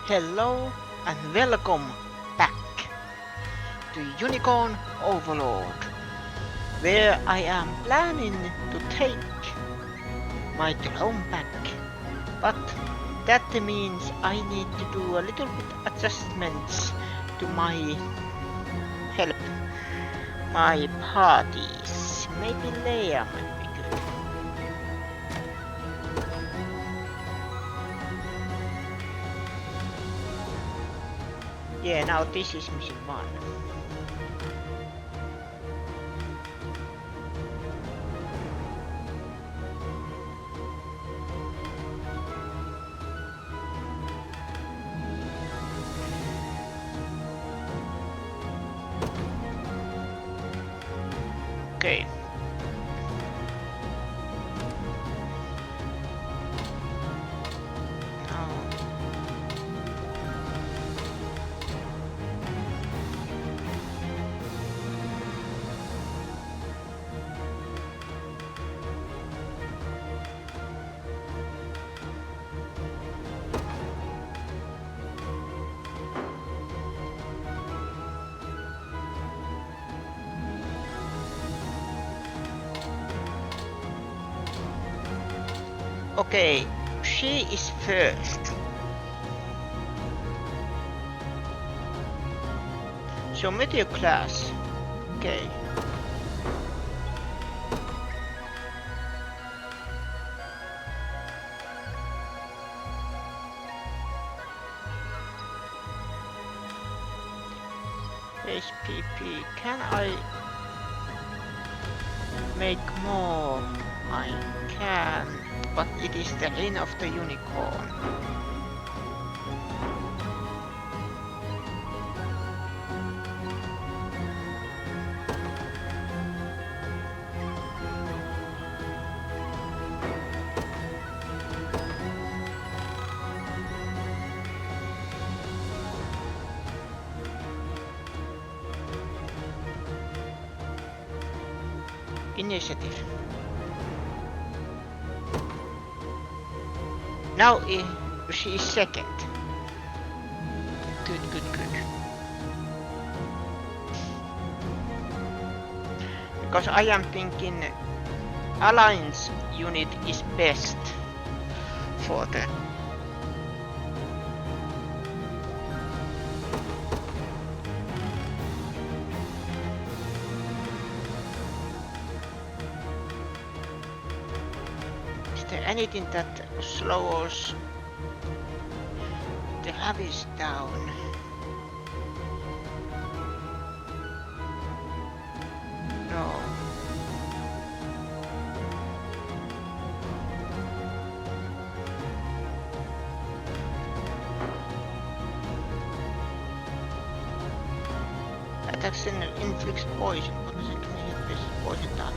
Hello and welcome back to Unicorn Overlord, where I am planning to take my throne back. But that means I need to do a little bit adjustments to my help, my parties. Maybe Leia might be good. Yeah, now this is mission 1. Okay. Now okay, she is first. So meteor class. Okay. HPP. Can I make more? I can, but it is the ring of the unicorn. Initiative. Now she is second. Good. Because I am thinking Alliance unit is best for the anything that slows the heavies down. No. Attacks and inflicts poison. What does it mean? This is poison damage.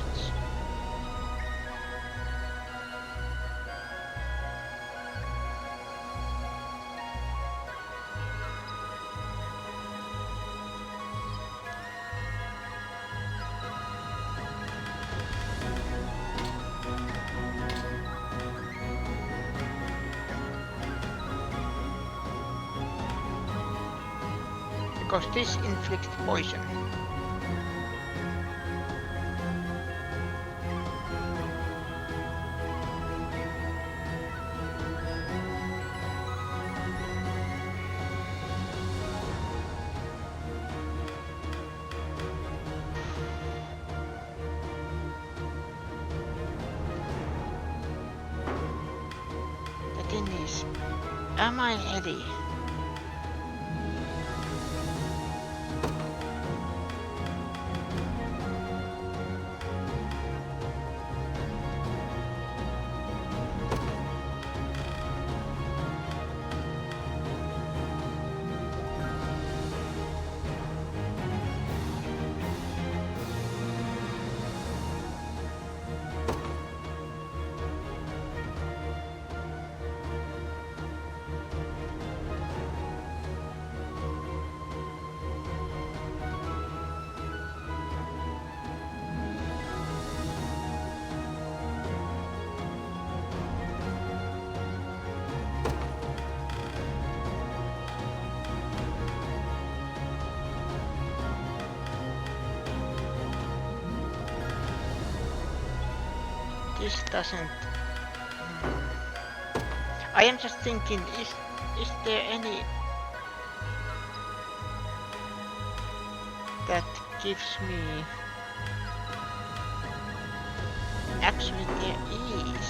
Because this inflicts poison. The thing is, am I ready? This doesn't... I am just thinking, is there any... that gives me... Actually there is.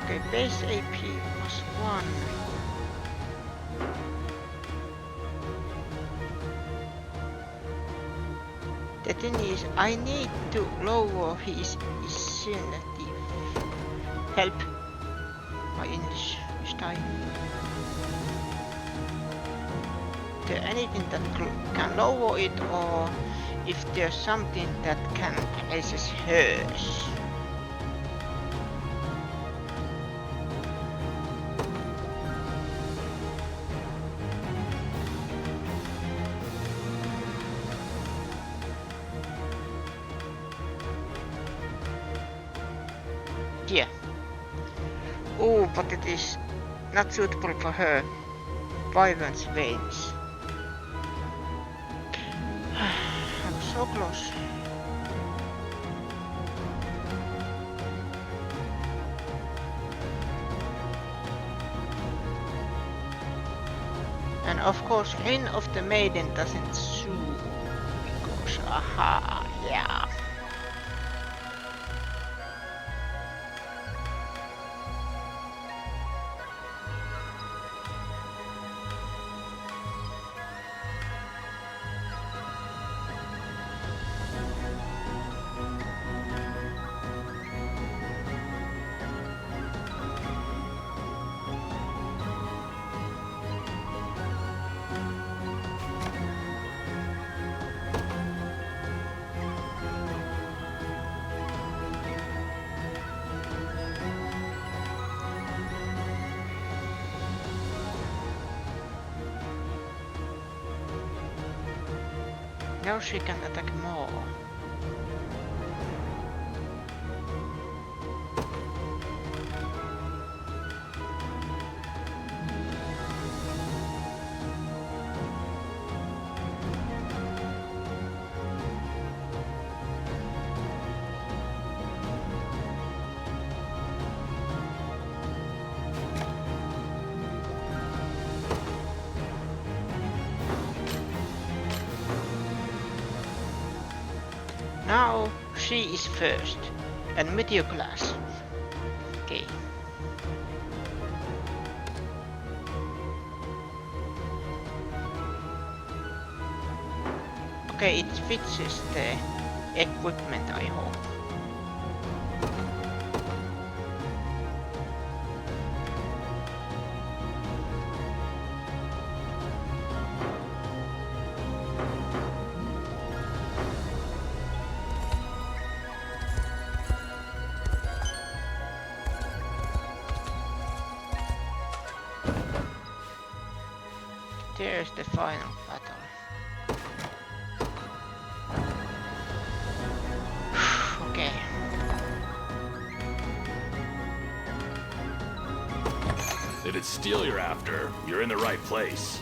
Okay, base AP was 1. The thing is, I need to lower his initiative. Help! My English is dying. Is there anything that can lower it, or if there's something that can raises hers? Yeah. Oh, but it is not suitable for her. Wyvern's veins. I'm so close. And of course, Ring of the Maiden doesn't suit because, aha, yeah. Now she can attack more. Now she is first, and Meteor Glass. Okay. Okay, it fits the equipment, I hope. There's the final battle. Okay. If it's steel you're after, you're in the right place.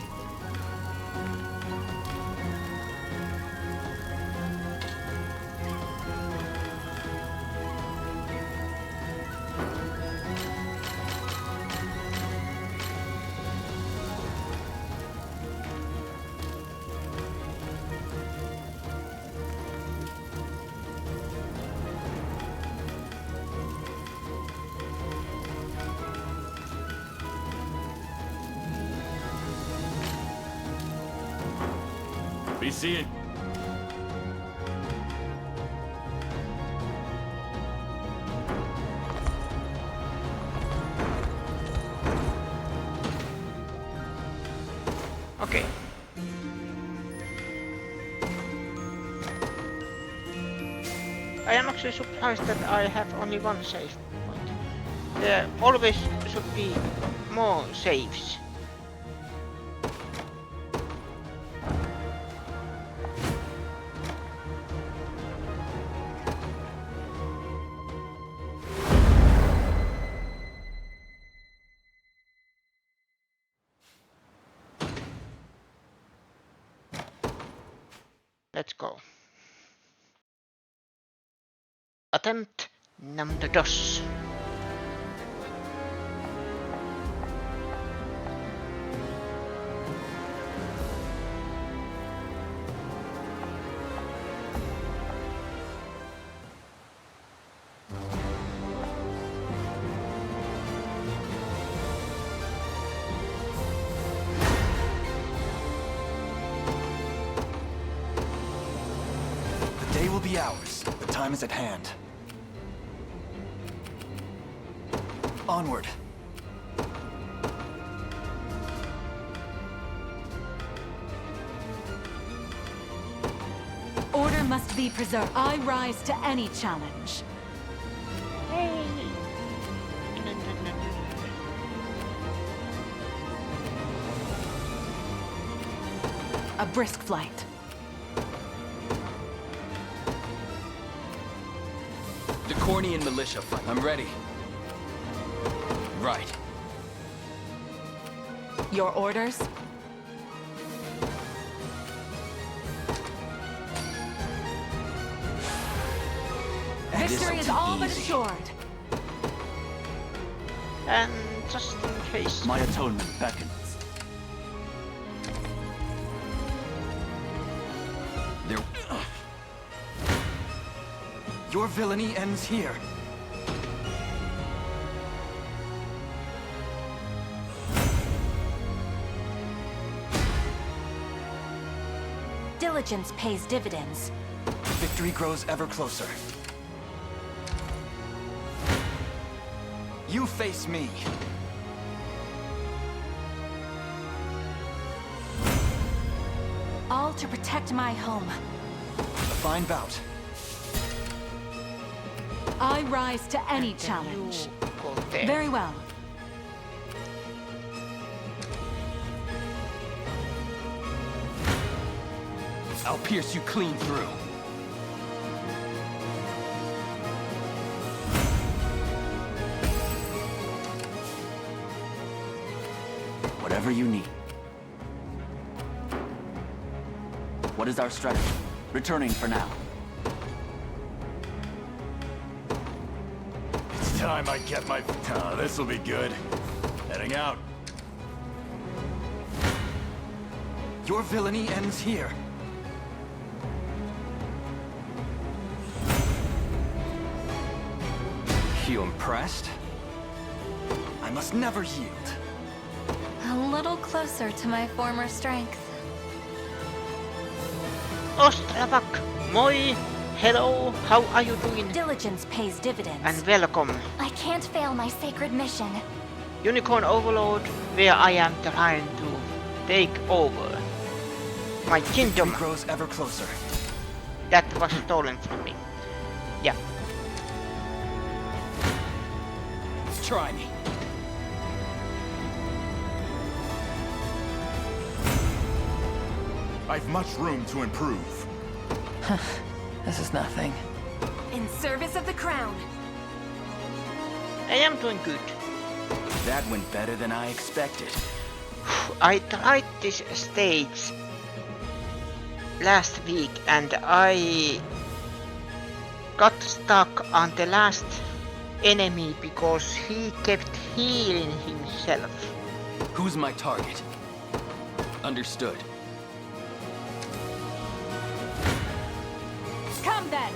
Be seeing. Okay. I am actually surprised that I have only one save point. There always should be more saves. Let's go. Attempt number 2. The day will be ours. The time is at hand. Onward. Order must be preserved. I rise to any challenge. Hey. A brisk flight. The Cornian militia fight. I'm ready. Right. Your orders? Victory is all but assured. And just in case. My atonement beckons. There. Your villainy ends here. Diligence pays dividends. Victory grows ever closer. You face me. All to protect my home. A fine bout. I rise to any Then challenge. you go there. Very well. I'll pierce you clean through. Whatever you need. What is our strategy? Returning for now. It's time I get my... Oh, this'll be good. Heading out. Your villainy ends here. You impressed? I must never yield. A little closer to my former strength. Ostravak, moi, hello, how are you doing? Diligence pays dividends. And welcome. I can't fail my sacred mission. Unicorn Overlord, where I am trying to take over my kingdom Victory grows ever closer. that was stolen from me. Yeah. Try me. I've much room to improve. This is nothing. In service of the crown. I am doing good. That went better than I expected. I tried this stage last week and I got stuck on the last enemy because he kept healing himself. Who's my target? Understood. Come then.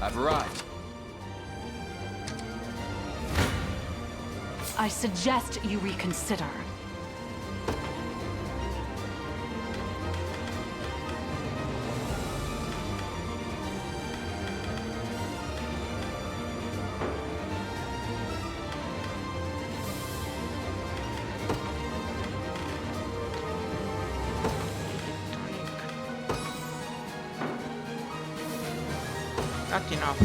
I've arrived. I suggest you reconsider. Not enough.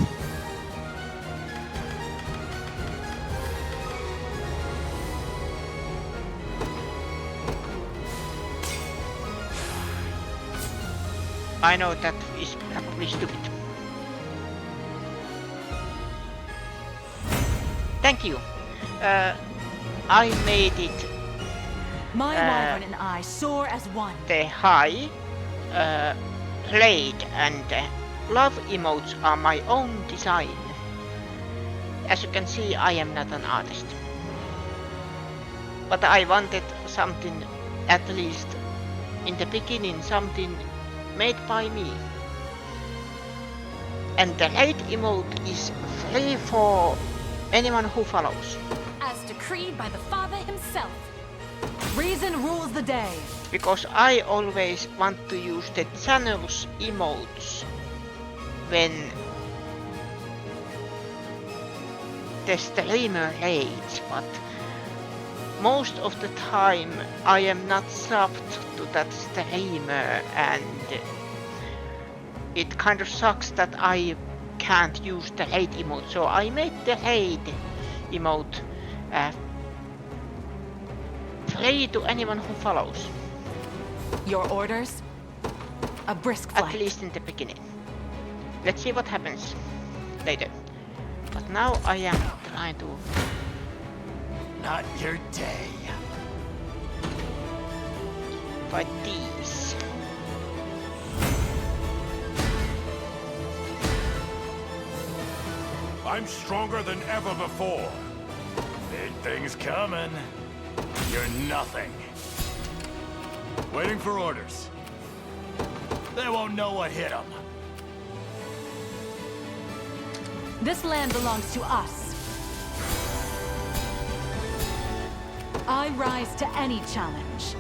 I know that is probably stupid. Thank you. I made it My wyvern and I soar as one. the high blade and love emotes are my own design. As you can see, I am not an artist. But I wanted something, at least in the beginning, something made by me. And the raid emote is free for anyone who follows. As decreed by the Father himself. Reason rules the day. Because I always want to use the channels emotes when the streamer raids, but most of the time I am not subbed to that streamer, and it kind of sucks that I can't use the raid emote, so I made the raid emote free to anyone who follows. Your orders? A brisk flight. At least in the beginning. Let's see what happens later. But now I am trying to... Not your day. fight these. I'm stronger than ever before. Big things coming. You're nothing. Waiting for orders. They won't know what hit them. This land belongs to us. I rise to any challenge.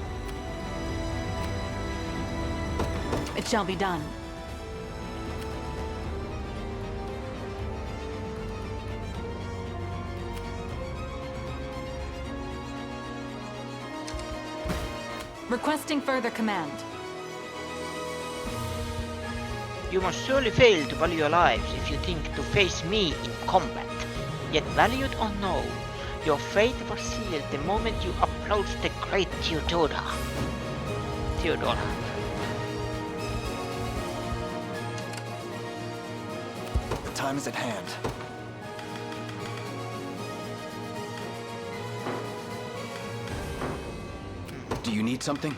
It shall be done. Requesting further command. You must surely fail to value your lives if you think to face me in combat. Yet valued or no, your fate was sealed the moment you approached the great Theodora. The time is at hand. Do you need something?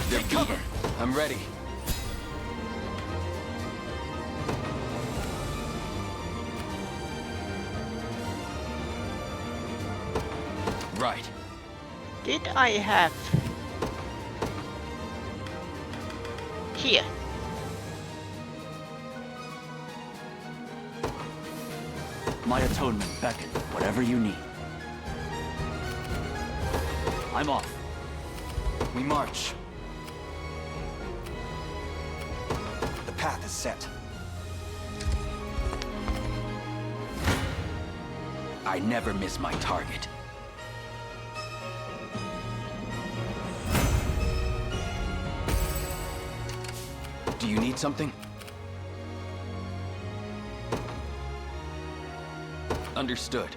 Take cover! I'm ready. Right. Did I have... here? My atonement beckon, whatever you need. I'm off. We march. The path is set. I never miss my target. Do you need something? Understood.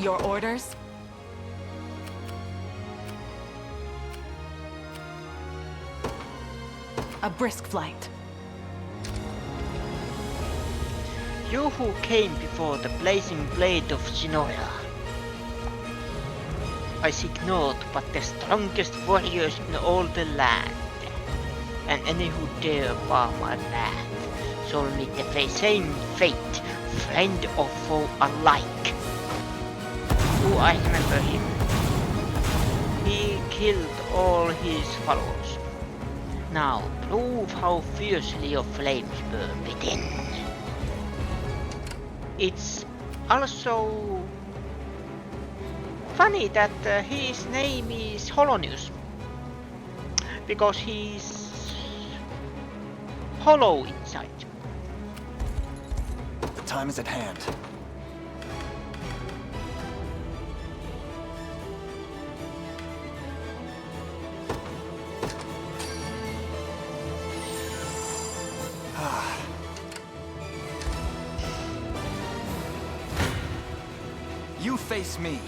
Your orders? A brisk flight. You who came before the blazing blade of Sinora. I seek naught but the strongest warriors in all the land, and any who dare bar my path shall meet the same fate, friend or foe alike. Oh, I remember him. He killed all his followers. Now prove how fiercely your flames burn within. It's also funny that his name is Holonius, because he's hollow inside. The time is at hand. face me.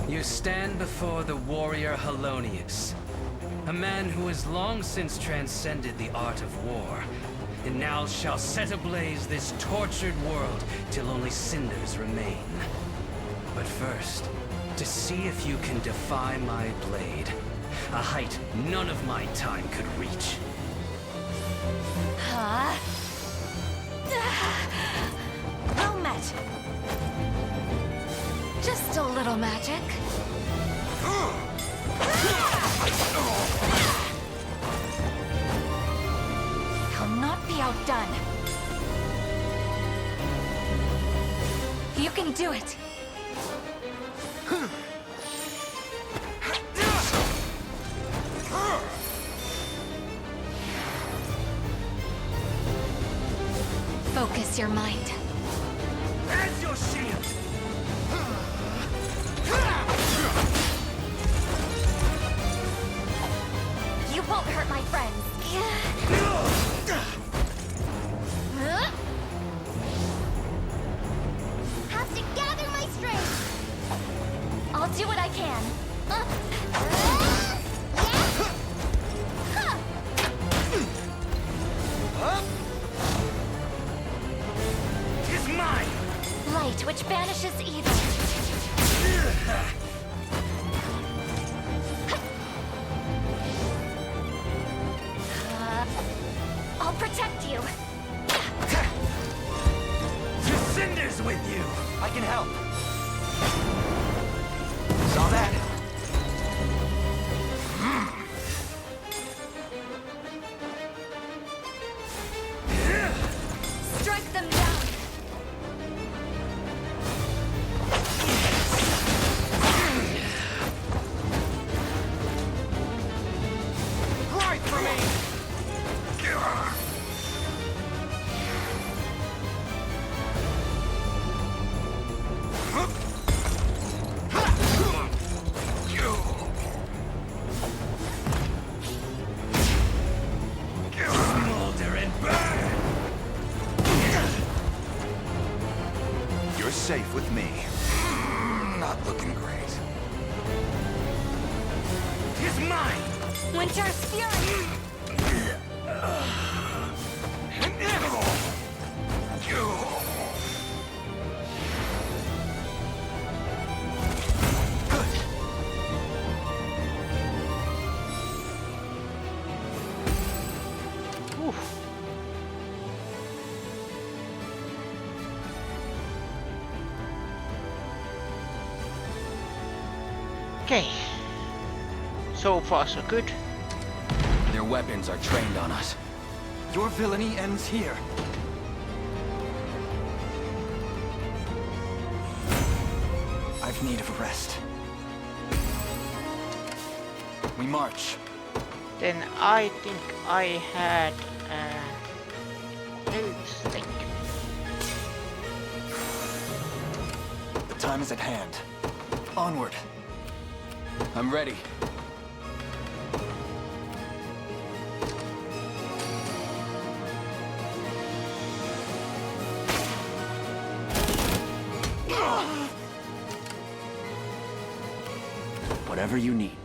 You stand before the warrior Helonius, a man who has long since transcended the art of war, and now shall set ablaze this tortured world till only cinders remain. But first, to see if you can defy my blade, a height none of my time could reach. Huh? No magic. Just a little magic. He'll not be outdone. You can do it. Focus your mind. As your shield! You won't hurt my friends. Have to gather my strength. I'll do what I can. Tis mine! Light which banishes evil. I'll protect you. To cinders with you! I can help. Saw that? Strike them down. Right for me! Smolder and burn! You're safe with me. Not looking great. Tis mine! Winter's fury. Oof. Okay. So far so good. Their weapons are trained on us. Your villainy ends here. I've need of rest. We march. Then I think I had health stick. The time is at hand. Onward. I'm ready. Whatever you need.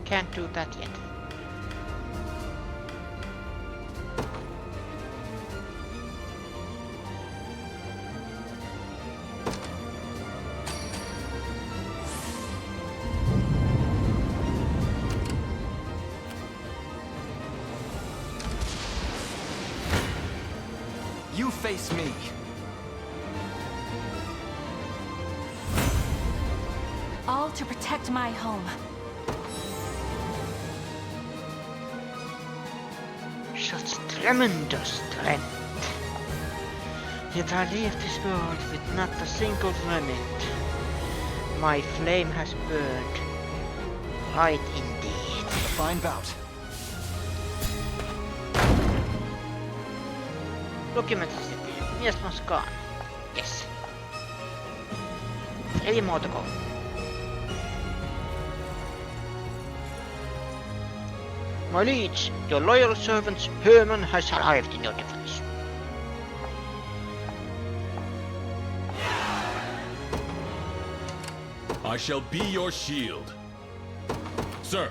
Can't do that yet. You face me. All to protect my home. Such tremendous strength. Yet I leave this world with not a single remnant. My flame has burned. Right indeed. A fine bout. Documentisesti mies Moskaan. Yes. Ei muuta kuin. My liege, your loyal servant Herman has arrived in your defense. I shall be your shield. Sir.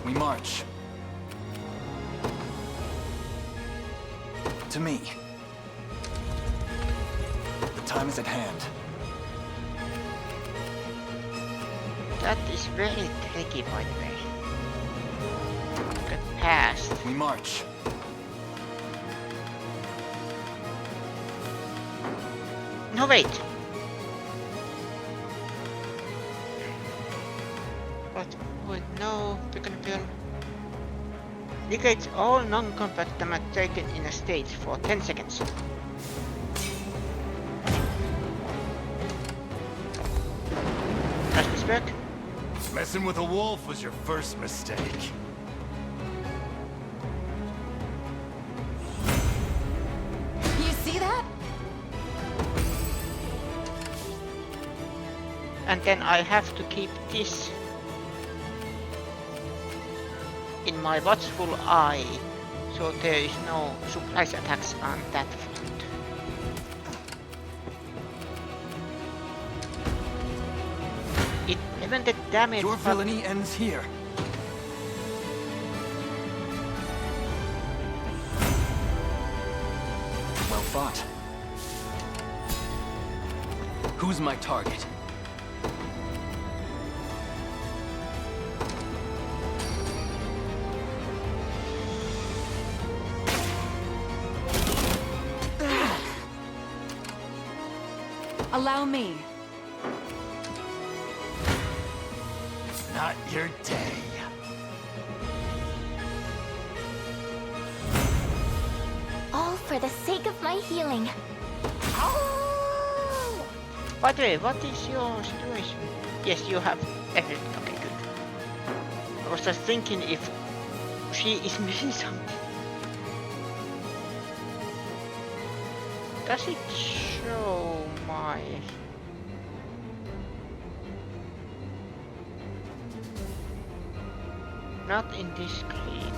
We march. To me. The time is at hand. That is very tricky, by the way. Get past. We march. No, wait. What? Wait, no. Beacon Pill. Negate all non-combat damage taken in a stage for 10 seconds. Does this work? Messing with a wolf was your first mistake. You see that? And then I have to keep this in my watchful eye, so there is no surprise attacks on that front. It prevented damage, Your but villainy ends here. Well fought. Who's my target? Allow me. Not your day. All for the sake of my healing. by the way, what is your situation? Yes, you have everything. Okay, good. I was just thinking if she is missing something. Does it show my... Not in this screen.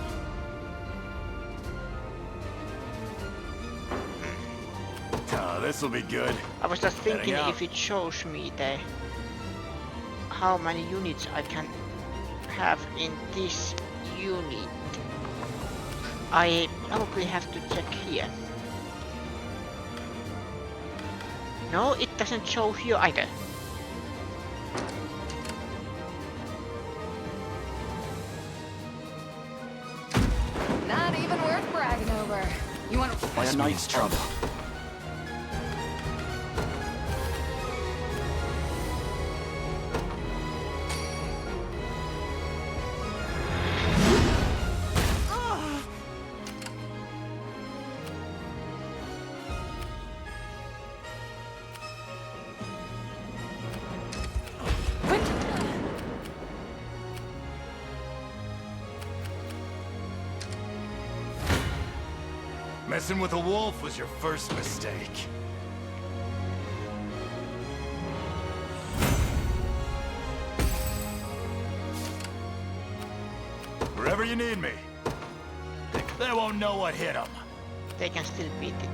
Oh, this'll be good. I was just thinking Heading out. if it shows me the how many units I can have in this unit. I probably have to check here. No, it doesn't show here either. Not even worth bragging over. You want to... By a knight's trouble. Messing with a wolf was your first mistake. Wherever you need me. They won't know what hit them. They can still beat it.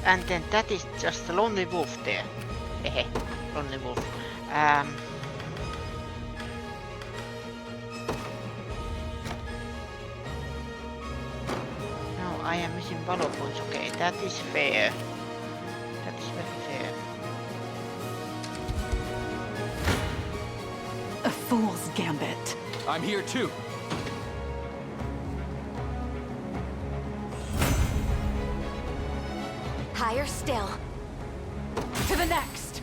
And then that is just a lonely wolf there. Hehe, lonely wolf. No, I am missing valor points. Okay, that is fair. That is very fair. A fool's gambit. I'm here too. Higher still. To the next!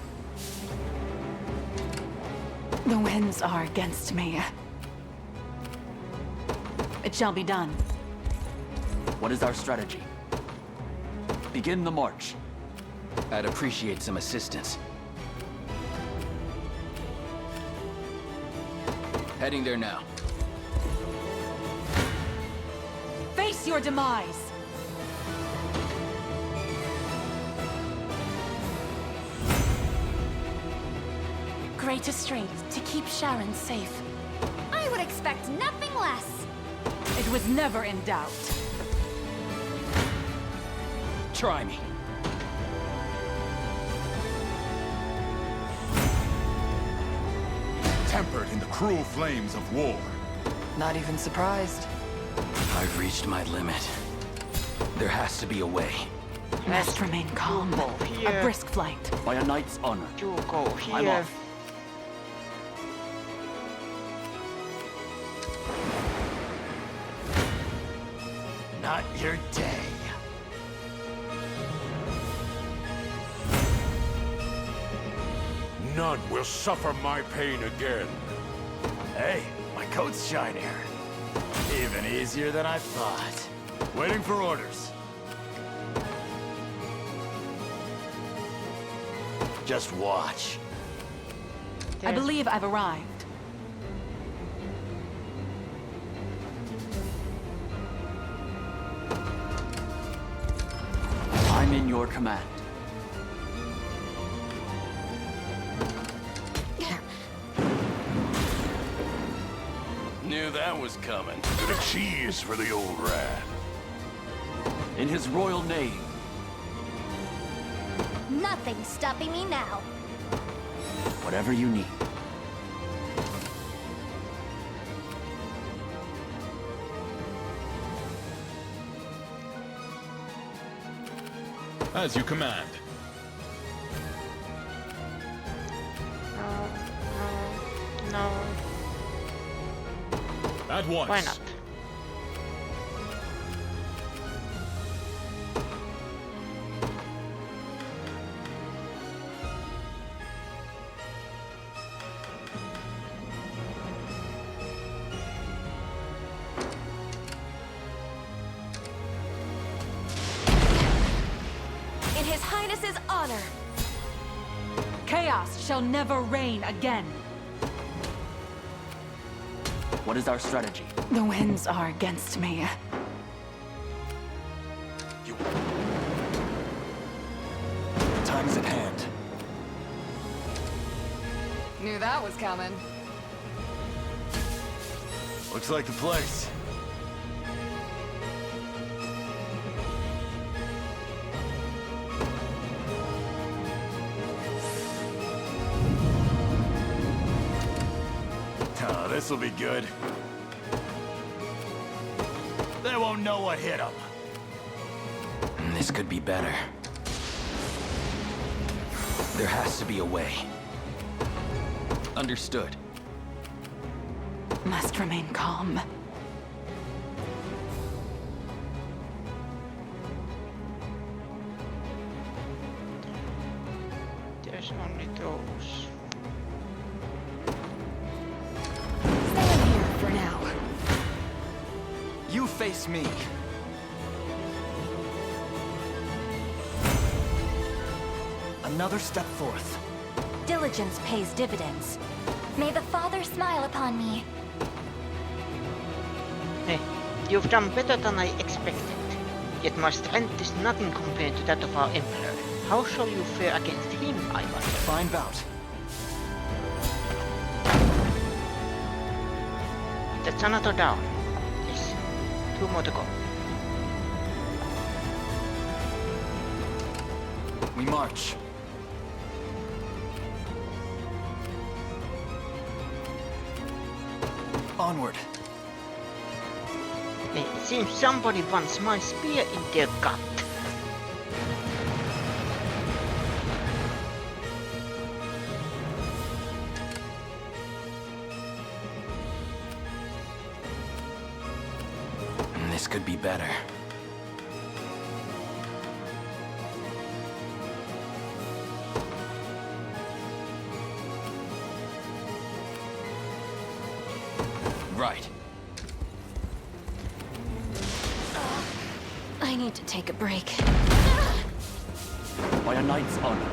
The winds are against me. It shall be done. What is our strategy? Begin the march. I'd appreciate some assistance. Heading there now. Face your demise! greatest strength to keep Sharon safe. I would expect nothing less. It was never in doubt. Try me. Tempered in the cruel flames of war. Not even surprised. I've reached my limit. There has to be a way. Must remain calm. You go here. A brisk flight. By a knight's honor. You go I'm here. off. Not your day. None will suffer my pain again. Hey, my coat's shinier. Even easier than I thought. Waiting for orders. Just watch. I believe I've arrived. I'm in your command. Knew that was coming. The cheese for the old rat. In his royal name. Nothing's stopping me now. Whatever you need. As you command. No. At once. Why not? In His Highness's honor. Chaos shall never reign again. What is our strategy? The winds are against me. Time's at hand. Knew that was coming. Looks like the place. Oh, this'll be good. They won't know what hit them. This could be better. There has to be a way. Understood. Must remain calm. There's only those. Stand here for now. You face me. Another step forth. Diligence pays dividends. May the Father smile upon me. Hey, you've done better than I expected. Yet my strength is nothing compared to that of our Emperor. How shall you fare against him, I wonder? Fine bout. That's another down. Yes. 2 more to go. We march. Onward. Hey, it seems somebody wants my spear in their gut. This could be better. Right. I need to take a break. By a knight's honor.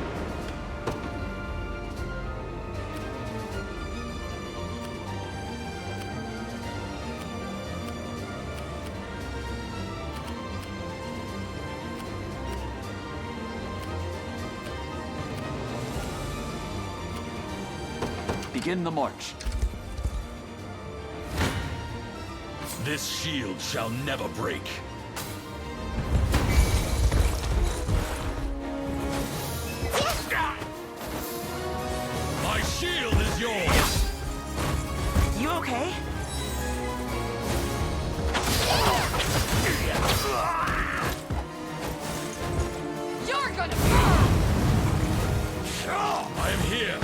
begin the march. This shield shall never break. My shield is yours! You okay? You're gonna... I am here!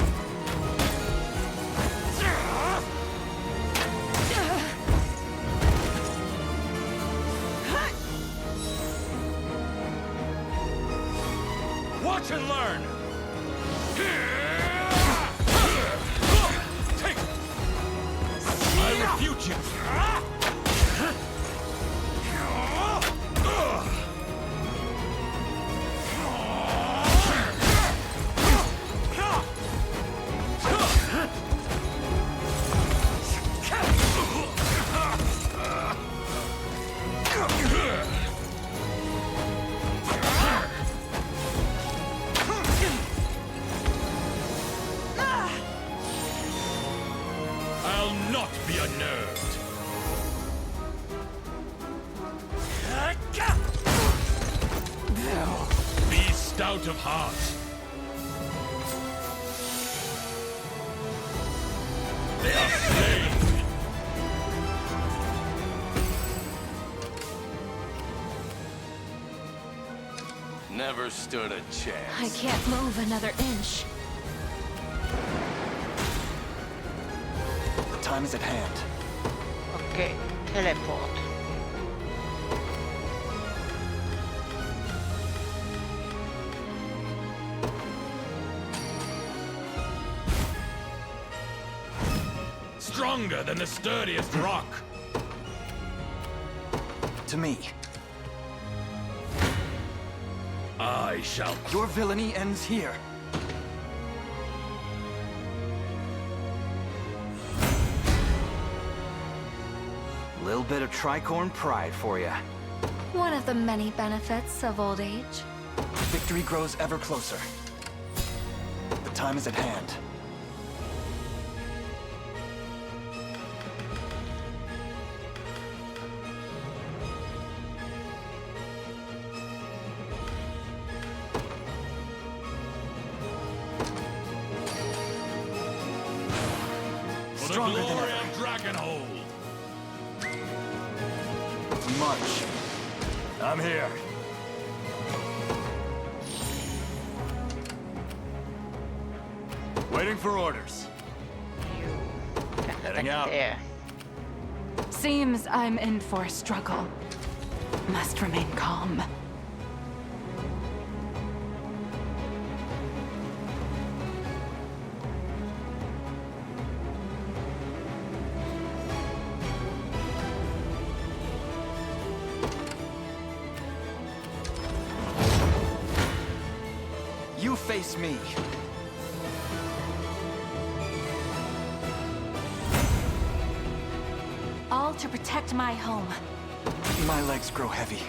Watch and learn! Take! I refute you! I'll not be unnerved. Be stout of heart. They are slain. Never stood a chance. I can't move another inch. The time is at hand. Okay, teleport. Stronger than the sturdiest rock. To me. I shall. Your villainy ends here. Little bit of tricorn pride for you. One of the many benefits of old age. Victory grows ever closer. The time is at hand. For the Stronger than glory ever. of Dragonhold. March. I'm here. Waiting for orders. You can Heading attack out. there. Seems I'm in for a struggle. Must remain calm. You face me. All to protect my home. My legs grow heavy.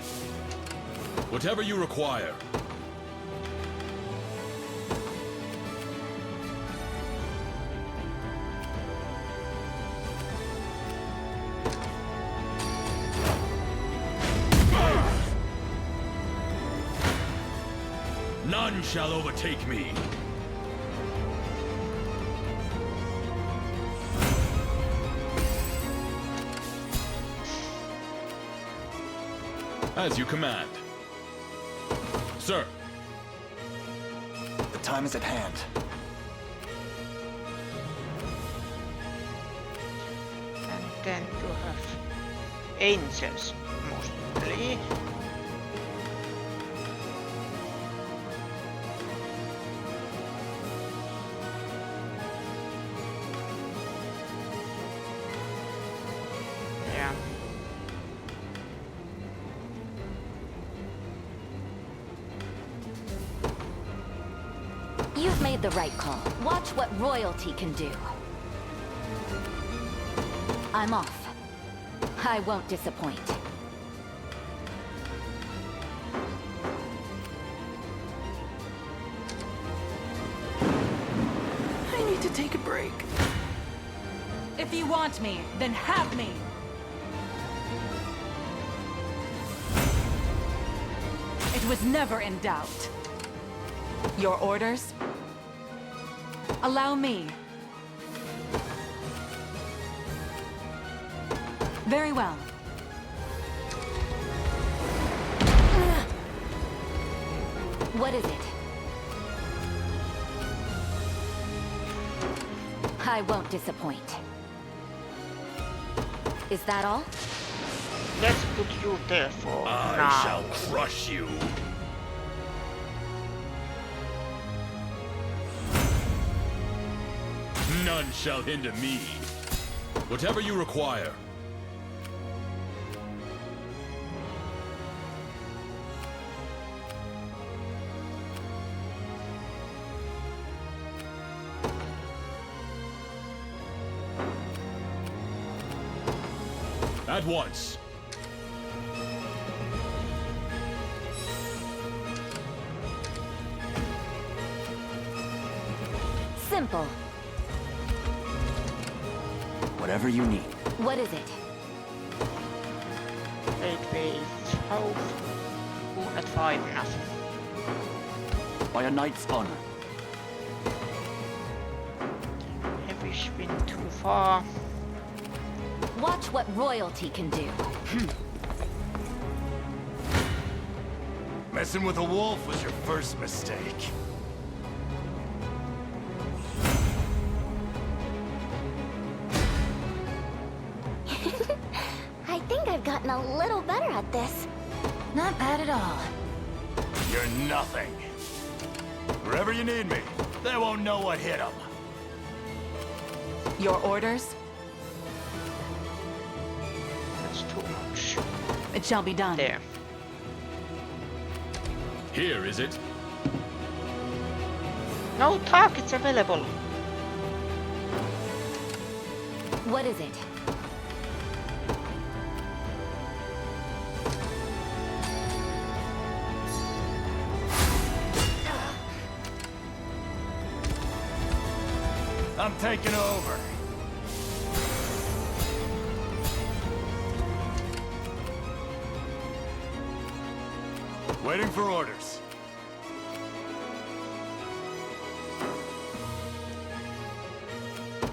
Whatever you require. None shall overtake me. As you command. Sir. The time is at hand. And then you have angels, mostly. Yeah. You've made the right call. Watch what royalty can do. I'm off. I won't disappoint. I need to take a break. If you want me, then have me! It was never in doubt. Your orders? Allow me. Very well. What is it? I won't disappoint. Is that all? Let's put you there for I now. shall crush you. None shall hinder me. Whatever you require. At once. Simple. Whatever you need. What is it? Wait, 12. Ooh, at 5, nothing. By a knight's honor. Have we been too far? Watch what royalty can do. Messing with a wolf was your first mistake. I think I've gotten a little better at this. Not bad at all. You're nothing. Wherever you need me, they won't know what hit them. Your orders? That's too much. It shall be done. There. Here, is it? No targets available. What is it? I'm taking over. Waiting for orders.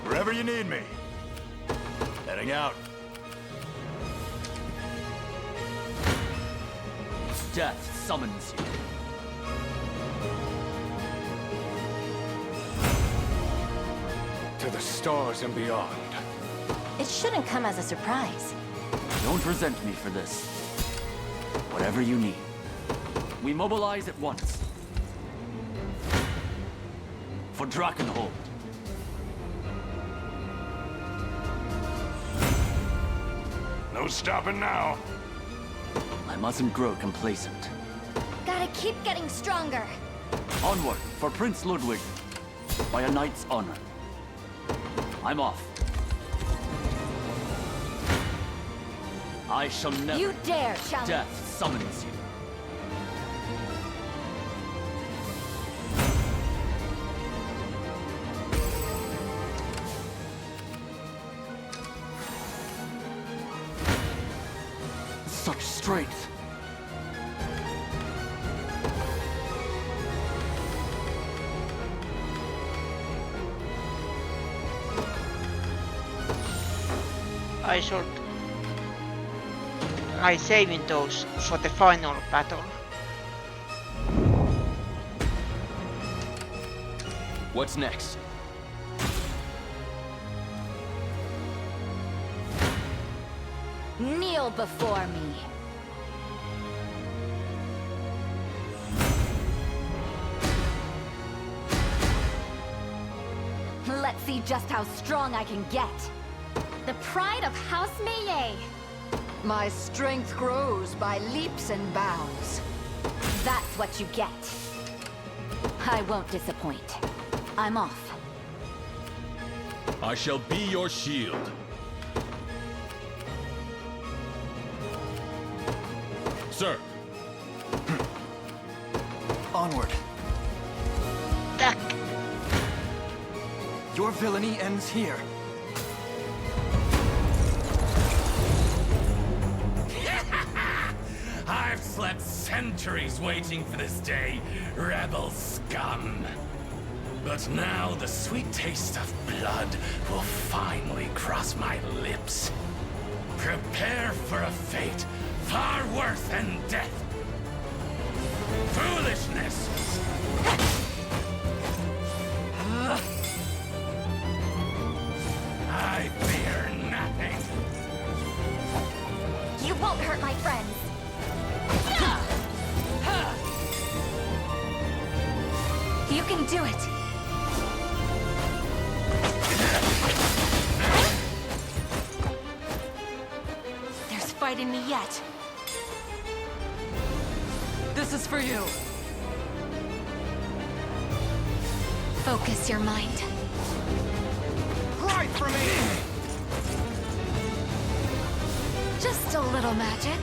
Wherever you need me. Heading out. Death summons you. To the stars and beyond. It shouldn't come as a surprise. Don't resent me for this. Whatever you need. We mobilize at once. For Drakenhold. No stopping now. I mustn't grow complacent. Gotta keep getting stronger. Onward for Prince Ludwig. By a knight's honor. I'm off. I shall never... You dare challenge. Death summons you. Such strength. I saving those for the final battle. What's next? Kneel before me. Let's see just how strong I can get. The pride of House Meillet. My strength grows by leaps and bounds. That's what you get. I won't disappoint. I'm off. I shall be your shield. Sir. Onward. Duck. Your villainy ends here. slept centuries waiting for this day, rebel scum. But now the sweet taste of blood will finally cross my lips. Prepare for a fate far worse than death. Foolishness! I fear nothing. You won't hurt my friends. You can do it. There's fight in me yet. This is for you. Focus your mind. Right for me! Just a little magic.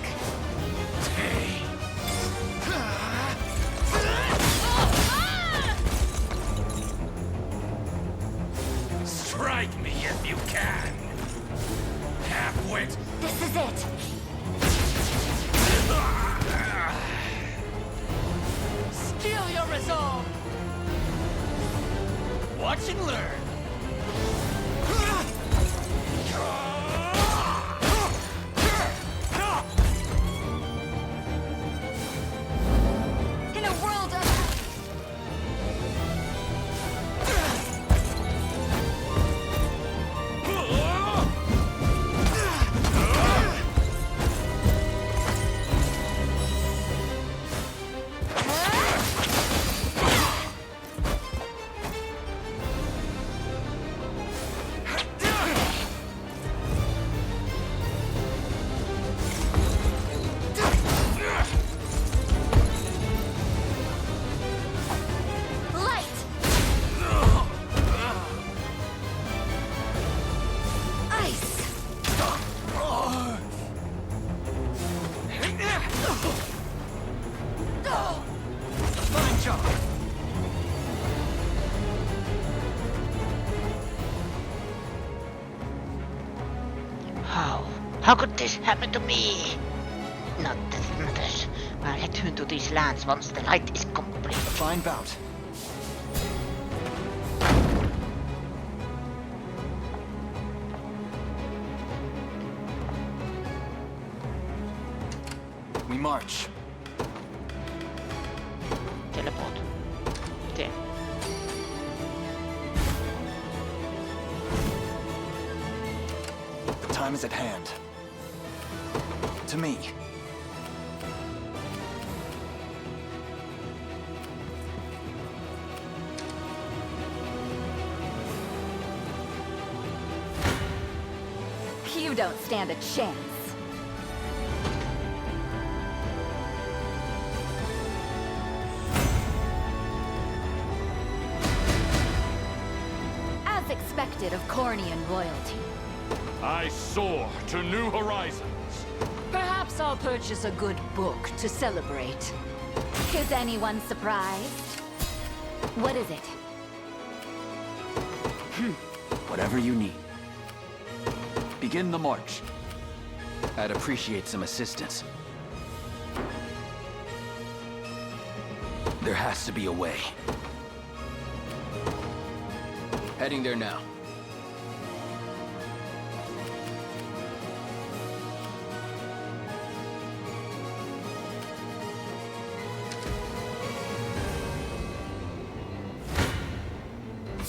Strike me if you can. Half-wit. This is it. Steel your resolve. Watch and learn. In a world of... light. Ice. Fine job. How could this happen to me? Not that it matters. I'll return to these lands once the light is complete. Fine bout. We march. Teleport. There. The time is at hand. To me. You don't stand a chance. As expected of Cornian royalty. I soar to new horizons. Perhaps I'll purchase a good book to celebrate. Is anyone surprised? What is it? Whatever you need. Begin the march. I'd appreciate some assistance. There has to be a way. Heading there now.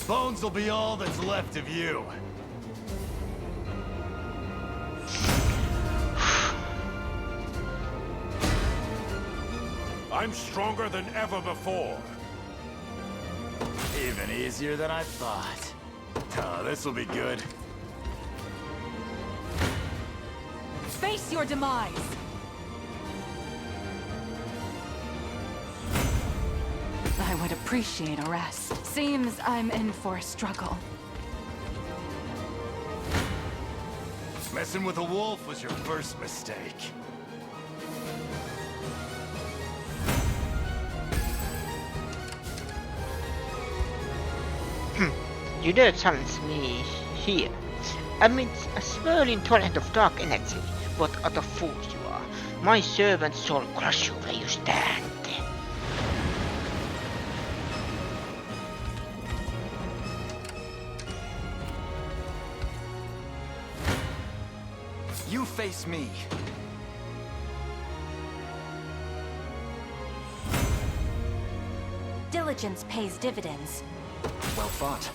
Bones will be all that's left of you. I'm stronger than ever before. Even easier than I thought. Oh, this'll be good. Face your demise. I would appreciate a rest. Seems I'm in for a struggle. Messing with a wolf was your first mistake. You dare challenge me here. Amidst a swirling torrent of dark energy, what utter fools you are. My servants shall crush you where you stand. You face me. Diligence pays dividends. Well fought.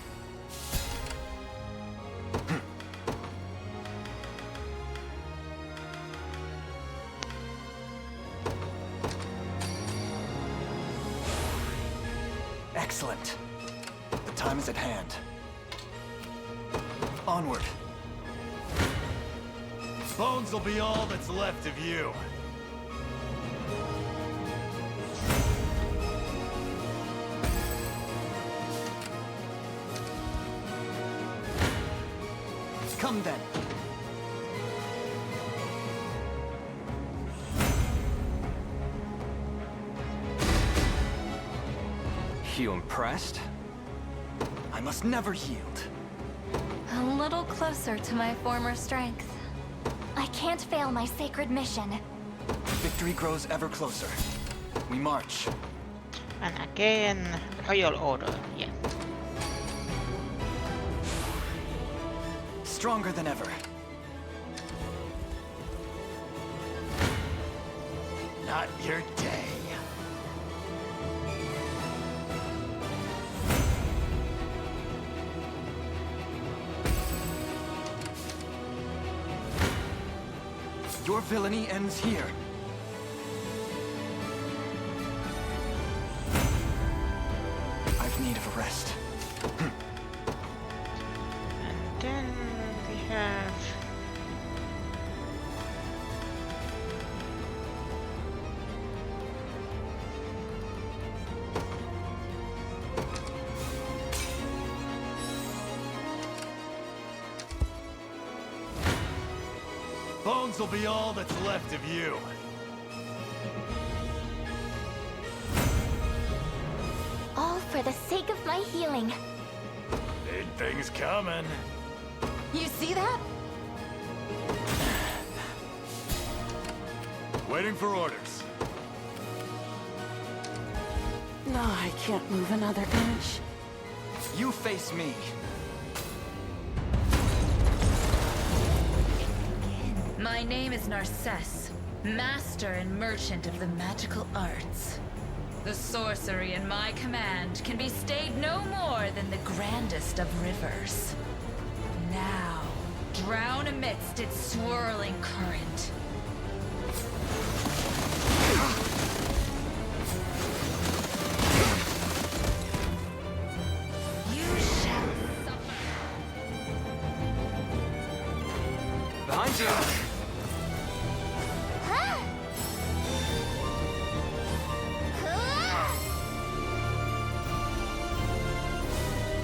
Excellent. The time is at hand. Onward. Bones will be all that's left of you. Come then. You impressed? I must never yield. A little closer to my former strength. I can't fail my sacred mission. Victory grows ever closer. We march. And again, royal order. Yeah. Stronger than ever. Not your day. Your villainy ends here. I've need of a rest. And then we have... Bones will be all that's left of you. All for the sake of my healing. Big things coming. You see that? Waiting for orders. No, I can't move another inch. You face me. My name is Narcisse, master and merchant of the magical arts. The sorcery in my command can be stayed no more than the grandest of rivers. Now, drown amidst its swirling current. You shall suffer. Behind you!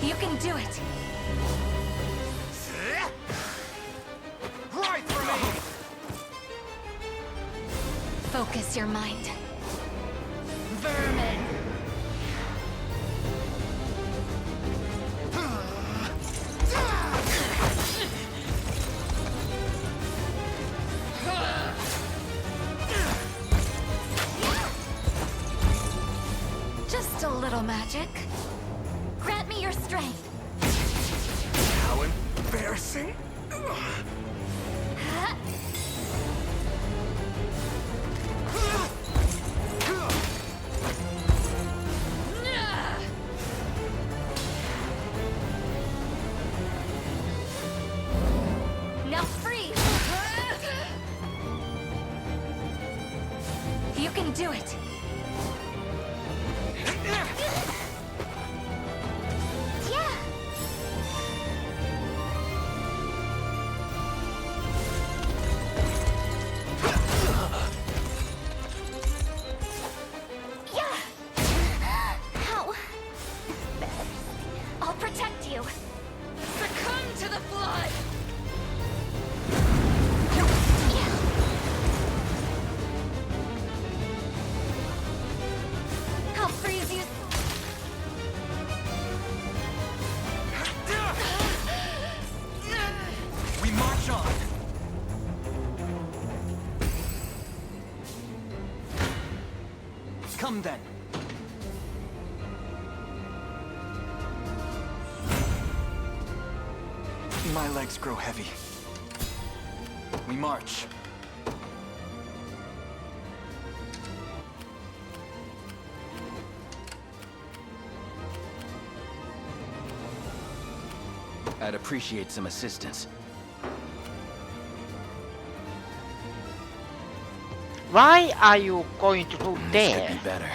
You can do it. Right for me! Focus your mind. Vermin. Just a little magic. Grant me your strength. How embarrassing! Now free! You can do it! Yeah! Yeah! How? I'll protect you! Succumb to the flood! I'll freeze you. We march on. Come then. My legs grow heavy. We march. I'd appreciate some assistance. Why are you going to do This could there? be better.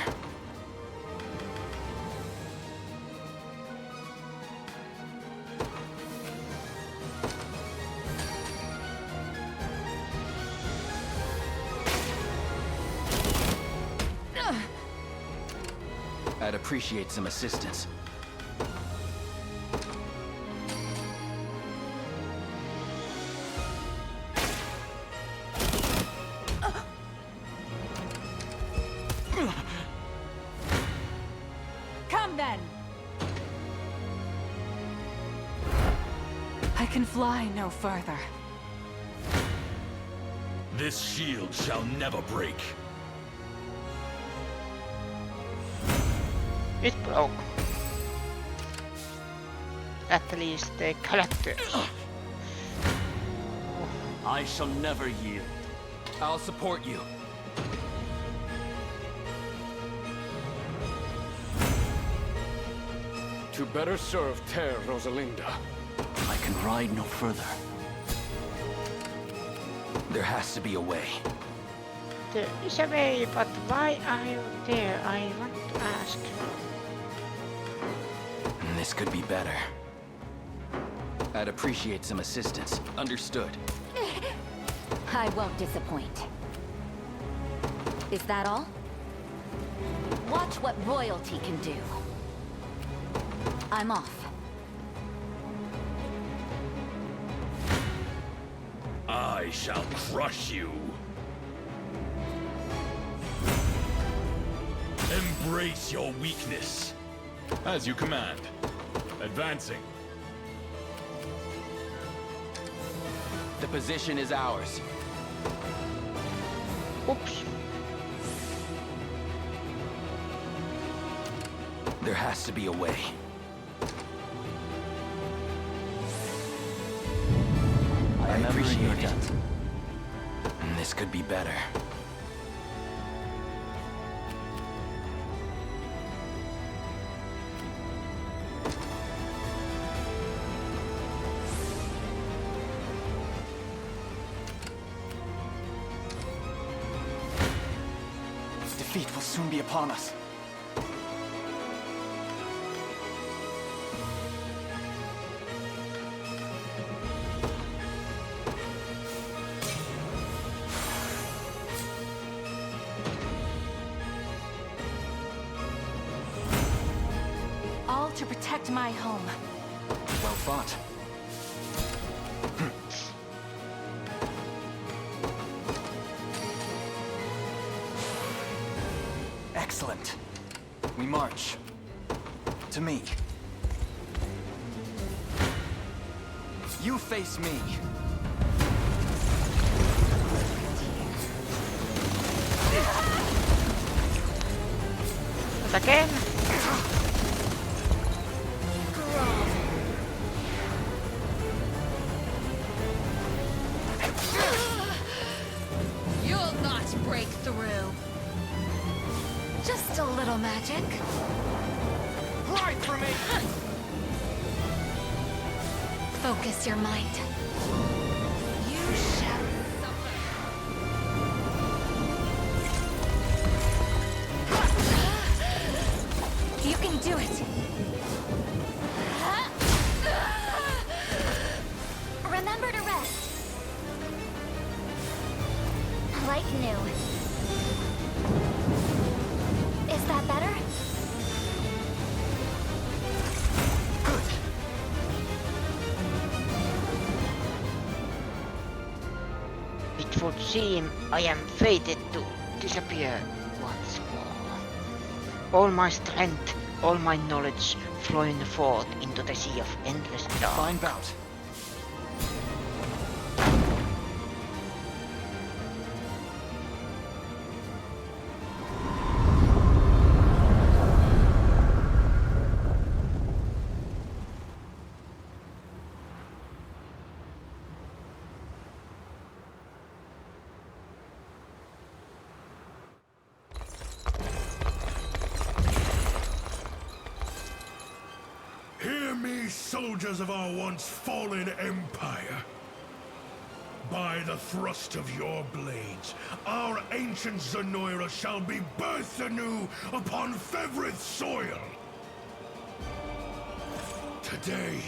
I'd appreciate some assistance. Come then! I can fly no further. This shield shall never break. It broke. At least the characters. I shall never yield. I'll support you. To better serve Ter Rosalinda. I can ride no further. There has to be a way. There is a way, but why are you there? I want to ask. This could be better. I'd appreciate some assistance. Understood. I won't disappoint. Is that all? Watch what royalty can do. I'm off. I shall crush you. Embrace your weakness. As you command. Advancing. The position is ours. Oops. There has to be a way. I appreciate it. This could be better. Defeat will soon be upon us. All to protect my home. Well fought. Excellent. We march. To me. You face me. But again. You'll not break through. Just a little magic. Right for me! Focus your mind. You shall suffer. You can do it. Remember to rest. Like new. Is that better? Good. It would seem I am fated to disappear once more. All my strength, all my knowledge flowing forth into the sea of endless dark. Fine bout. soldiers of our once fallen empire. By the thrust of your blades, our ancient Zenoira shall be birthed anew upon Fevrith soil. Today,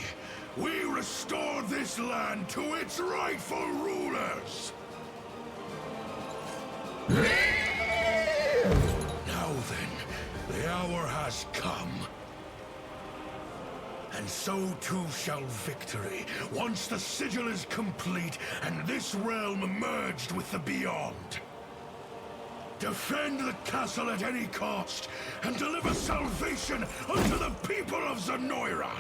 we restore this land to its rightful rulers. Now then, the hour has come. And so too shall victory, once the sigil is complete and this realm merged with the beyond. Defend the castle at any cost, and deliver salvation unto the people of Zenoira!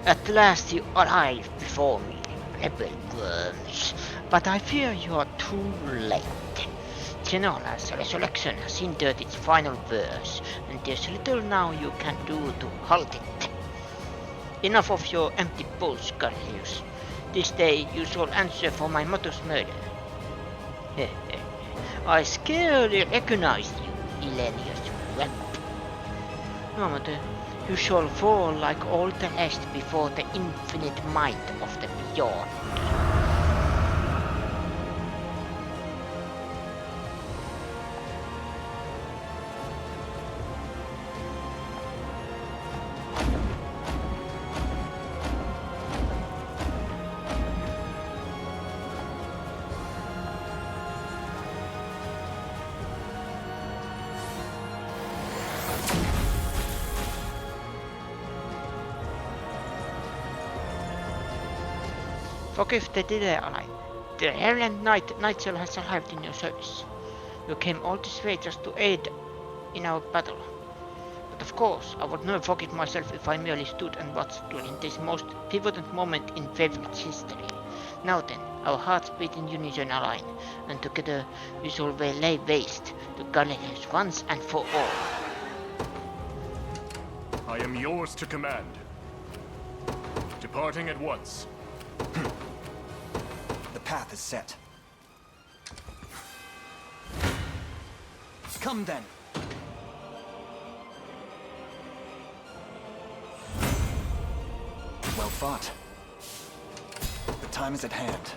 At last you arrive before me, rebel worms, but I fear you are too late. Zenora's resurrection has entered its final verse, and there's little now you can do to halt it. Enough of your empty boast, Garlius. This day you shall answer for my mother's murder. I scarcely recognized you, Ilenius whelp. No matter, you shall fall like all the rest before the infinite might of the beyond. Forgive the delay, ally. The Errant Nightshell has arrived in your service. You came all this way just to aid in our battle. But of course, I would never forgive myself if I merely stood and watched during this most pivotal moment in Favorite's history. Now then, our hearts beat in unison, ally, and together we shall lay waste to Galerius once and for all. I am yours to command. Departing at once. The path is set. Come then. Well fought. The time is at hand.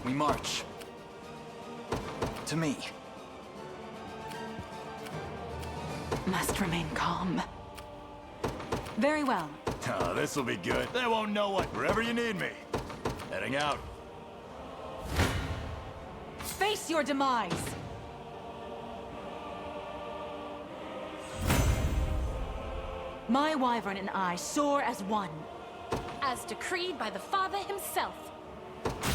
We march. To me. Must remain calm. Very well. Oh, this'll be good. They won't know what. Wherever you need me. Heading out. Face your demise! My wyvern and I soar as one. As decreed by the Father himself.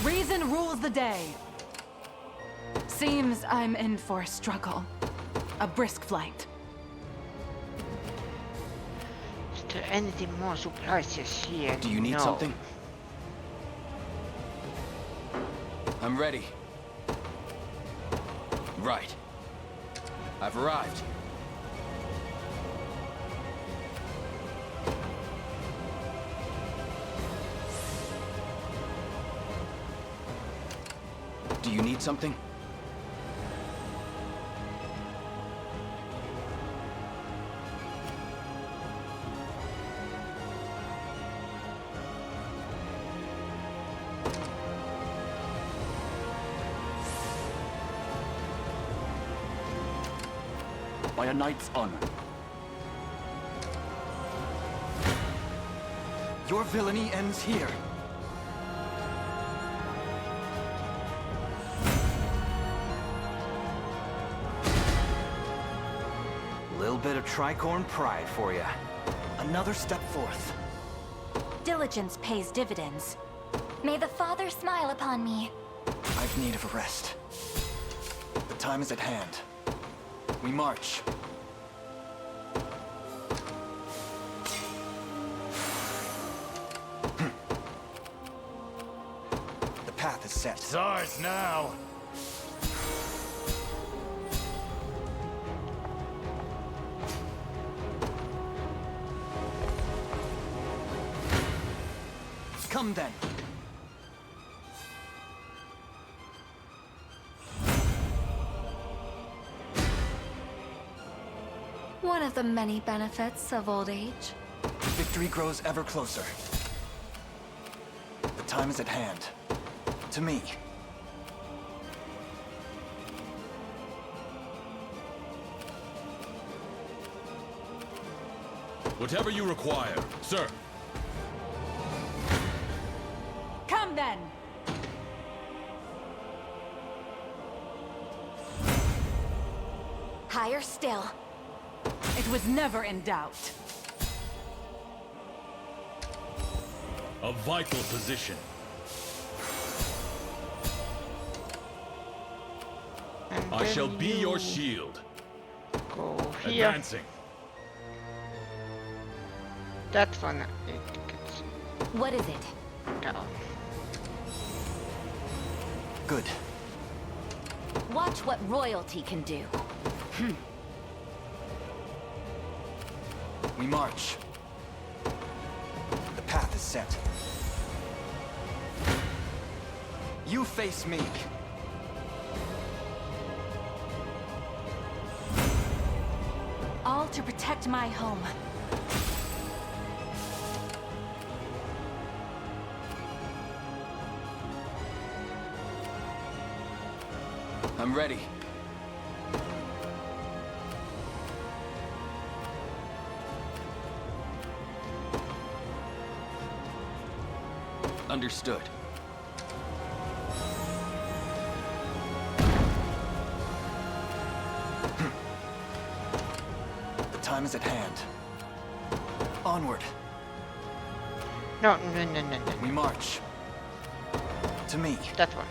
Reason rules the day. Seems I'm in for a struggle. A brisk flight. Is there anything more surprises here? Do you need something? I'm ready. Right. I've arrived. Do you need something? By a knight's honor. Your villainy ends here. Little bit of tricorn pride for you. Another step forth. Diligence pays dividends. May the Father smile upon me. I've need of a rest. The time is at hand. We march. The path is set. It's ours now. Come then. One of the many benefits of old age. Victory grows ever closer. The time is at hand. To me. Whatever you require, sir. Come then! Higher still. It was never in doubt. A vital position. And I then shall be you your shield. Go here. Advancing. That one it gets What is it? down. Good. Watch what royalty can do. We march. The path is set. You face me. All to protect my home. I'm ready. Understood. The time is at hand. Onward. No. We march. To me. That one.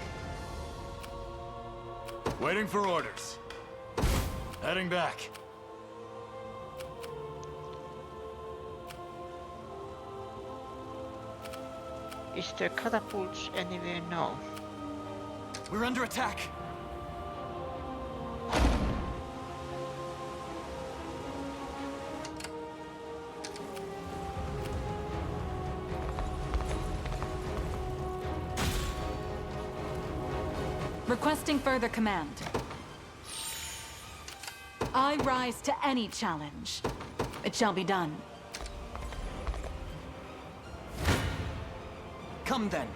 Waiting for orders. Heading back. Is there catapults anywhere? No. We're under attack. Requesting further command. I rise to any challenge. It shall be done. Come then.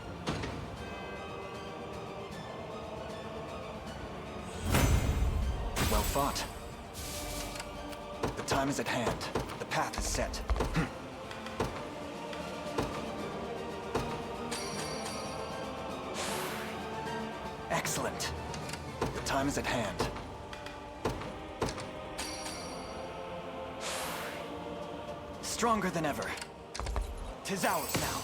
Well fought. The time is at hand. The path is set. Excellent. The time is at hand. Stronger than ever. 'Tis ours now.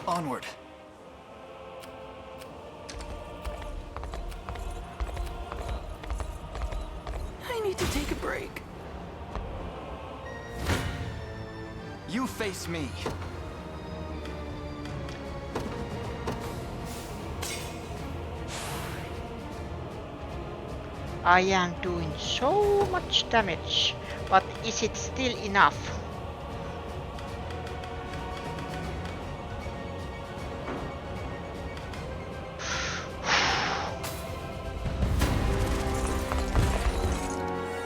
Onward. I need to take a break. You face me. I am doing so much damage, but is it still enough?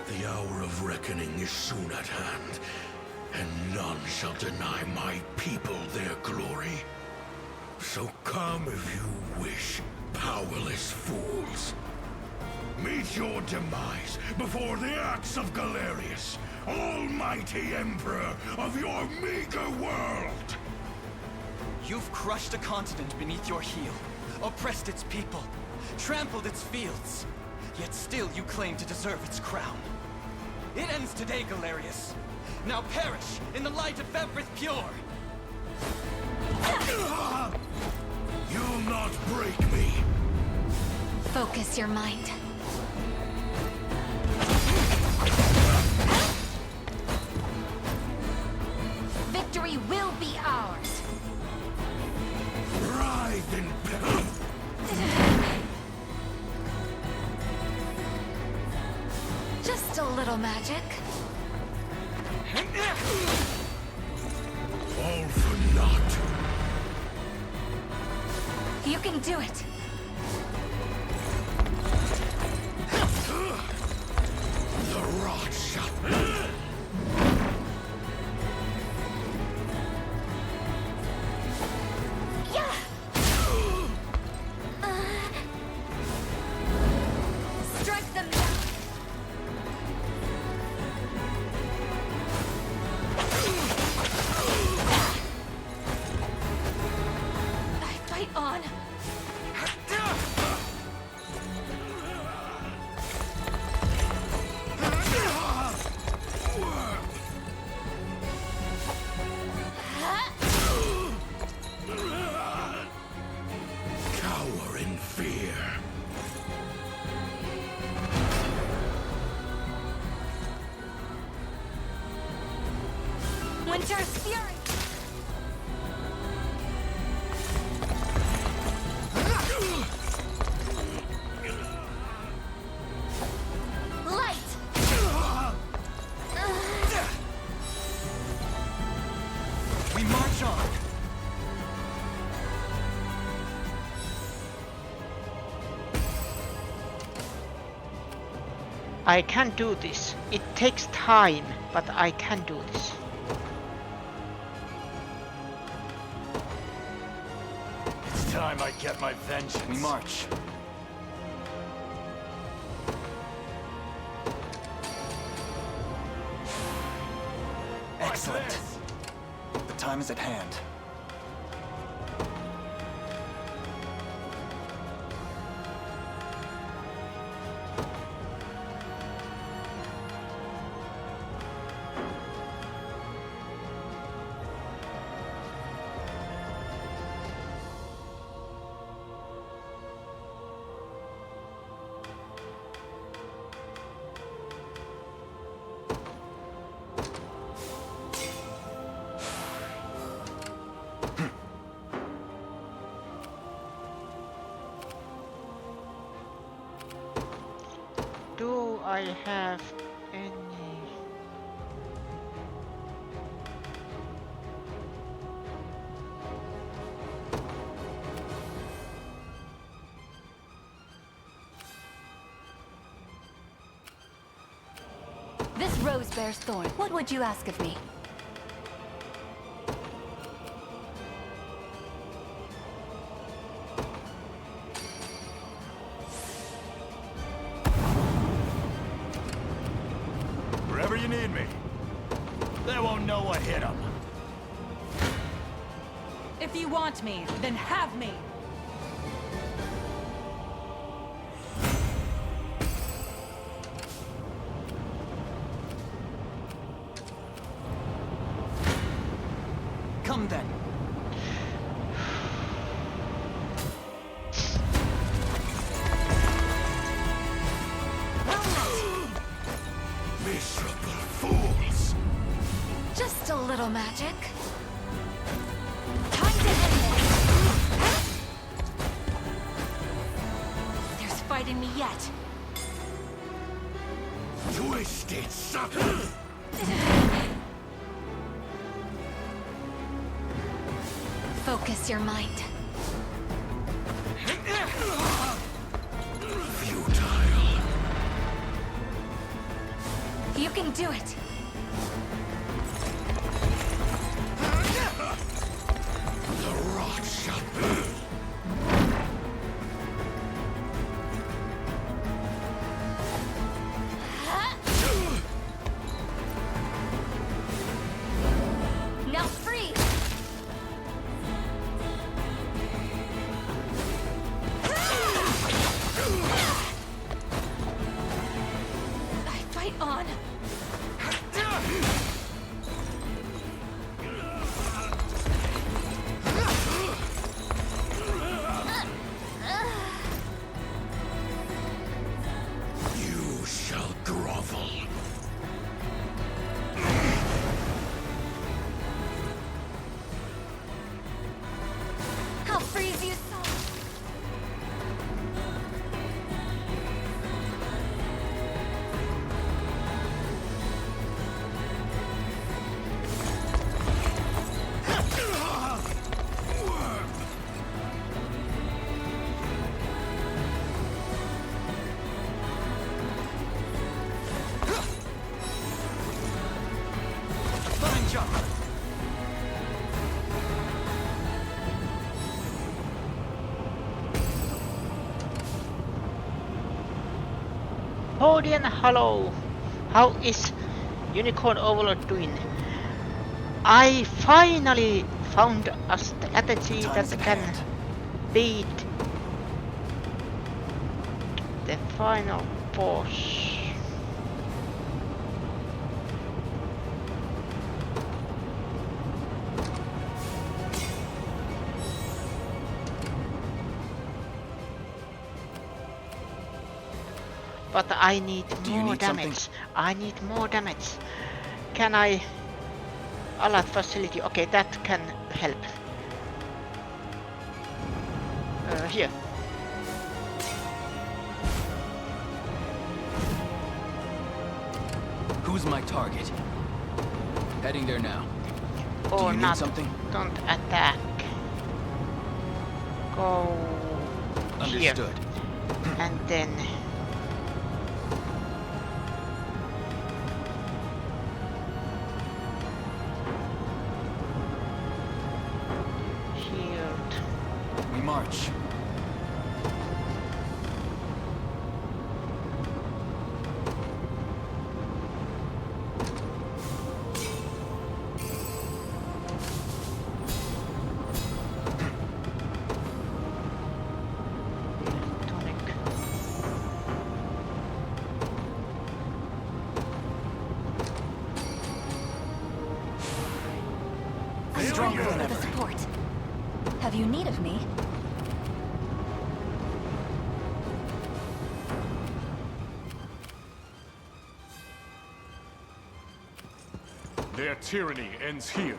The hour of reckoning is soon at hand, and none shall deny my people their glory. So come if you wish, powerless fools. Meet your demise before the axe of Galerius, almighty emperor of your meager world! You've crushed a continent beneath your heel, oppressed its people, trampled its fields, yet still you claim to deserve its crown. It ends today, Galerius. Now perish in the light of Everth Pure! You'll not break me! Focus your mind. Victory will be ours. Writhe in pain! Just a little magic. All for naught. You can do it. The rot shall... Yeah. Strike them down. I fight on. Cower in fear. Winter's Fury. Light. We march on. I can do this. It takes time, but I can do this. It's time I get my vengeance. We march. Excellent. The time is at hand. Do I have any... This rose bears thorn. What would you ask of me? Wherever you need me. They won't know what hit them. If you want me, then have me. Come then. Miserable fools. Just a little magic. Time to end this. There's fight in me yet. Twisted sucker. Focus your mind. Futile. You can do it. The rot shall burn. Now freeze! I fight on. You shall grovel. I'll freeze you so. jump. Audience, hello! How is Unicorn Overlord doing? I finally found a strategy that can beat the final boss. But I need more damage. I need more damage. Can I... Alert facility. Okay, that can help. Here. Who's my target? Heading there now. Or Do you not. need something? Don't attack. Go Understood. Here. And then... We march. I'm stronger than ever. The support. Have you need of me? Their tyranny ends here.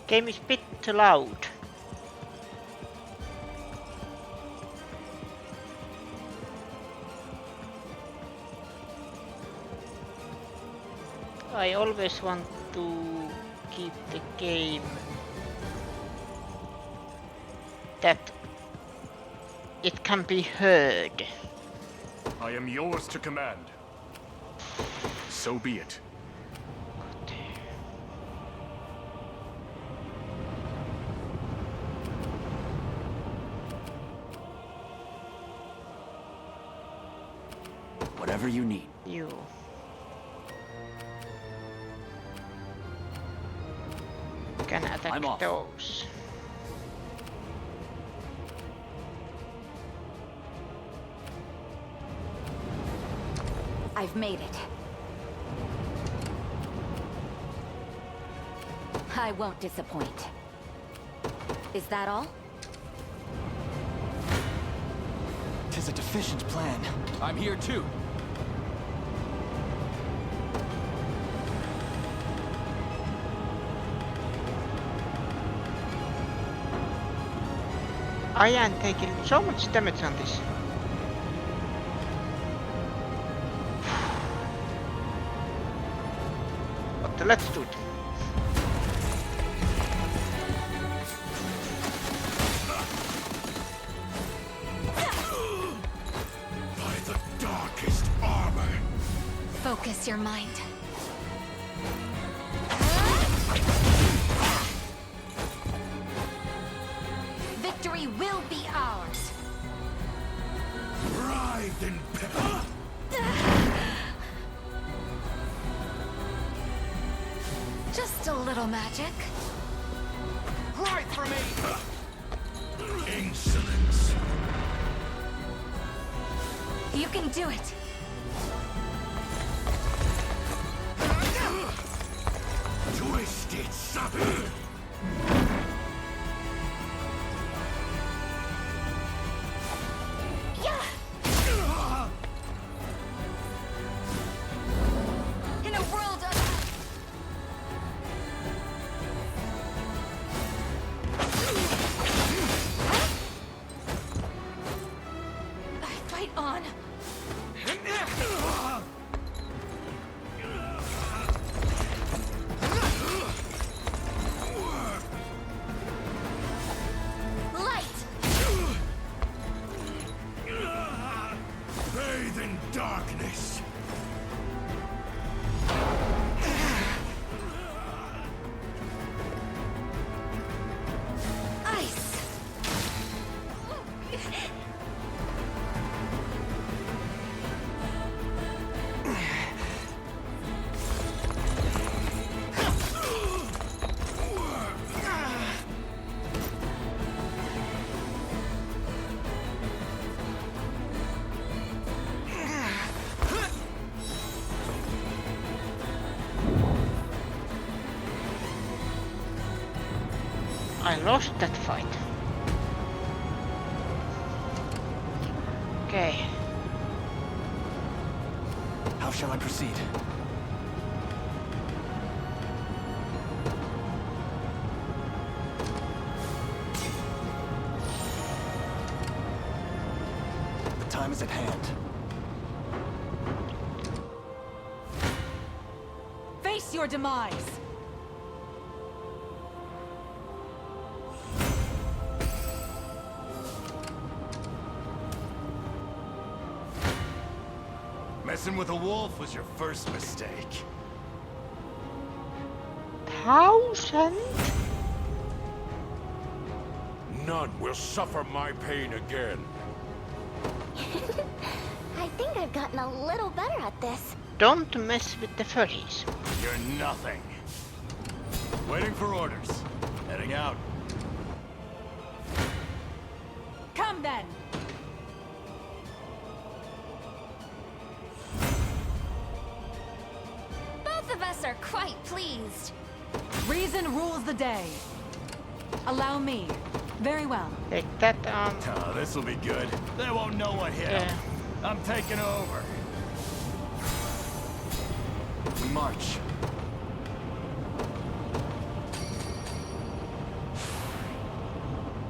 Game is a bit too loud. I always want to keep the game that it can be heard. I am yours to command. So be it. Whatever you need. You. Can attack those. I've made it. I won't disappoint. Is that all? 'Tis a deficient plan. I'm here too. I am taking so much damage on this. But let's do it. By the darkest armor. Focus your mind. Victory will be ours. Writhed in pain. Just a little magic. Right for me! Insolence. You can do it. Twisted sucker. In a world of... I fight on. I lost that fight. Okay. How shall I proceed? The time is at hand. Face your demise! Messing with a wolf was your first mistake. 1000? None will suffer my pain again. I think I've gotten a little better at this. Don't mess with the furries. You're nothing. Waiting for orders. Heading out. Come then! Both of us are quite pleased. Reason rules the day. Allow me. Very well. Take that, Oh, this'll be good. They won't know what hit 'em. yeah. I'm taking over. We march.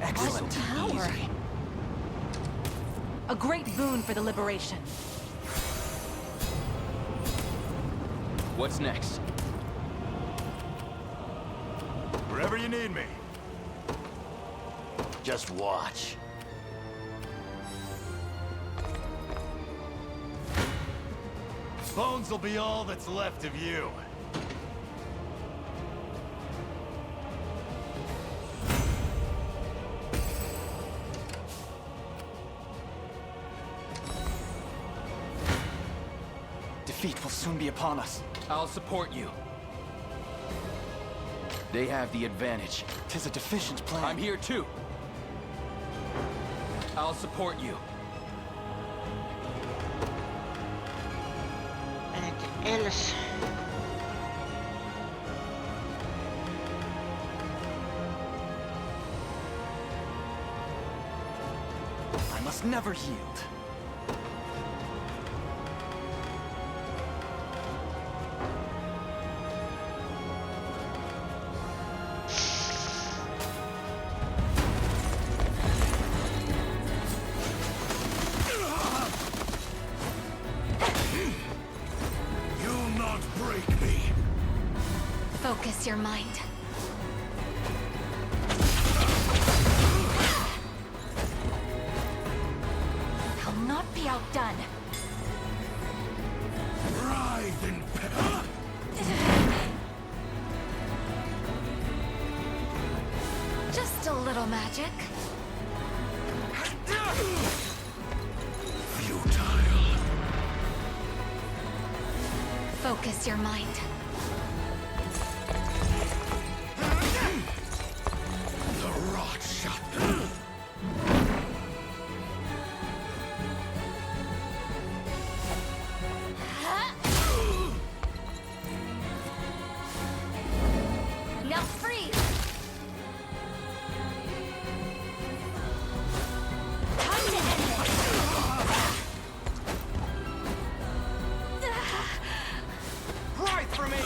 Excellent. Power. A great boon for the liberation. What's next? Wherever you need me. Just watch. Bones will be all that's left of you. Defeat will soon be upon us. I'll support you. They have the advantage. 'Tis a deficient plan. I'm here too. I'll support you. Anything else? I must never yield. You'll not break me. Focus your mind. I'll not be outdone. Writhe in pain. Just a little magic. Futile. Focus your mind. The rot shot. Now freeze! Time to end it! Right for me!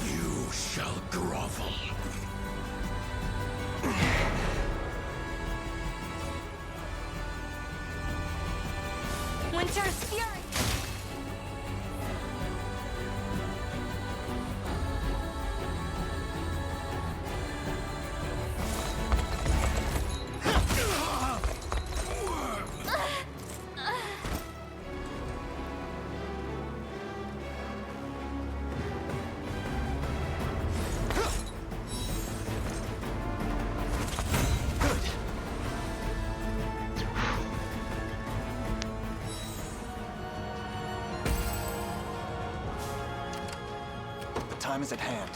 You shall grovel. Winter's Fury! time is at hand.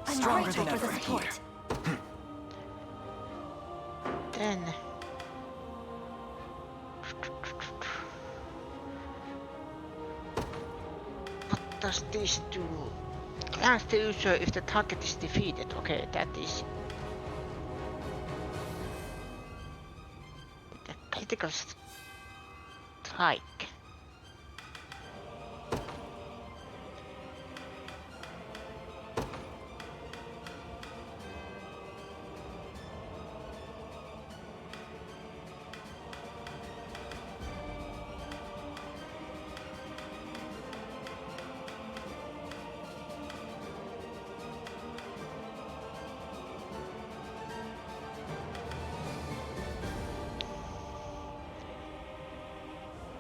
I'm Stronger grateful than for the ever support. here. Then what does this do? Glance the user if the target is defeated. Okay, that is the critical strike.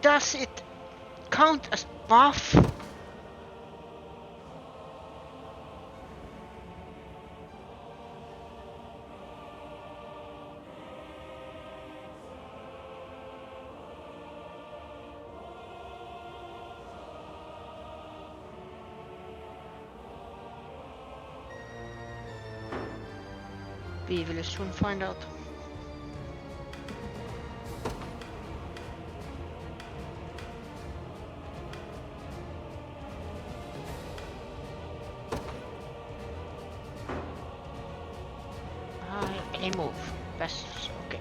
Does it count as buff? We will soon find out. Any move? That's okay.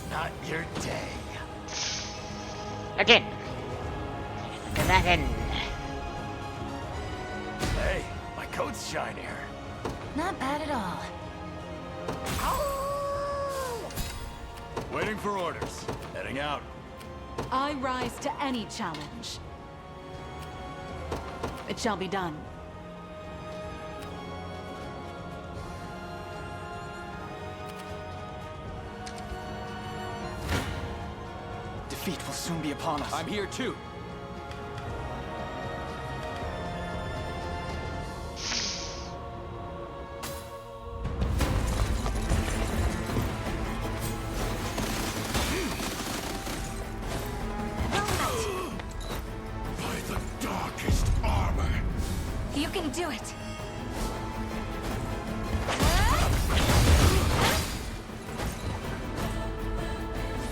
Not your day. Again. Again. Hey, my coat's shinier. Not bad at all. Waiting for orders. Heading out. I rise to any challenge. It shall be done. Defeat will soon be upon us. I'm here too. By the darkest armor. You can do it.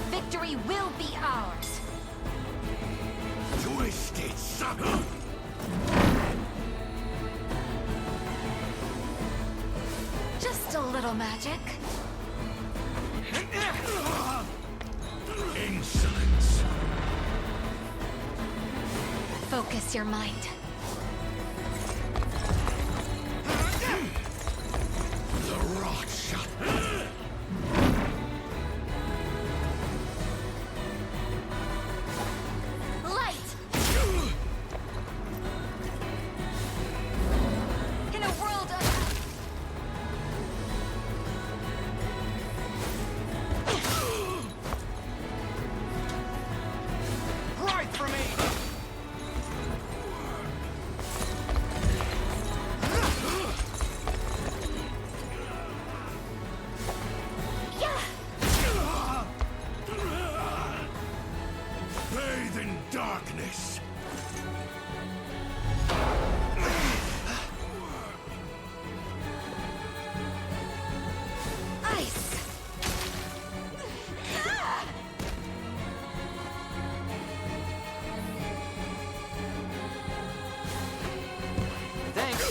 Victory will be ours. Twisted sucker. Just a little magic. Insolence. Focus your mind. The rot shot. Light! In a world of... Right for me! Bathe in darkness. Ice! Thanks.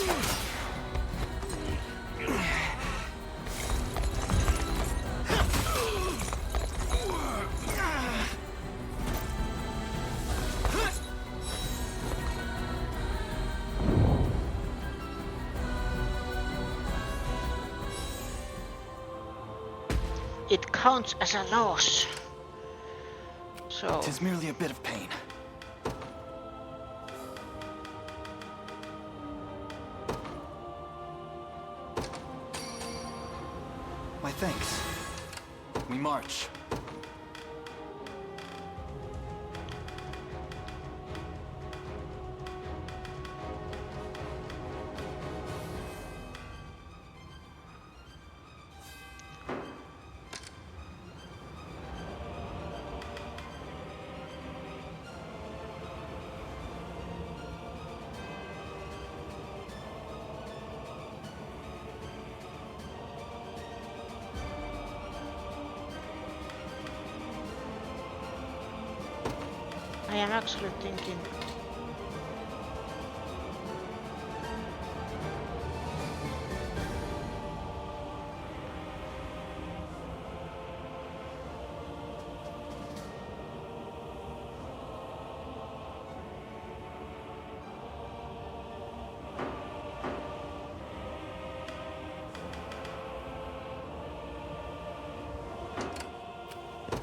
It counts as a loss. So Tis merely a bit of pain. My thanks. We march. I am actually thinking.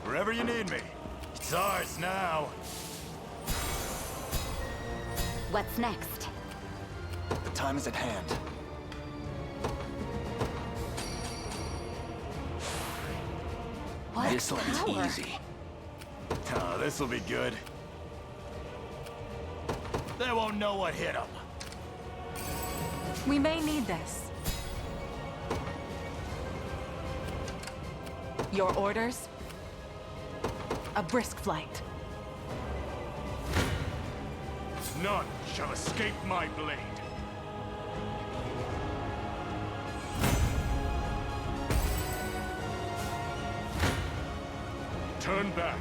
Wherever you need me. It's ours now. What's next? The time is at hand. What This'll be power? easy. Oh, this'll be good. They won't know what hit them. We may need this. Your orders? A brisk flight. None shall escape my blade. Turn back,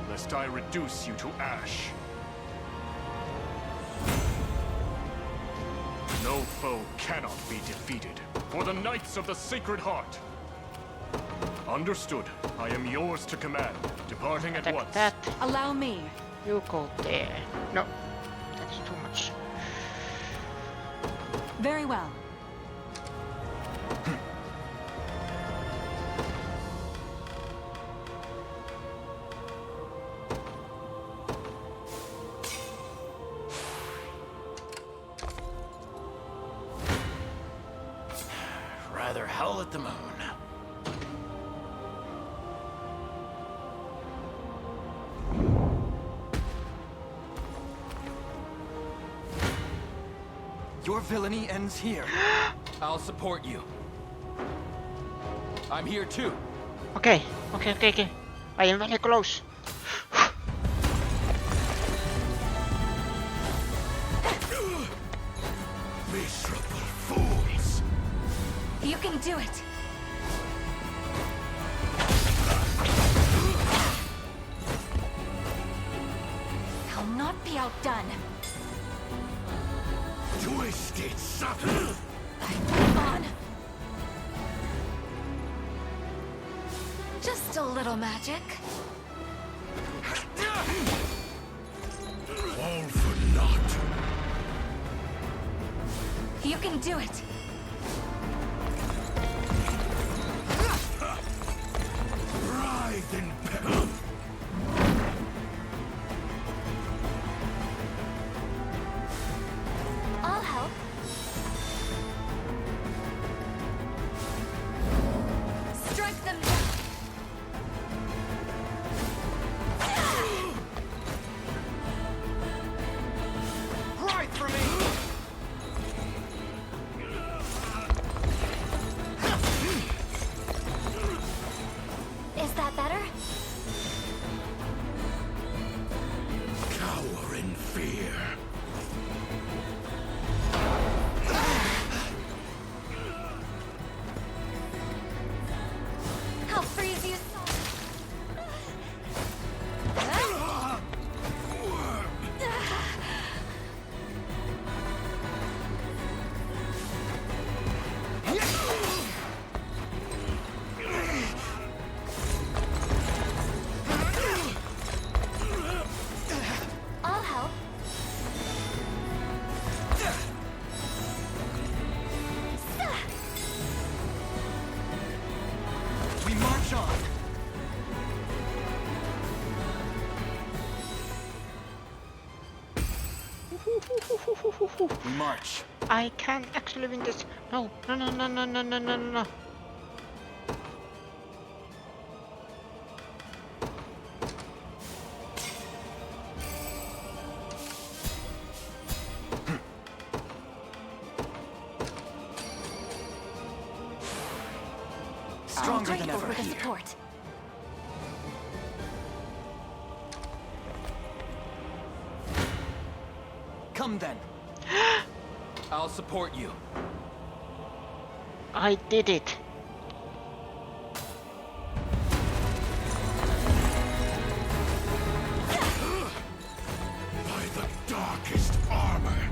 lest I reduce you to ash. No foe cannot be defeated, for the Knights of the Sacred Heart. Understood. I am yours to command, departing at Attack once. that. Allow me. You go there. No, that's too much. Very well. Rather howl at the moon. Your villainy ends here. I'll support you. I'm here too. Okay. I am very close. Miserable fools! You can do it. I'll not be outdone. Twisted sucker! Come on. Just a little magic. All for naught. You can do it. Writhe in peril. I'll help. Strike them down. Right for me! Is that better? Cower in fear. I'll freeze you. I'll help. We march on. We march. I can actually win this. No. stronger I'm than grateful ever for the here. support. Come then. I'll support you. I did it. By the darkest armor.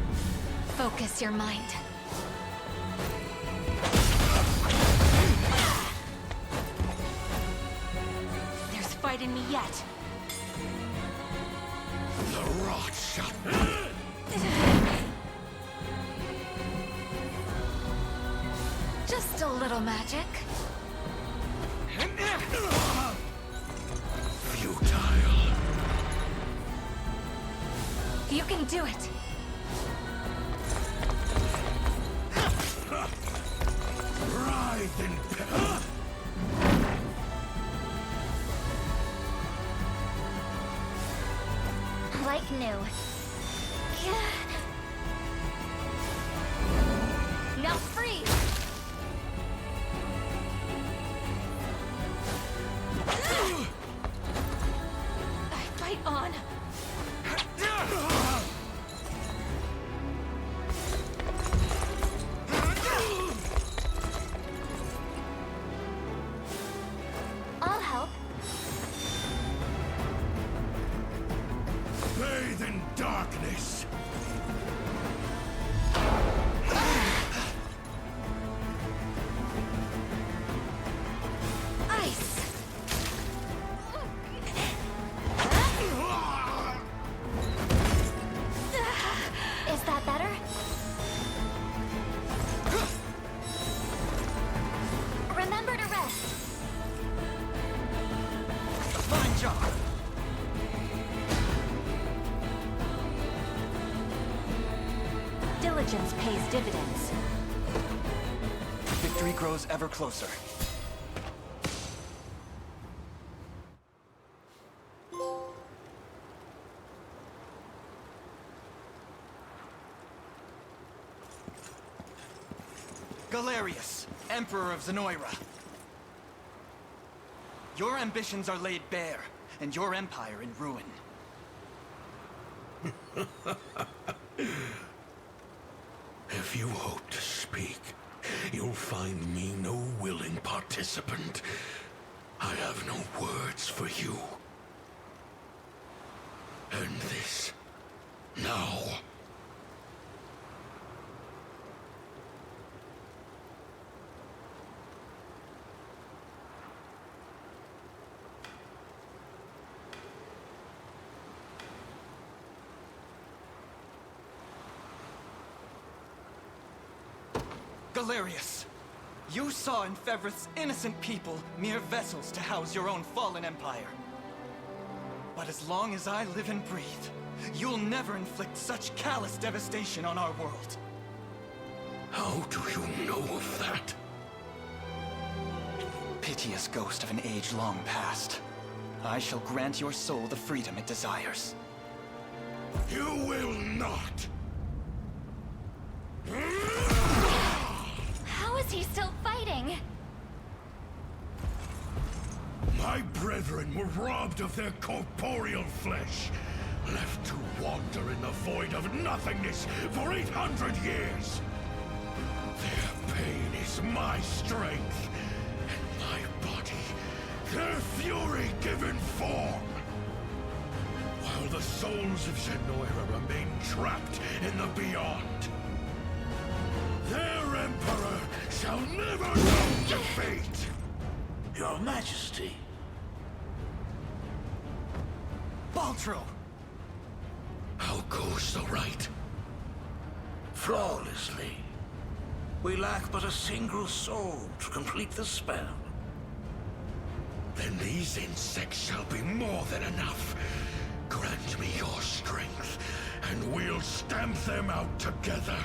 Focus your mind. There's fight in me yet. The rot shall... Just a little magic. Futile. You can do it. Writhe in pain. Like new. Now freeze! I fight on. I'll help. Bathe in darkness. Ice! Is that better? Remember to rest. Fine job. Diligence pays dividends. Victory grows ever closer. Galerius, Emperor of Zenoira. Your ambitions are laid bare, and your empire in ruin. If you hope to speak, you'll find me no willing participant. I have no words for you. End this. Now. Galerius, you saw in Fevrith's innocent people mere vessels to house your own fallen empire. But as long as I live and breathe, you'll never inflict such callous devastation on our world. How do you know of that? Piteous ghost of an age long past. I shall grant your soul the freedom it desires. You will not! How is he still fighting? My brethren were robbed of their corporeal flesh, left to wander in the void of nothingness for 800 years. Their pain is my strength, and my body, their fury given form. While the souls of Zenoira remain trapped in the beyond, their emperor shall never know defeat! Your Majesty. Baltro! How goes the rite? Flawlessly. We lack but a single soul to complete the spell. Then these insects shall be more than enough. Grant me your strength, and we'll stamp them out together.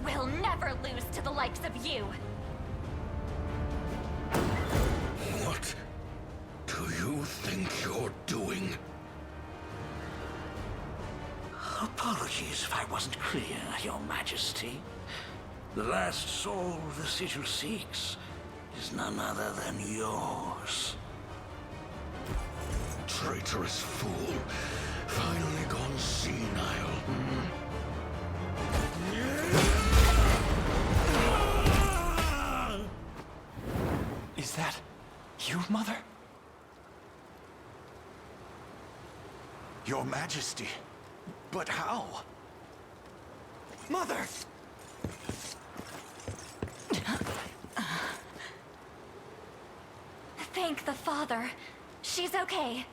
We'll never lose to the likes of you. What do you think you're doing? Apologies if I wasn't clear, Your Majesty. The last soul the sigil seeks is none other than yours. Traitorous fool. Finally gone senile. Is that you, Mother? Your Majesty. But how? Mother! Thank the Father. She's okay.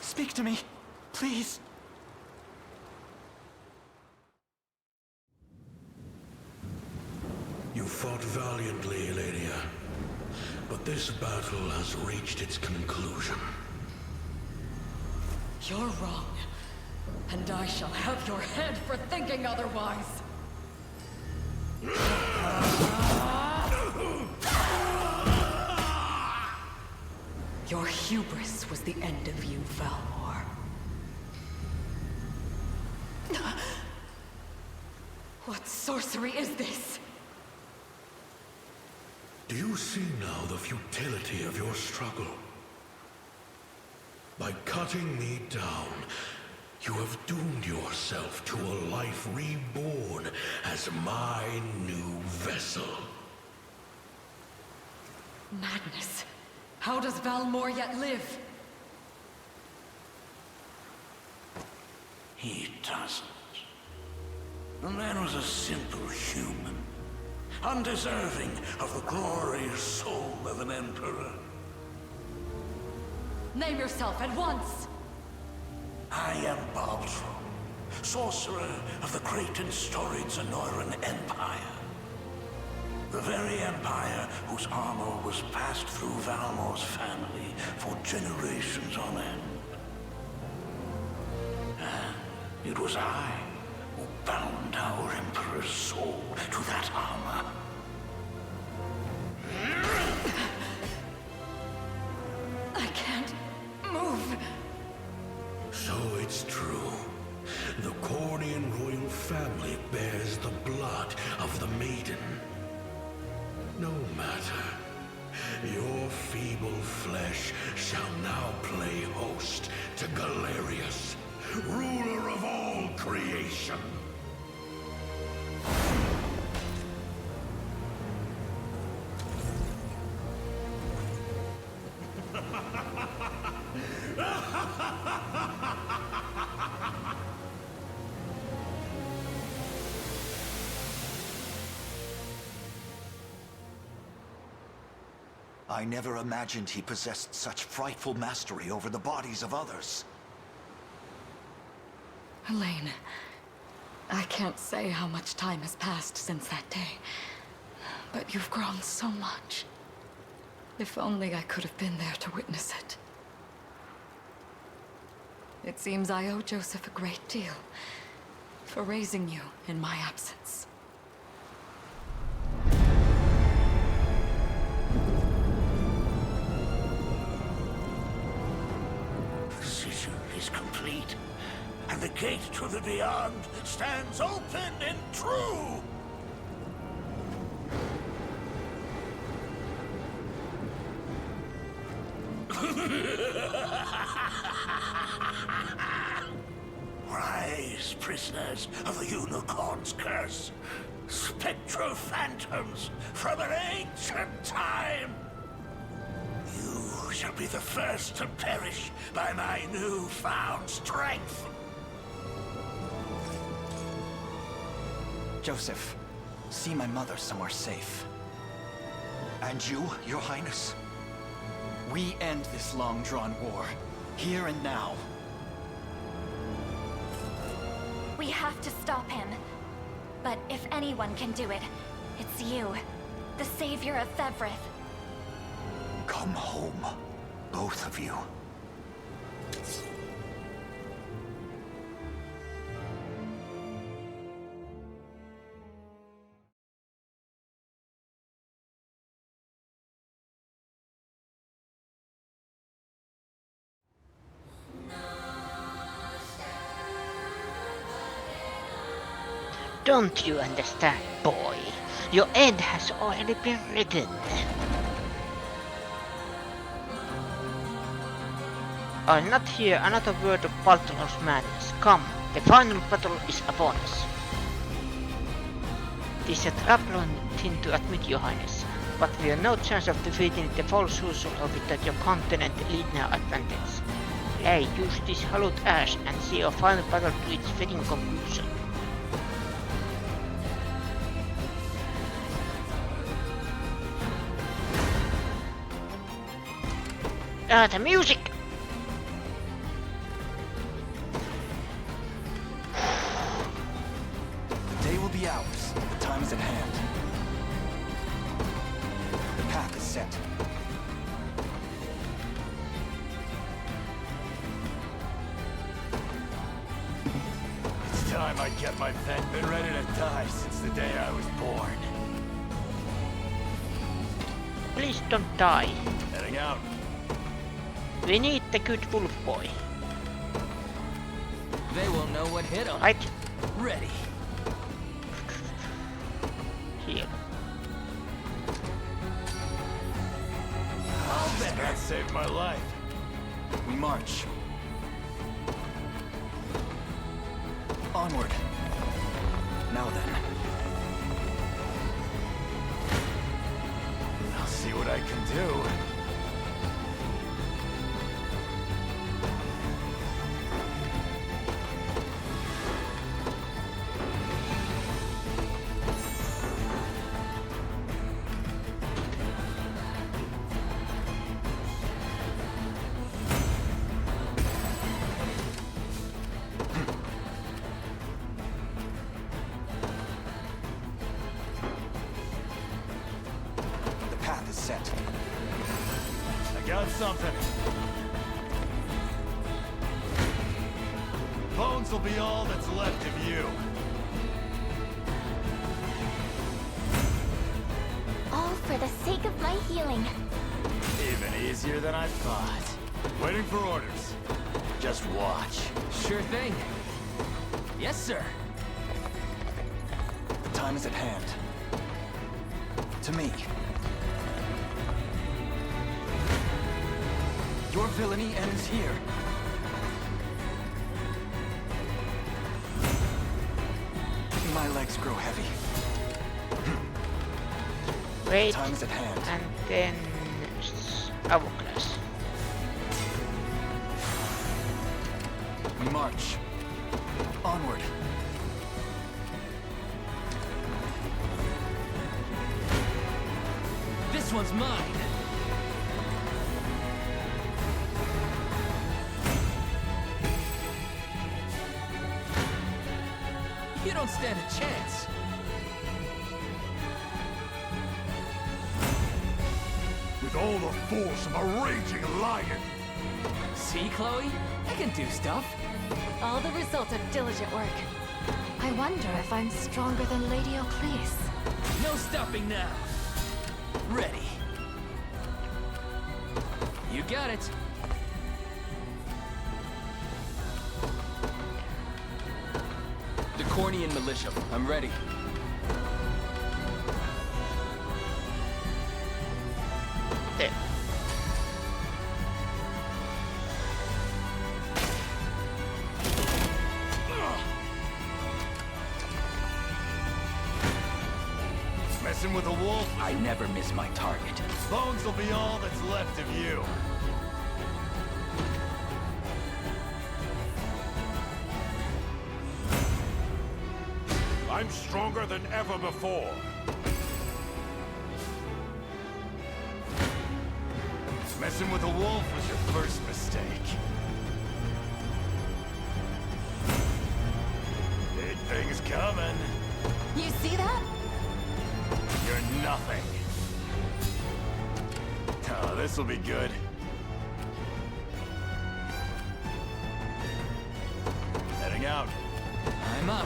Speak to me, please. You fought valiantly, Elenia. But this battle has reached its conclusion. You're wrong. And I shall have your head for thinking otherwise. Your hubris was the end of you, Valmor. What sorcery is this? Do you see now the futility of your struggle? By cutting me down, you have doomed yourself to a life reborn as my new vessel. Madness. How does Valmor yet live? He doesn't. The man was a simple human, undeserving of the glorious soul of an emperor. Name yourself at once! I am Baltro, sorcerer of the great and storied Zenoran Empire. The very empire whose armor was passed through Valmor's family for generations on end. And it was I who bound our emperor's soul to that armor. I can't move. So it's true. The Cornian royal family bears the blood of the maiden. No matter. Your feeble flesh shall now play host to Galerius, ruler of all creation. I never imagined he possessed such frightful mastery over the bodies of others. Elaine, I can't say how much time has passed since that day, but you've grown so much. If only I could have been there to witness it. It seems I owe Joseph a great deal for raising you in my absence. The sigil is complete, and the gate to the beyond stands open and true. Rise, prisoners of the Unicorn's curse, spectral phantoms from an ancient time. You shall be the first to perish by my newfound strength. Joseph, see my mother somewhere safe. And you, Your Highness? We end this long-drawn war, here and now. We have to stop him. But if anyone can do it, it's you. The savior of Fevrith. Come home, both of you. Don't you understand, boy? Your end has already been written. I'll not hear another word of Baltazar's madness. Come, the final battle is upon us. Tis a troubling thing to admit, Your Highness, but we have no chance of defeating the false usurer without your continent leading our advantage. Hey, use this hallowed ash and see our final battle to its fitting conclusion. The music! The day will be ours. The time is at hand. The path is set. It's time I kept my vet. Been ready to die since the day I was born. Please don't die. Heading out. We need the good wolf boy. They will know what hit them. Right. Ready. Here. I'll bet that saved my life. We march. Onward. Now then. I'll see what I can do. Set. I got something. Bones will be all that's left of you. All for the sake of my healing. Even easier than I thought. Waiting for orders. Just watch. Sure thing. Yes, sir. The time is at hand. To me. Your villainy ends here. My legs grow heavy. Wait. Time is at hand. And then hourglass. We march. Onward. This one's mine. You don't stand a chance. With all the force of a raging lion. See, Chloe? I can do stuff. All the result of diligent work. I wonder if I'm stronger than Lady Oclease. No stopping now. Ready. You got it. The Cornian militia. I'm ready. There. Messing with a wolf? I never miss my target. Bones will be all that's left of you. I'm stronger than ever before. Messing with a wolf was your first mistake. Big things coming. You see that? You're nothing. Oh, this'll be good. Heading out. I'm up.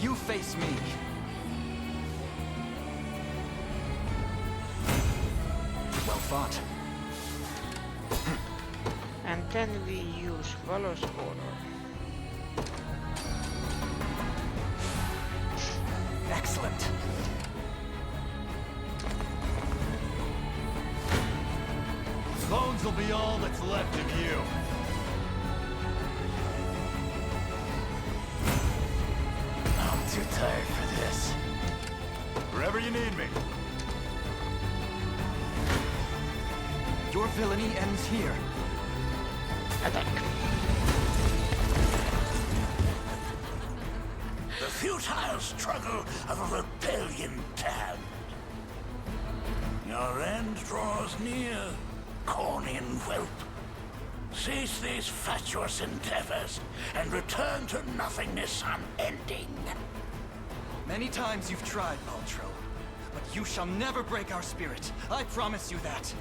You face me. Well fought. And and then we use Valor's Order. Excellent. Bones will be all that's left of you. I'm too tired for this. Wherever you need me. Your villainy ends here. Attack. The futile struggle of a rebellion damned. Your end draws near, Cornian whelp. Cease these fatuous endeavors and return to nothingness unending. Many times you've tried, Baltro, but you shall never break our spirit. I promise you that.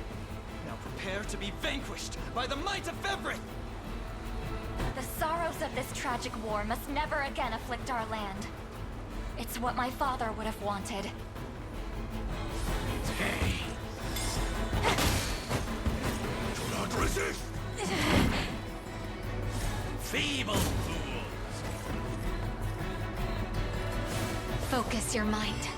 Now prepare to be vanquished by the might of Fevrith! The sorrows of this tragic war must never again afflict our land. It's what my father would have wanted. Do not resist! Feeble fools! Focus your mind.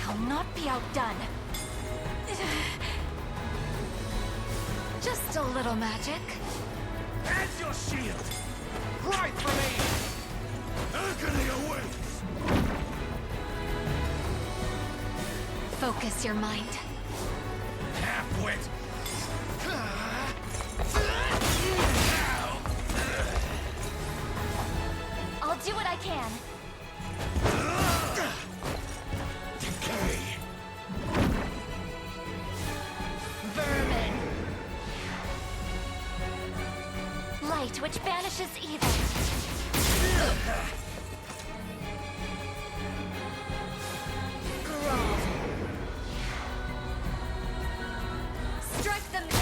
I'll not be outdone. Just a little magic. And your shield! Right for me! Agony awaits! Focus your mind. Half-wit! I'll do what I can. Decay! Vermin. Light which banishes evil. Growl. Strike them down.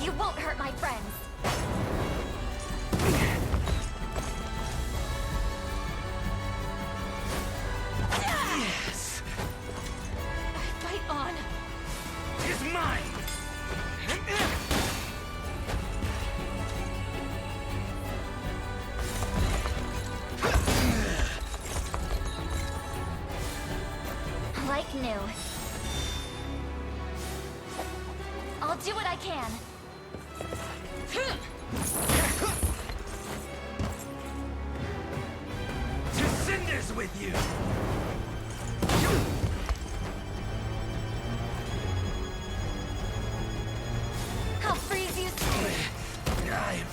You won't hurt my friends. Yes! Fight on. It's mine! Like new. I'll do what I can. To cinders with you! I'll freeze you soon. I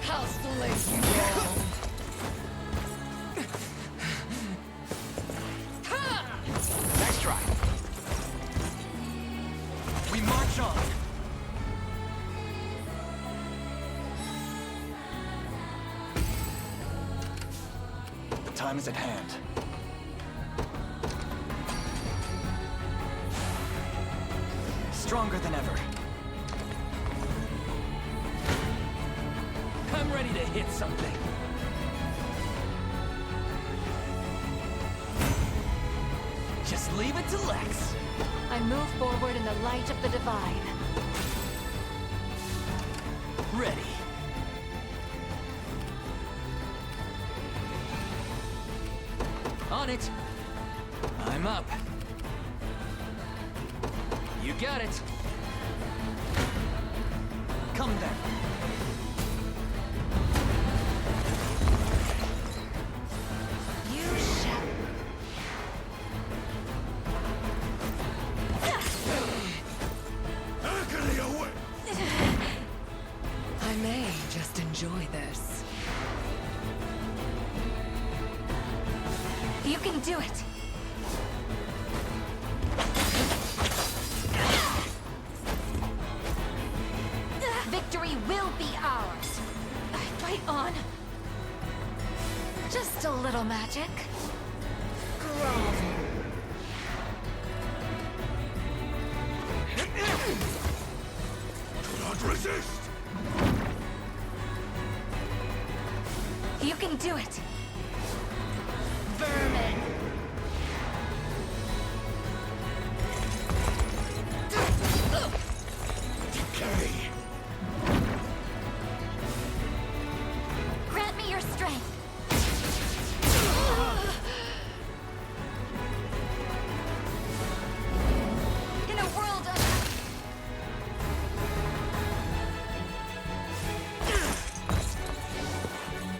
I'll slay you all. Nice try. We march on. The time is at hand. Stronger than ever. I'm ready to hit something. Just leave it to Lex. I move forward in the light of the divine. Ready. On it. I'm up. You got it. Come then. You shall. agony awaits! I may just enjoy this. You can do it. Victory will be ours. Fight on. Just a little magic. Do not resist! You can do it. Vermin! Decay! Grant me your strength. In a world of...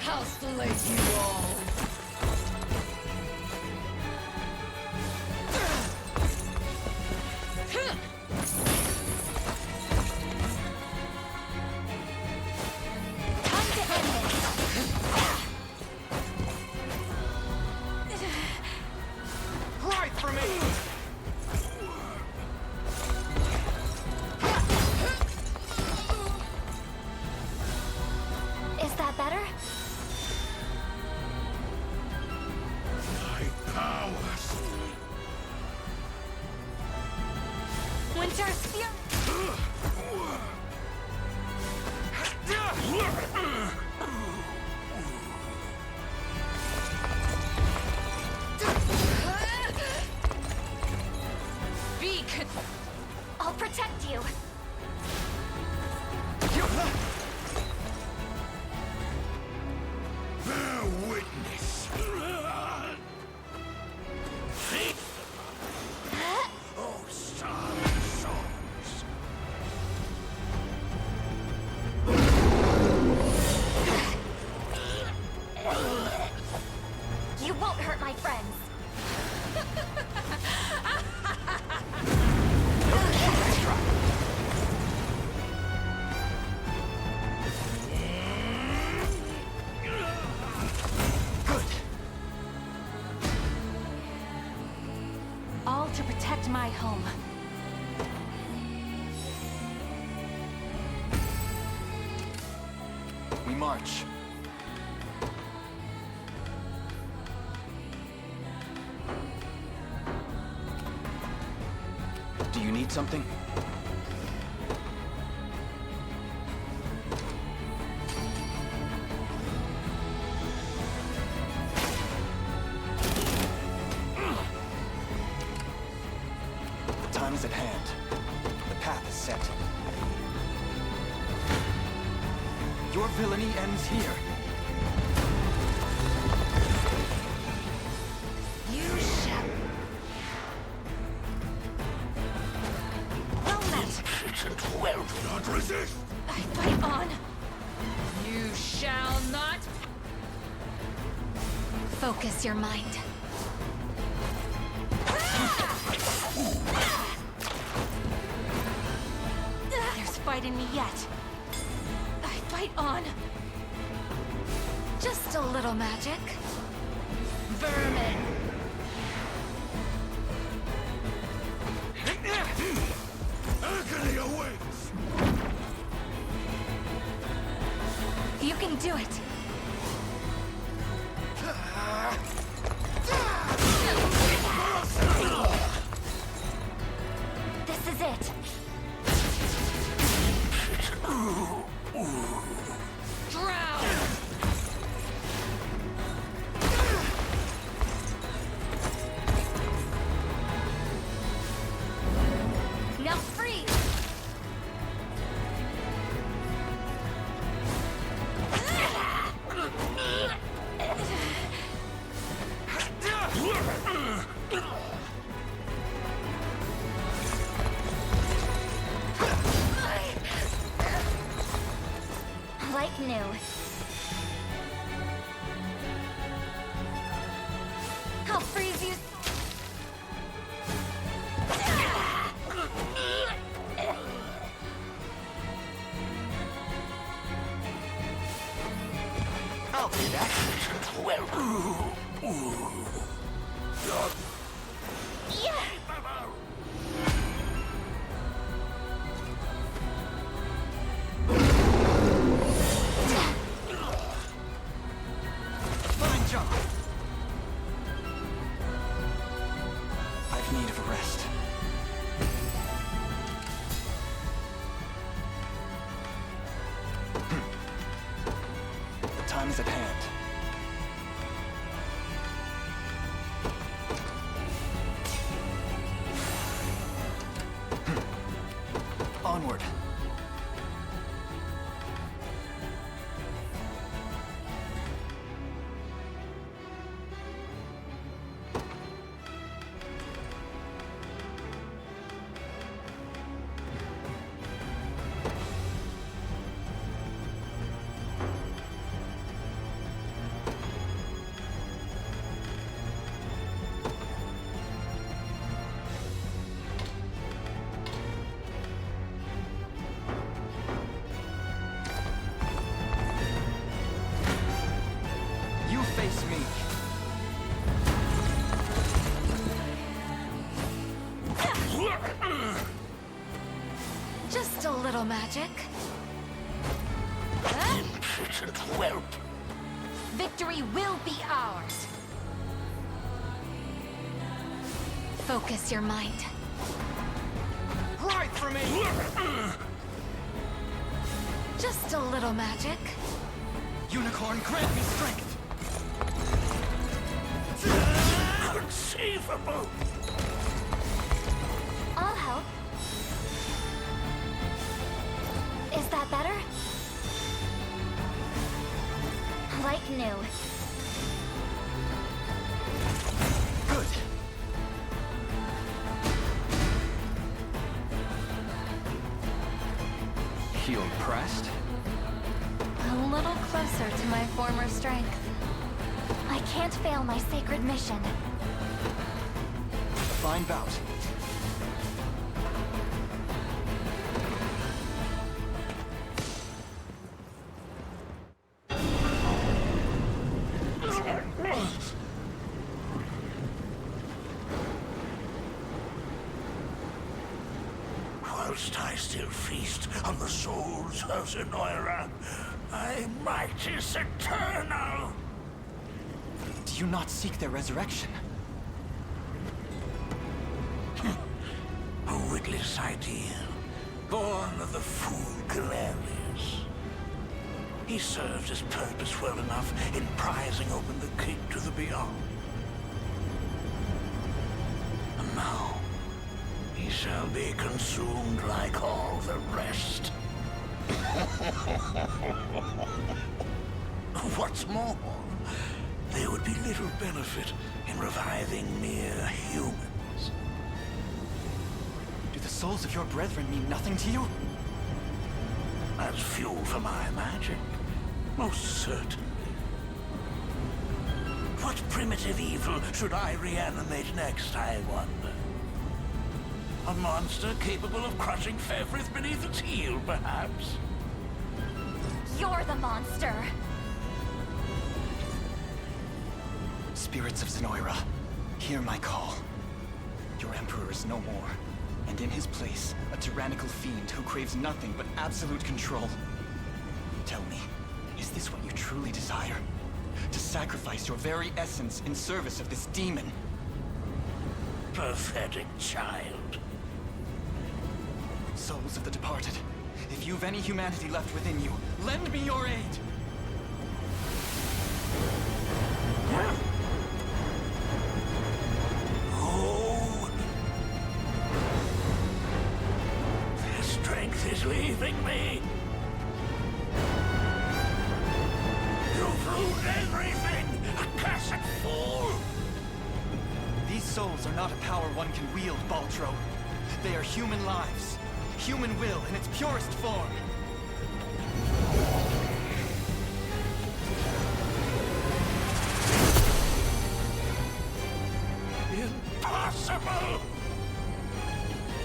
I'll slay you all! Time to end this. Cry for me! Is that better? My powers! Winter's Fury! I'll protect you. Bear witness! Oh, silent souls! You won't hurt my friends. All to protect my home. We march. Do you need something? The time is at hand. The path is set. Your villainy ends here. You shall... Well met. Well, do not resist! I fight on. You shall not... Focus your mind. There's fight in me yet. I fight on. Just a little magic. Vermin! Agony awaits! You can do it. This is it. Drown! Now freeze! Like new. I'll freeze you. I'll do that. Fine job. time is at hand. Onward. You face me. Just a little magic. Impotent whelp. Victory will be ours. Focus your mind. Right for me! Just a little magic. Unicorn, grant me strength! Unconceivable! I'll help. Is that better? Like new. Good. You impressed? A little closer to my former strength. I can't fail my sacred mission. Fine bout. Whilst I still feast on the souls of Zenoira, thy might is eternal! Do you not seek their resurrection? A witless ideal, born of the fool Galerius. He served his purpose well enough in prizing open the gate to the beyond. And now, he shall be consumed like all the rest. What's more, there would be little benefit in reviving mere humans. Do the souls of your brethren mean nothing to you? As fuel for my magic, most certainly. What primitive evil should I reanimate next, I wonder? A monster capable of crushing Fevris beneath its heel, perhaps? You're the monster. Spirits of Zenoira, hear my call. Your Emperor is no more, and in his place, a tyrannical fiend who craves nothing but absolute control. Tell me, is this what you truly desire? To sacrifice your very essence in service of this demon? Pathetic child. Souls of the departed, if you've any humanity left within you, lend me your aid! Oh! Their strength is leaving me! You've ruined everything! Accursed fool! These souls are not a power one can wield, Baltro. They are human lives. Human will in its purest form. Impossible!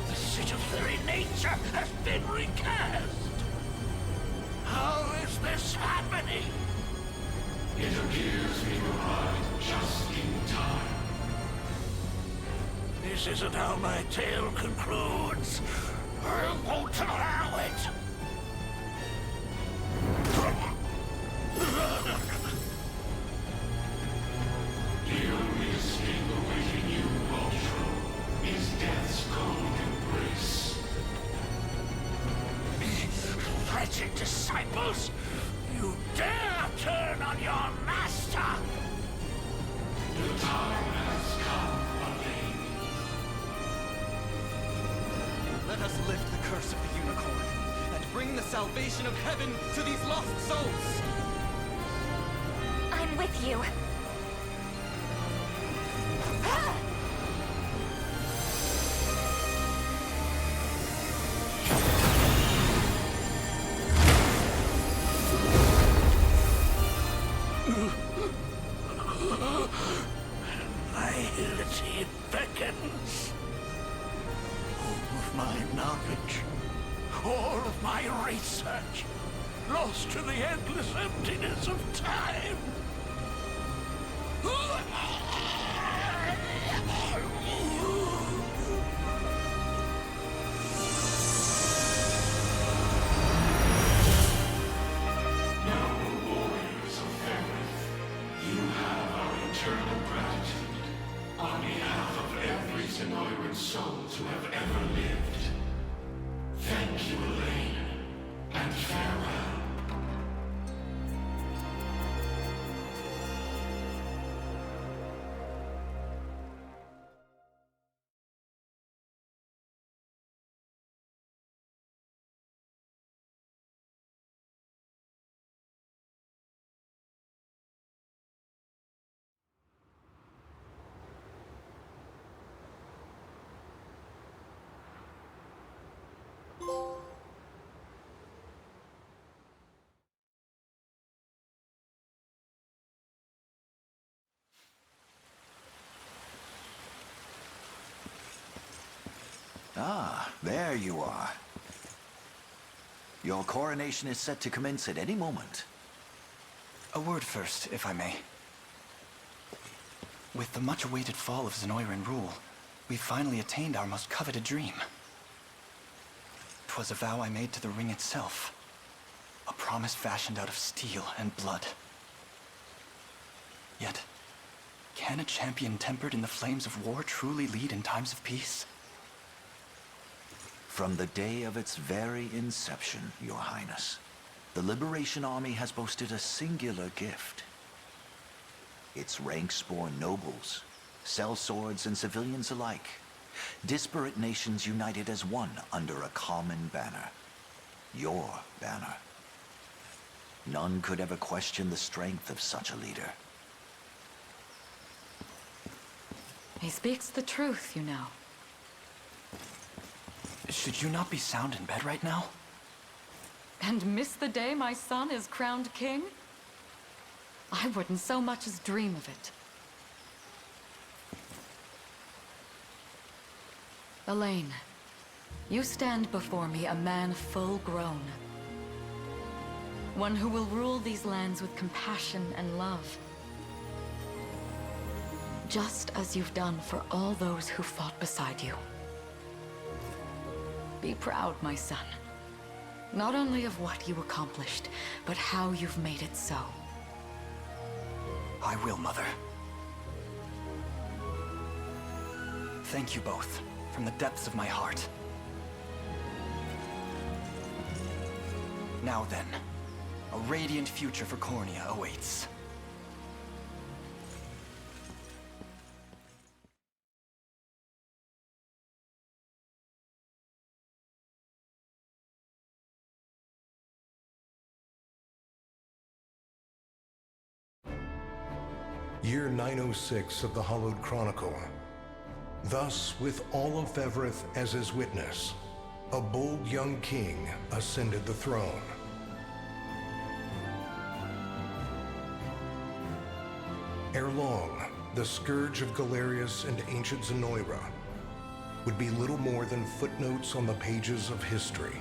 The seat of very nature has been recast! How is this happening? It appears we arrived just in time. This isn't how my tale concludes. I won't allow it! The only escape awaiting you, Baltro, is death's cold embrace. Wretched disciples! You dare turn on bring the salvation of heaven to these lost souls. I'm with you. Nihility beckons. All of my knowledge, all of my research, lost to the endless emptiness of time. Eternal gratitude on behalf of every Zenoiran soul to have ever lived. Thank you, Elaine, and farewell. Ah, there you are. Your coronation is set to commence at any moment. A word first, if I may. With the much-awaited fall of Zenoiran rule, we've finally attained our most coveted dream. 'Twas a vow I made to the ring itself. A promise fashioned out of steel and blood. Yet, can a champion tempered in the flames of war truly lead in times of peace? From the day of its very inception, Your Highness, the Liberation Army has boasted a singular gift. Its ranks bore nobles, sellswords, and civilians alike. Disparate nations united as one under a common banner. Your banner. None could ever question the strength of such a leader. He speaks the truth, you know. Should you not be sound in bed right now? And miss the day my son is crowned king? I wouldn't so much as dream of it. Elaine, you stand before me a man full grown. One who will rule these lands with compassion and love. Just as you've done for all those who fought beside you. Be proud, my son. Not only of what you accomplished, but how you've made it so. I will, Mother. Thank you both, from the depths of my heart. Now then, a radiant future for Cornea awaits. Year 906 of the Hallowed Chronicle. Thus, with all of Fevrith as his witness, a bold young king ascended the throne. Ere long, the scourge of Galerius and ancient Zenoira would be little more than footnotes on the pages of history.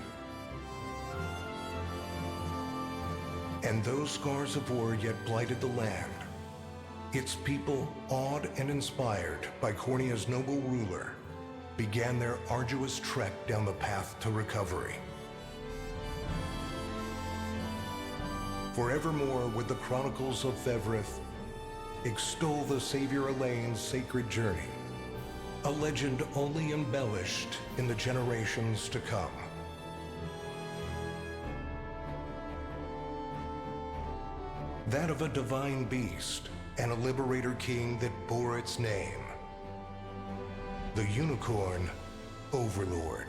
And those scars of war yet blighted the land. Its people, awed and inspired by Cornea's noble ruler, began their arduous trek down the path to recovery. Forevermore would the Chronicles of Fevrith extol the Savior Elaine's sacred journey, a legend only embellished in the generations to come. That of a divine beast and a liberator king that bore its name. The unicorn, Overlord.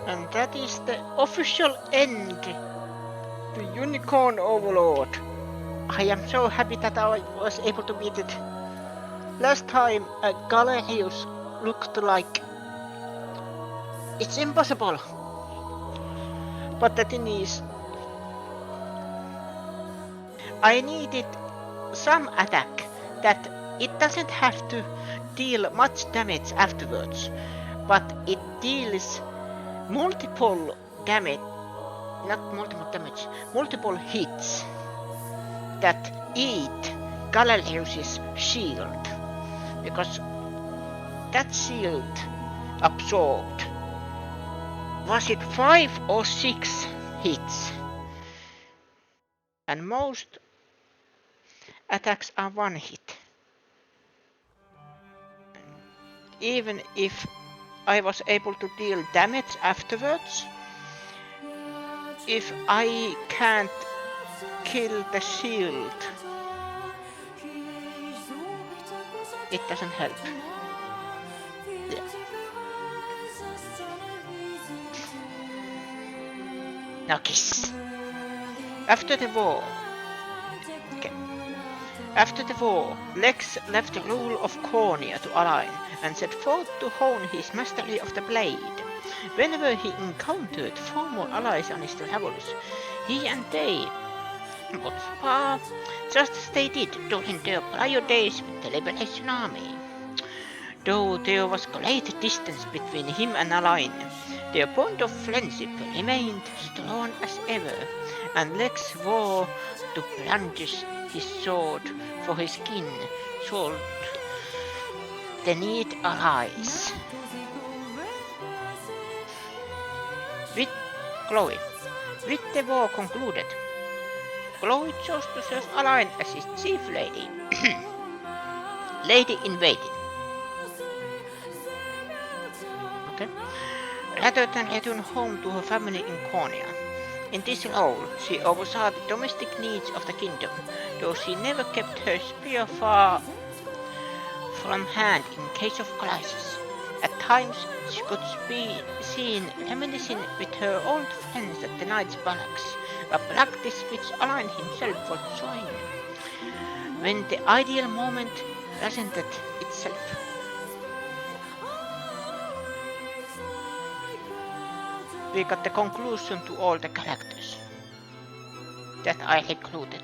And that is the official end to Unicorn Overlord. I am so happy that I was able to beat it. Last time Galerius looked like it's impossible. But the thing is, I needed some attack that it doesn't have to deal much damage afterwards, but it deals multiple damage, not multiple damage, multiple hits that eat Galerius's shield, because that shield absorbed, was it 5 or 6 hits, and most attacks are 1 hit. Even if I was able to deal damage afterwards, if I can't kill the shield, it doesn't help. Yeah. Now kiss. After the war, Lex left the rule of Cornia to Alain and set forth to hone his mastery of the blade. Whenever he encountered former allies on his travels, he and they would spar just as they did during their prior days with the Liberation Army. Though there was great distance between him and Alain, their bond of friendship remained strong as ever, and Lex swore to brandish his sword for his kin should the need arise. With Chloe. With the war concluded, Chloe chose to serve Alain as his chief lady. Lady in waiting. Okay. Rather than return home to her family in Cornia. In this role, she oversaw the domestic needs of the kingdom, though she never kept her spear far from hand in case of crisis. At times, she could be seen reminiscing with her old friends at the Knight's Barracks, a practice which Alain himself would join when the ideal moment presented itself. We got the conclusion to all the characters that I recruited.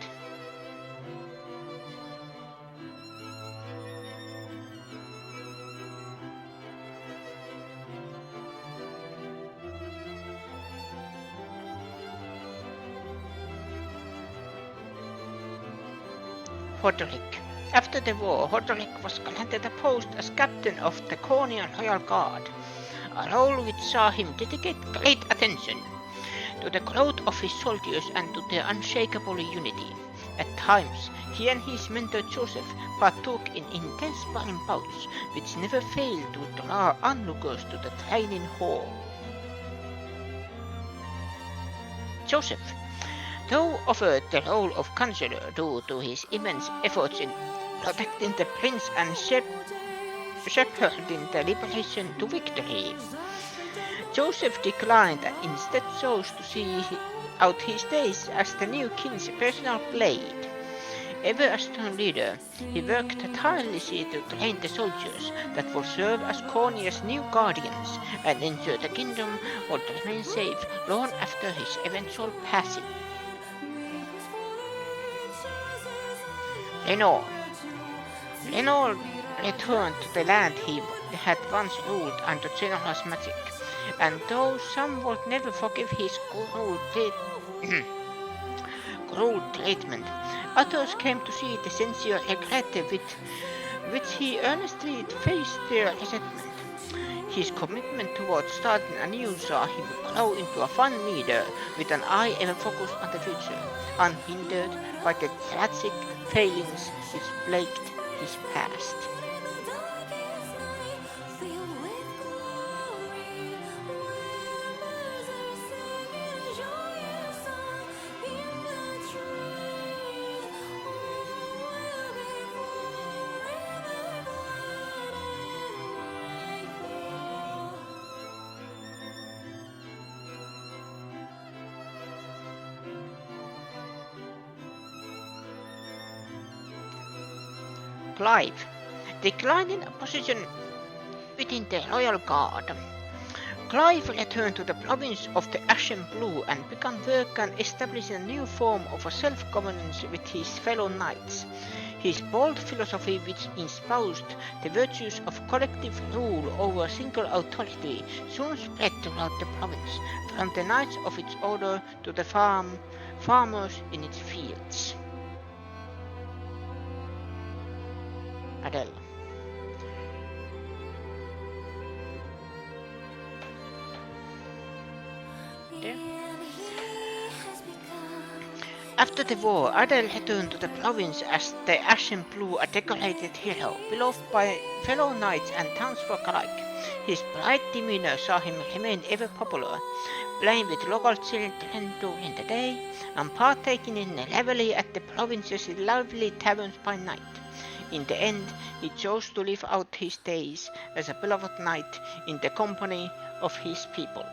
Hoderick. After the war, Hoderick was granted a post as captain of the Cornian Royal Guard, a role which saw him dedicate great attention to the growth of his soldiers and to their unshakable unity. At times, he and his mentor Joseph partook in intense sparring bouts, which never failed to draw onlookers to the training hall. Joseph, though offered the role of counselor due to his immense efforts in protecting the prince and shepherding the liberation to victory, Joseph declined and instead chose to see out his days as the new king's personal blade. Ever a strong leader, he worked tirelessly to train the soldiers that would serve as Cornia's new guardians and ensure the kingdom would remain safe long after his eventual passing. Renaud returned to the land he had once ruled under General's magic, and though some would never forgive his cruel treatment, others came to see the sincere regret with which he earnestly faced their resentment. His commitment towards starting anew saw him grow into a fun leader with an eye ever focused on the future, unhindered by the tragic failings which plagued his past. Clive declined in a position within the Royal Guard. Clive returned to the province of the Ashen Blue and began work on establishing a new form of self-governance with his fellow knights. His bold philosophy, which espoused the virtues of collective rule over single authority, soon spread throughout the province, from the knights of its order to the farmers in its fields. Adele. Yeah. After the war, Adele returned to the province as the Ashen Blue, a decorated hero, beloved by fellow knights and townsfolk alike. His bright demeanor saw him remain ever popular, playing with local children during the day and partaking in the revelry at the province's lively taverns by night. In the end, he chose to live out his days as a beloved knight in the company of his people.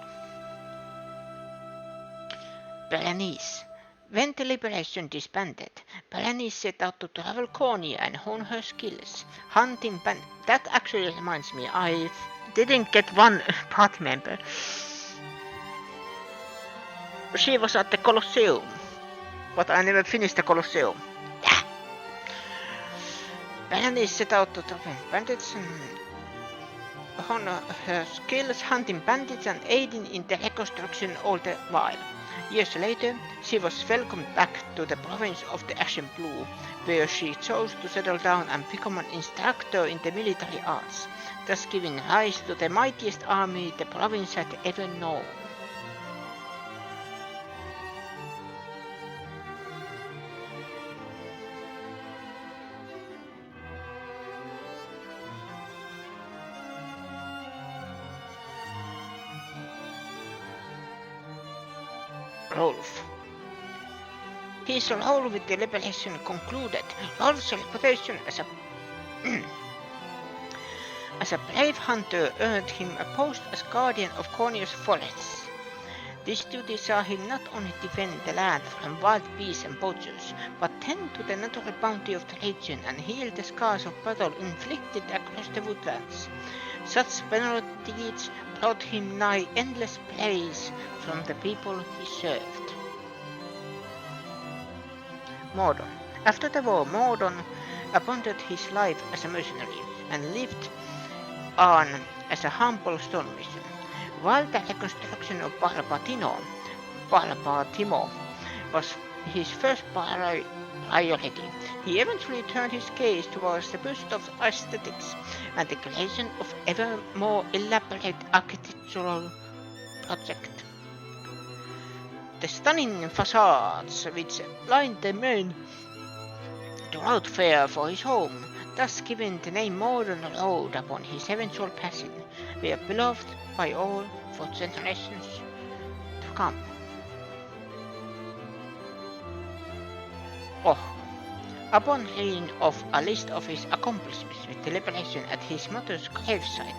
Berenice. When the Liberation disbanded, Berenice set out to travel Cornea and hone her skills. Hunting that actually reminds me, I didn't get one party member. She was at the Colosseum, but I never finished the Colosseum. Yeah. Berenice set out to travel bandits and hone her skills hunting bandits and aiding in the reconstruction all the while. Years later, she was welcomed back to the province of the Ashen Blue, where she chose to settle down and become an instructor in the military arts, thus giving rise to the mightiest army the province had ever known. Rolf. His role with the Liberation concluded. Rolf's reputation as a brave hunter earned him a post as guardian of Cornea's forests. This duty saw him not only defend the land from wild beasts and poachers, but tend to the natural bounty of the region and heal the scars of battle inflicted across the woodlands. Such benevolent deeds brought him nigh endless praise from the people he served. Mordon. After the war, Mordon abandoned his life as a mercenary and lived on as a humble stonemason. While the reconstruction of Balbatimo was his first priority, he eventually turned his gaze towards the boost of aesthetics and the creation of ever more elaborate architectural projects. The stunning facades which lined the main thoroughfare for his home, thus giving the name Mordon Road upon his eventual passing, were beloved by all for generations to come. Upon reading of a list of his accomplishments with the Liberation at his mother's gravesite,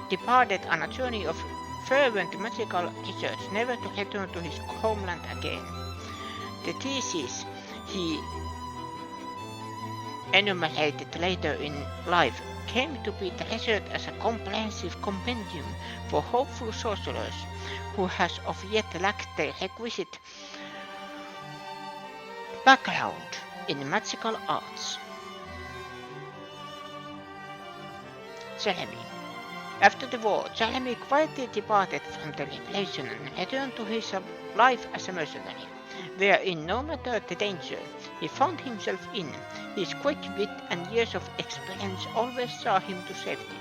departed on a journey of fervent magical research, never to return to his homeland again. The thesis he enumerated later in life came to be treasured as a comprehensive compendium for hopeful sorcerers who has of yet lacked the requisite background in magical arts. Jeremy. After the war, Jeremy quietly departed from the Liberation and returned to his life as a mercenary, wherein no matter the danger he found himself in, his quick wit and years of experience always saw him to safety.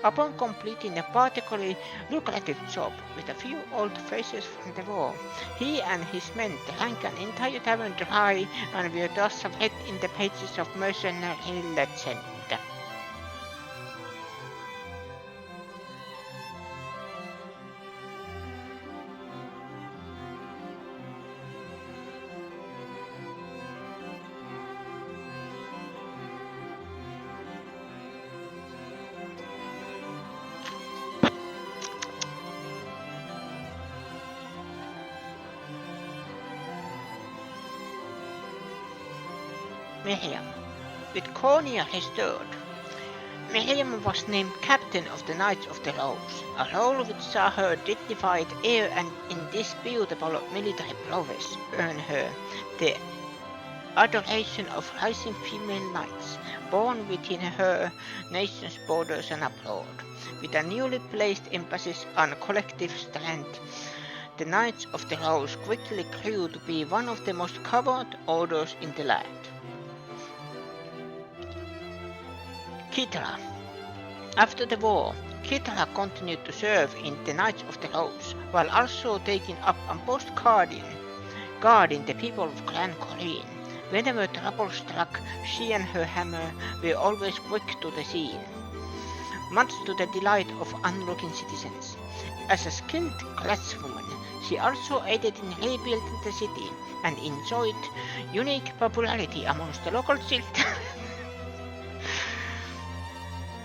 Upon completing a particularly lucrative job with a few old faces from the war, he and his men drank an entire tavern dry and were thus read in the pages of mercenary legend. Miriam. With Cornelia restored, Miriam was named captain of the Knights of the Rose, a role which saw her dignified air and indisputable military prowess earn her the adoration of rising female knights, born within her nation's borders and abroad. With a newly placed emphasis on collective strength, the Knights of the Rose quickly grew to be one of the most covered orders in the land. Kithra. After the war, Kithra continued to serve in the Knights of the Rose, while also taking up a post guarding the people of Clan Corrine. Whenever trouble struck, she and her hammer were always quick to the scene, much to the delight of onlooking citizens. As a skilled craftswoman, she also aided in rebuilding the city and enjoyed unique popularity amongst the local children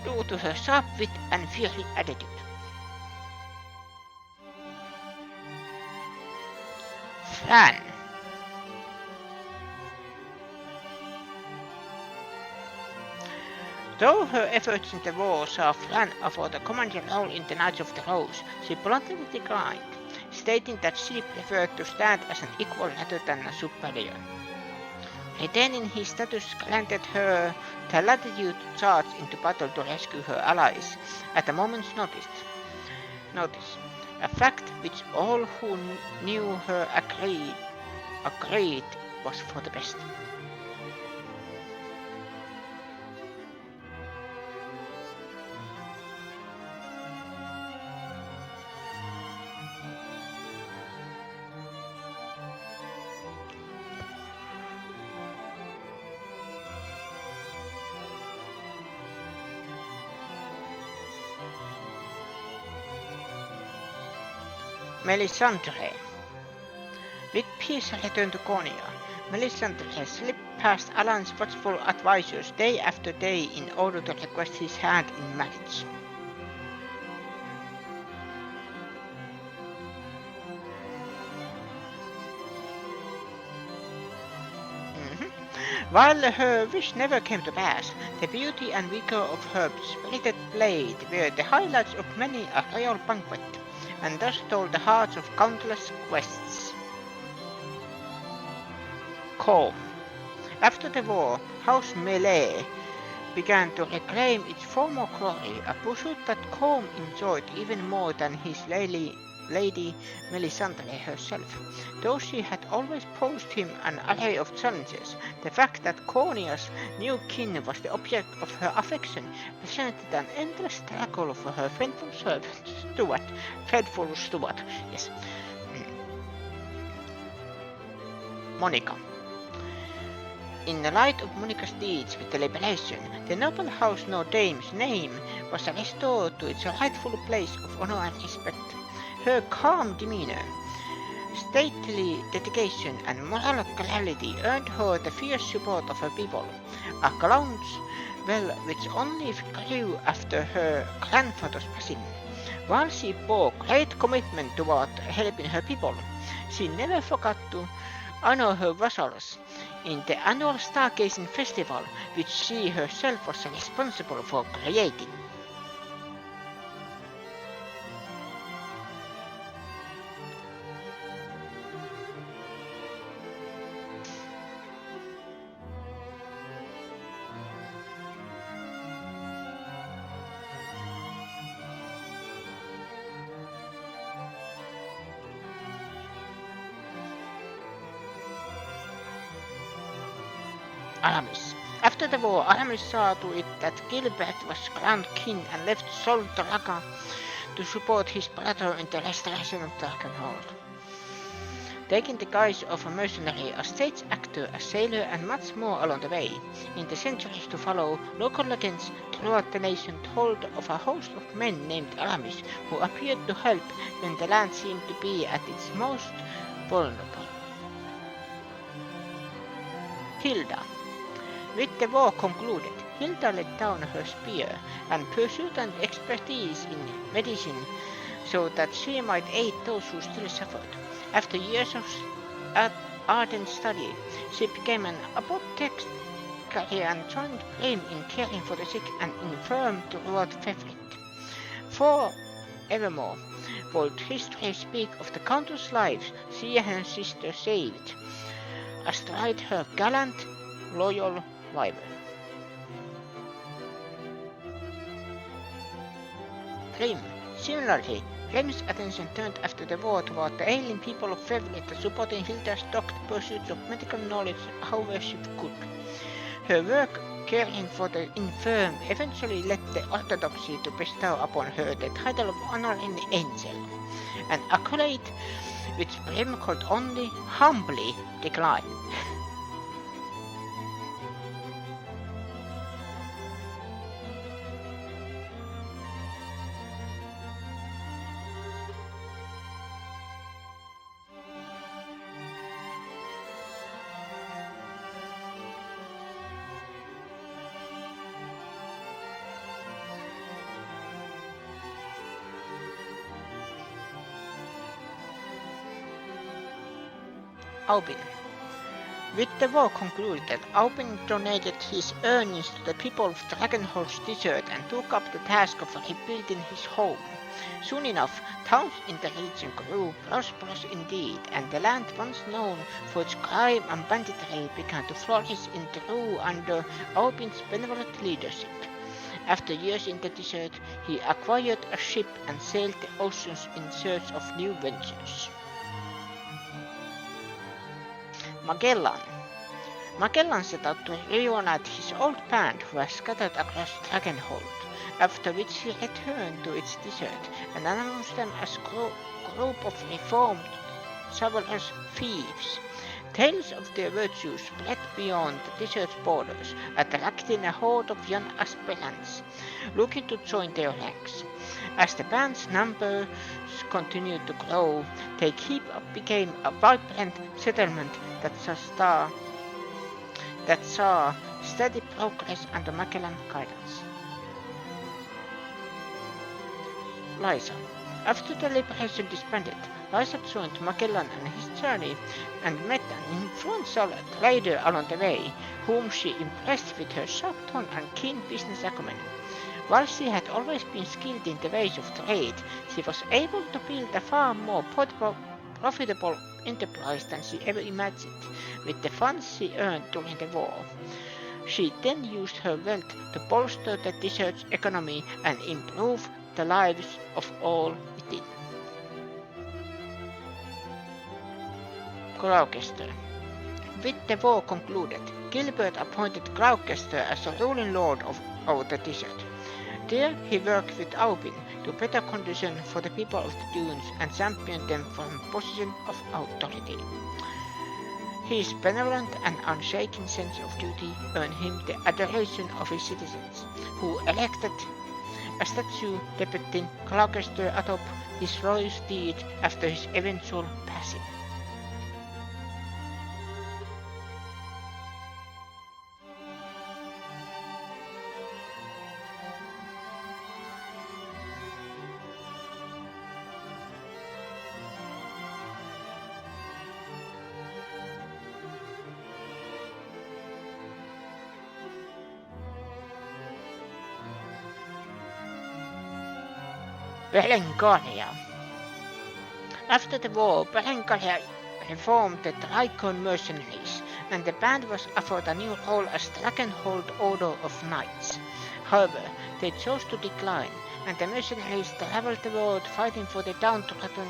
due to her sharp wit and fiery attitude. Fran. Though her efforts in the war saw Fran offer the commanding role in the Knights of the Rose, she bluntly declined, stating that she preferred to stand as an equal rather than a superior. Retaining his status granted her the latitude to charge into battle to rescue her allies at a moment's notice, a fact which all who knew her agreed was for the best. Melisandre. With peace returned to Cornelia, Melisandre slipped past Alan's watchful advisors day after day in order to request his hand in marriage. While her wish never came to pass, the beauty and vigor of her spirited blade were the highlights of many a royal banquet, and thus stole the hearts of countless guests. Combe. After the war, House Melee began to reclaim its former glory, a pursuit that Combe enjoyed even more than his Lady Melisandre herself. Though she had always posed him an array of challenges, the fact that Cornea's new kin was the object of her affection presented an endless struggle for her faithful steward. Yes. Monica. In the light of Monica's deeds with the liberation, the noble house no dame's name was restored to its rightful place of honor and respect. Her calm demeanor, stately dedication and moral clarity earned her the fierce support of her people, a groundswell which only grew after her grandfather's passing. While she bore great commitment toward helping her people, she never forgot to honor her vassals in the annual stargazing festival which she herself was responsible for creating. Aramis. After the war, Aramis saw to it that Gilbert was crowned king and left Sol Draga to support his brother in the restoration of Drakenhold. Taking the guise of a mercenary, a stage actor, a sailor and much more along the way, in the centuries to follow, local legends throughout the nation told of a host of men named Aramis who appeared to help when the land seemed to be at its most vulnerable. Hilda. With the war concluded, Hilda let down her spear and pursued an expertise in medicine so that she might aid those who still suffered. After years of ardent study, she became an career and joined Prim in caring for the sick and infirm throughout Fevrit. Forevermore, would history speak of the countless lives she and her sister saved, astride her gallant, loyal wyvern. Prim. Similarly, Prim's attention turned after the war toward the ailing people of Fevrit, supporting Hilda's dogged pursuits of medical knowledge however she could. Her work caring for the infirm eventually led the Orthodoxy to bestow upon her the title of Honoring Angel, an accolade which Prim could only humbly decline. Aubin. With the war concluded, Aubin donated his earnings to the people of Dragonholt's desert and took up the task of rebuilding his home. Soon enough, towns in the region grew prosperous indeed, and the land once known for its crime and banditry began to flourish in Drew under Aubin's benevolent leadership. After years in the desert, he acquired a ship and sailed the oceans in search of new ventures. Magellan set out to reunite his old band who was scattered across Dragonhold, after which he returned to its desert and announced them as a group of reformed, chivalrous thieves. Tales of their virtues spread beyond the desert's borders, attracting a horde of young aspirants looking to join their ranks. As the band's numbers continued to grow, they became a vibrant settlement that saw steady progress under Magellan's guidance. Lysa. After the liberation disbanded, Lysa joined Magellan on his journey and met an influential trader along the way, whom she impressed with her sharp tongue and keen business acumen. While she had always been skilled in the ways of trade, she was able to build a far more profitable enterprise than she ever imagined, with the funds she earned during the war. She then used her wealth to bolster the desert's economy and improve the lives of all within. Gloucester. With the war concluded, Gilbert appointed Gloucester as the ruling lord of the desert. There he worked with Aubin to better conditions for the people of the dunes and championed them from a position of authority. His benevolent and unshaken sense of duty earned him the adoration of his citizens, who erected a statue depicting Gloucester atop his royal steed after his eventual passing. Berengaria. After the war, Berengaria reformed the Tricon mercenaries, and the band was offered a new role as Dragonhold Order of Knights. However, they chose to decline, and the mercenaries traveled the world fighting for the downtrodden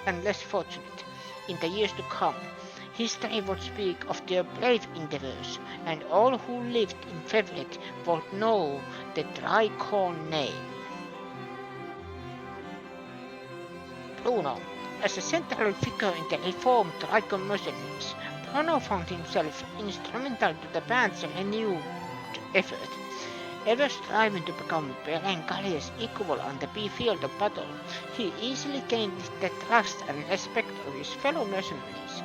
and less fortunate. In the years to come, history would speak of their brave endeavors, and all who lived in Fevrit would know the Tricon name. Bruno. As a central figure in the reformed Tricon mercenaries, Bruno found himself instrumental to the band's renewed effort. Ever striving to become Berengaria's equal on the field of battle, he easily gained the trust and respect of his fellow mercenaries,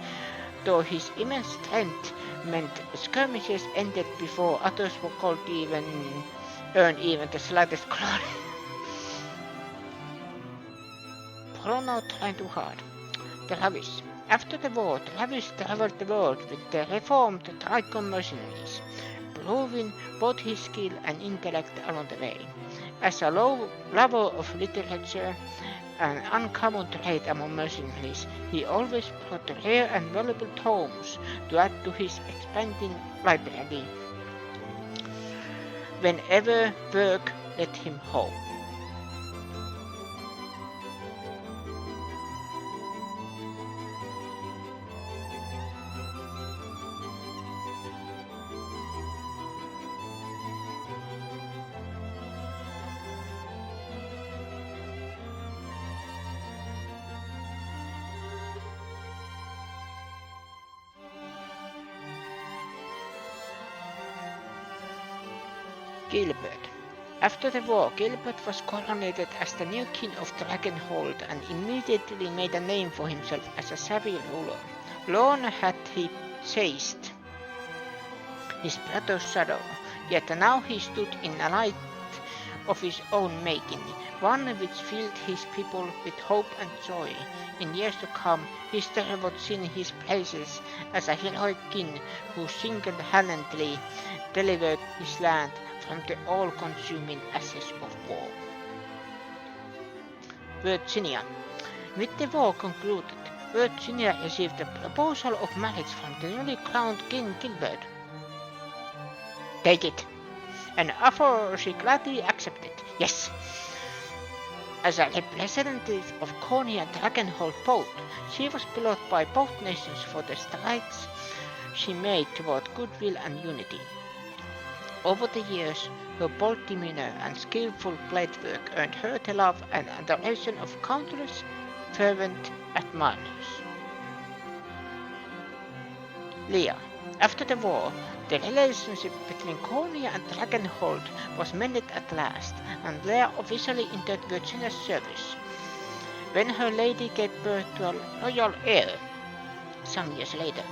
though his immense strength meant skirmishes ended before others could earn even the slightest glory. Bruno tried too hard. Travis. After the war, Travis traveled the world with the reformed Tricon mercenaries. improving both his skill and intellect along the way. As a lover of literature, an uncommon trait among mercenaries, he always brought rare and valuable tomes to add to his expanding library whenever work led him home. Gilbert. After the war, Gilbert was coronated as the new king of Dragonhold and immediately made a name for himself as a savvy ruler. Long had he chased his brother's shadow, yet now he stood in a light of his own making, one which filled his people with hope and joy. In years to come, history would sing his praises as a heroic king who single-handedly delivered his land from the all-consuming ashes of war. Virginia. With the war concluded, Virginia received a proposal of marriage from the newly crowned King Gilbert. Take it. An offer she gladly accepted. Yes. As a representative of Cornia Dragonhold both, she was beloved by both nations for the strides she made toward goodwill and unity. Over the years, her bold demeanor and skillful blade work earned her the love and adoration of countless fervent admirers. Leah. After the war, the relationship between Cornia and Dragonhold was mended at last, and Leah officially entered Virginia's service. When her lady gave birth to a royal heir, some years later,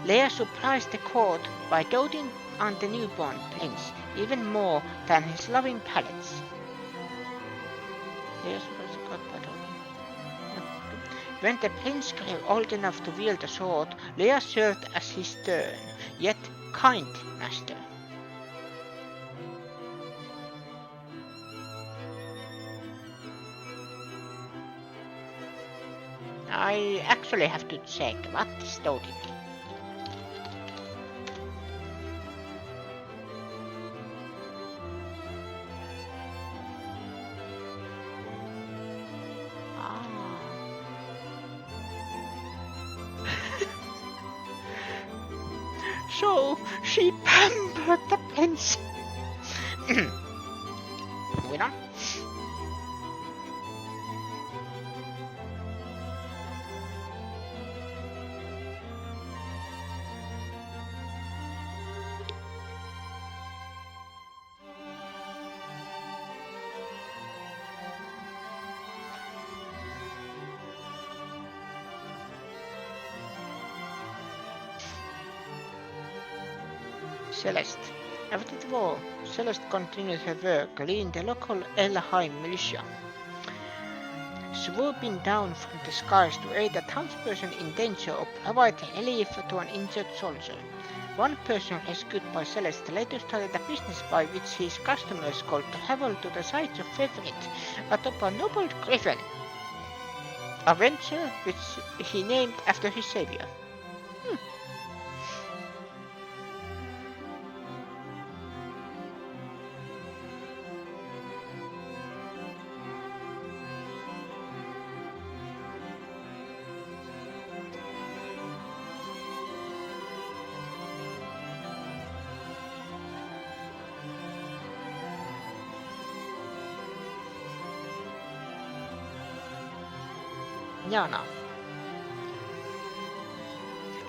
Leah surprised the court by doting on the newborn prince even more than his loving palace. When the prince grew old enough to wield a sword, Leah served as his stern, yet kind master. I actually have to check what is doting. So she pampered the prince. Moving on. Celeste. After the war, Celeste continued her work leading the local Elheim militia, swooping down from the skies to aid a townsperson in danger or provide relief to an injured soldier. One person rescued by Celeste later started a business by which his customers could travel to the sites of Favorite atop a noble griffin, a venture which he named after his savior. Jana.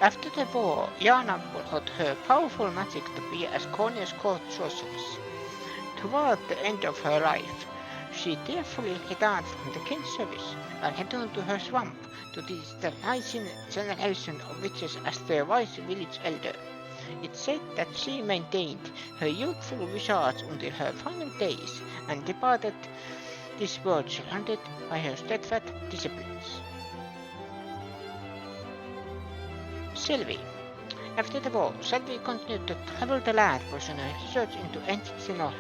After the war, Jana brought her powerful magic to be as Cornia's court sorceress. Toward the end of her life, she tearfully retired from the king's service and returned to her swamp to teach the rising generation of witches as their wise village elder. It's said that she maintained her youthful visage until her final days and departed this world surrounded by her steadfast disciplines. Sylvie. After the war, Selby continued to travel the land pursuing research into ancient Xenola.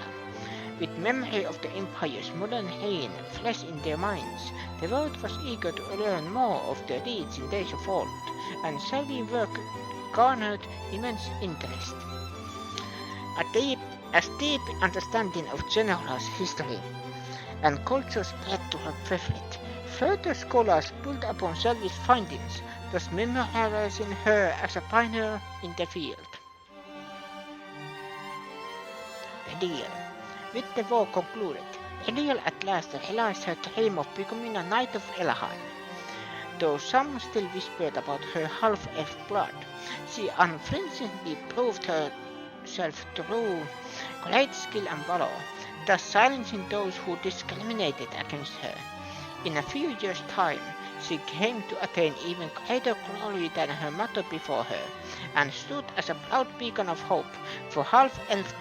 With memory of the Empire's modern reign fresh in their minds, the world was eager to learn more of their deeds in Days of Old, and Selby's work garnered immense interest. A deep understanding of Xenola's history and culture spread to her preferred. Further scholars built upon Selby's findings, thus memorializing her as a pioneer in the field. The deal. With the war concluded, Eliel at last realized her dream of becoming a Knight of Elheim. Though some still whispered about her half-elf blood, she unflinchingly proved herself through great skill and valor, thus silencing those who discriminated against her. In a few years' time, she came to attain even greater glory than her mother before her, and stood as a proud beacon of hope for half-elves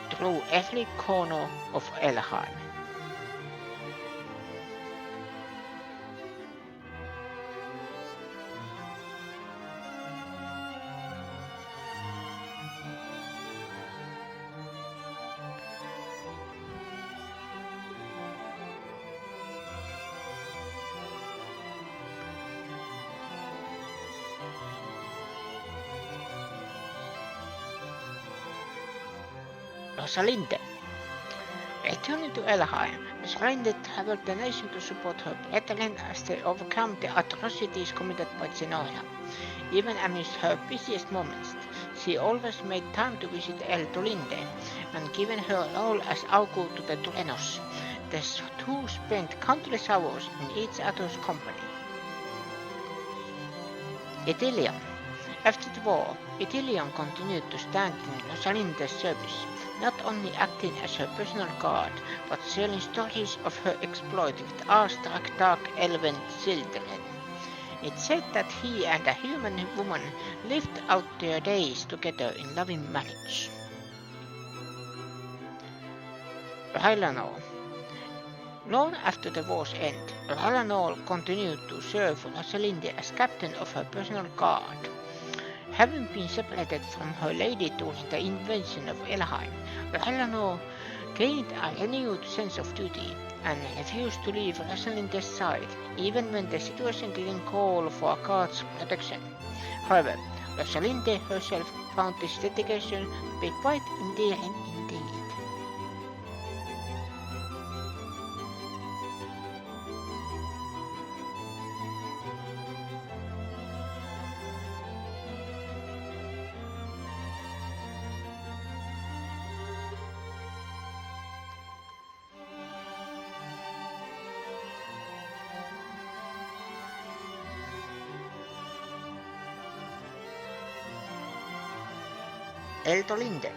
through every corner of Elheim. Rosalinde. Returning to Elheim, Rosalinde traveled the nation to support her brethren as they overcome the atrocities committed by Xenola. Even amidst her busiest moments, she always made time to visit Eldolinde, and given her role as augur to the Durenos, the two spent countless hours in each other's company. Ithilien. After the war, Ithilien continued to stand in Rosalinde's service, not only acting as her personal guard, but sharing stories of her exploit with awestruck dark elven children. It's said that he and a human woman lived out their days together in loving marriage. Ryllanor. Long after the war's end, Ryllanor continued to serve Rosalinde as captain of her personal guard. Having been separated from her lady during the invasion of Elheim, Ryllanor gained a renewed sense of duty and refused to leave Rosalinde's side, even when the situation didn't call for a guard's protection. However, Rosalinde herself found this dedication to be quite endearing indeed. Eldolinde.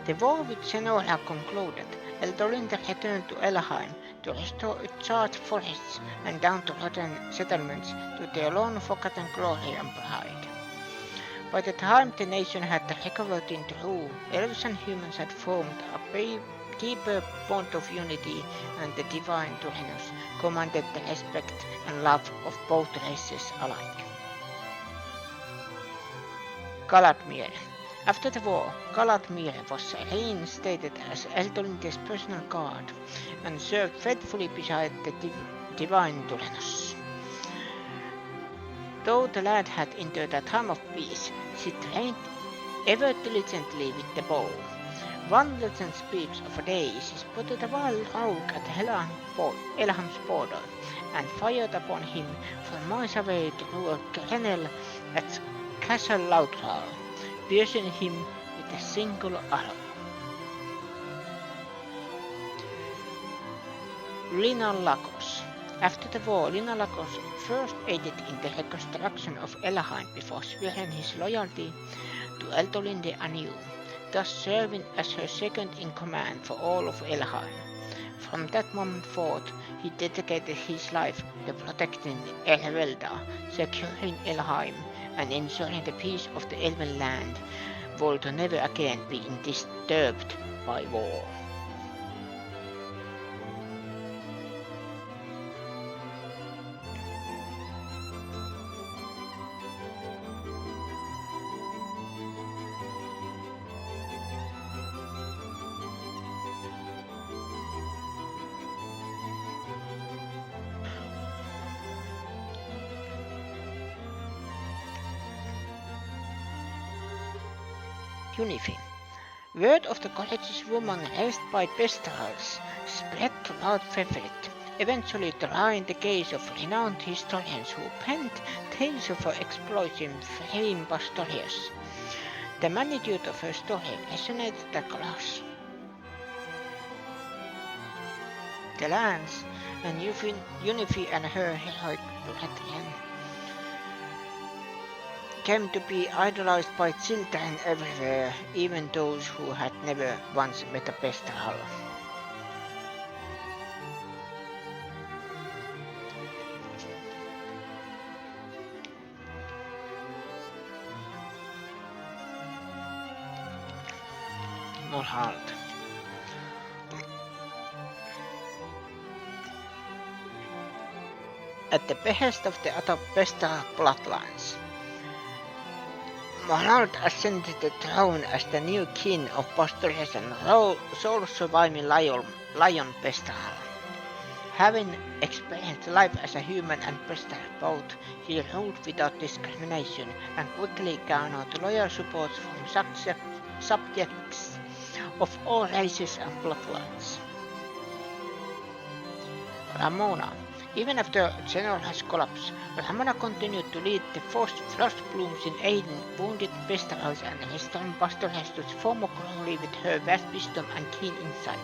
The war with Xenola concluded. Eldolinde returned to Elheim to restore its charred forests and downtrodden settlements to their long-forgotten glory and pride. By the time the nation had recovered in true, elves and humans had formed a deeper bond of unity, and the divine Durenos commanded the respect and love of both races alike. Galadmir. After the war, Galadmir was reinstated as Eldolinde's personal guard and served faithfully beside the divine Durenos. Though the land had entered a time of peace, she trained ever diligently with the bow. One legend speaks of a day she spotted a wild rogue at Elham's border and fired upon him from miles away through a kennel at Castle Laudral, piercing him with a single arrow. Lina Lagos. After the war, Lina Lagos first aided in the reconstruction of Elheim before swearing his loyalty to Eldolinde anew, thus serving as her second-in-command for all of Elheim. From that moment forth, he dedicated his life to protecting Ervelda, securing Elheim, and ensuring the peace of the Elven land, would to never again be disturbed by war. Unifi. Word of the courageous woman raised by pestilence spread throughout Fevrit, eventually drawing the gaze of renowned historians who penned tales of her exploits in Flame Pastorius. The magnitude of her story resonated across the lands, and Unifi and her heroic brethren came to be idolized by children everywhere, even those who had never once met a Pestral. Morhald. At the behest of the other Pestral bloodlines, Morhald ascended the throne as the new king of Pastorius and sole surviving lion Pestral. Having experienced life as a human and Pestral both, he ruled without discrimination and quickly garnered loyal support from subjects of all races and bloodlines. Ramona. Even after General's collapse, Ramona continued to lead the first frost blooms in aiding wounded Pestilence and restoring Pastorius to its former glory with her vast wisdom and keen insight.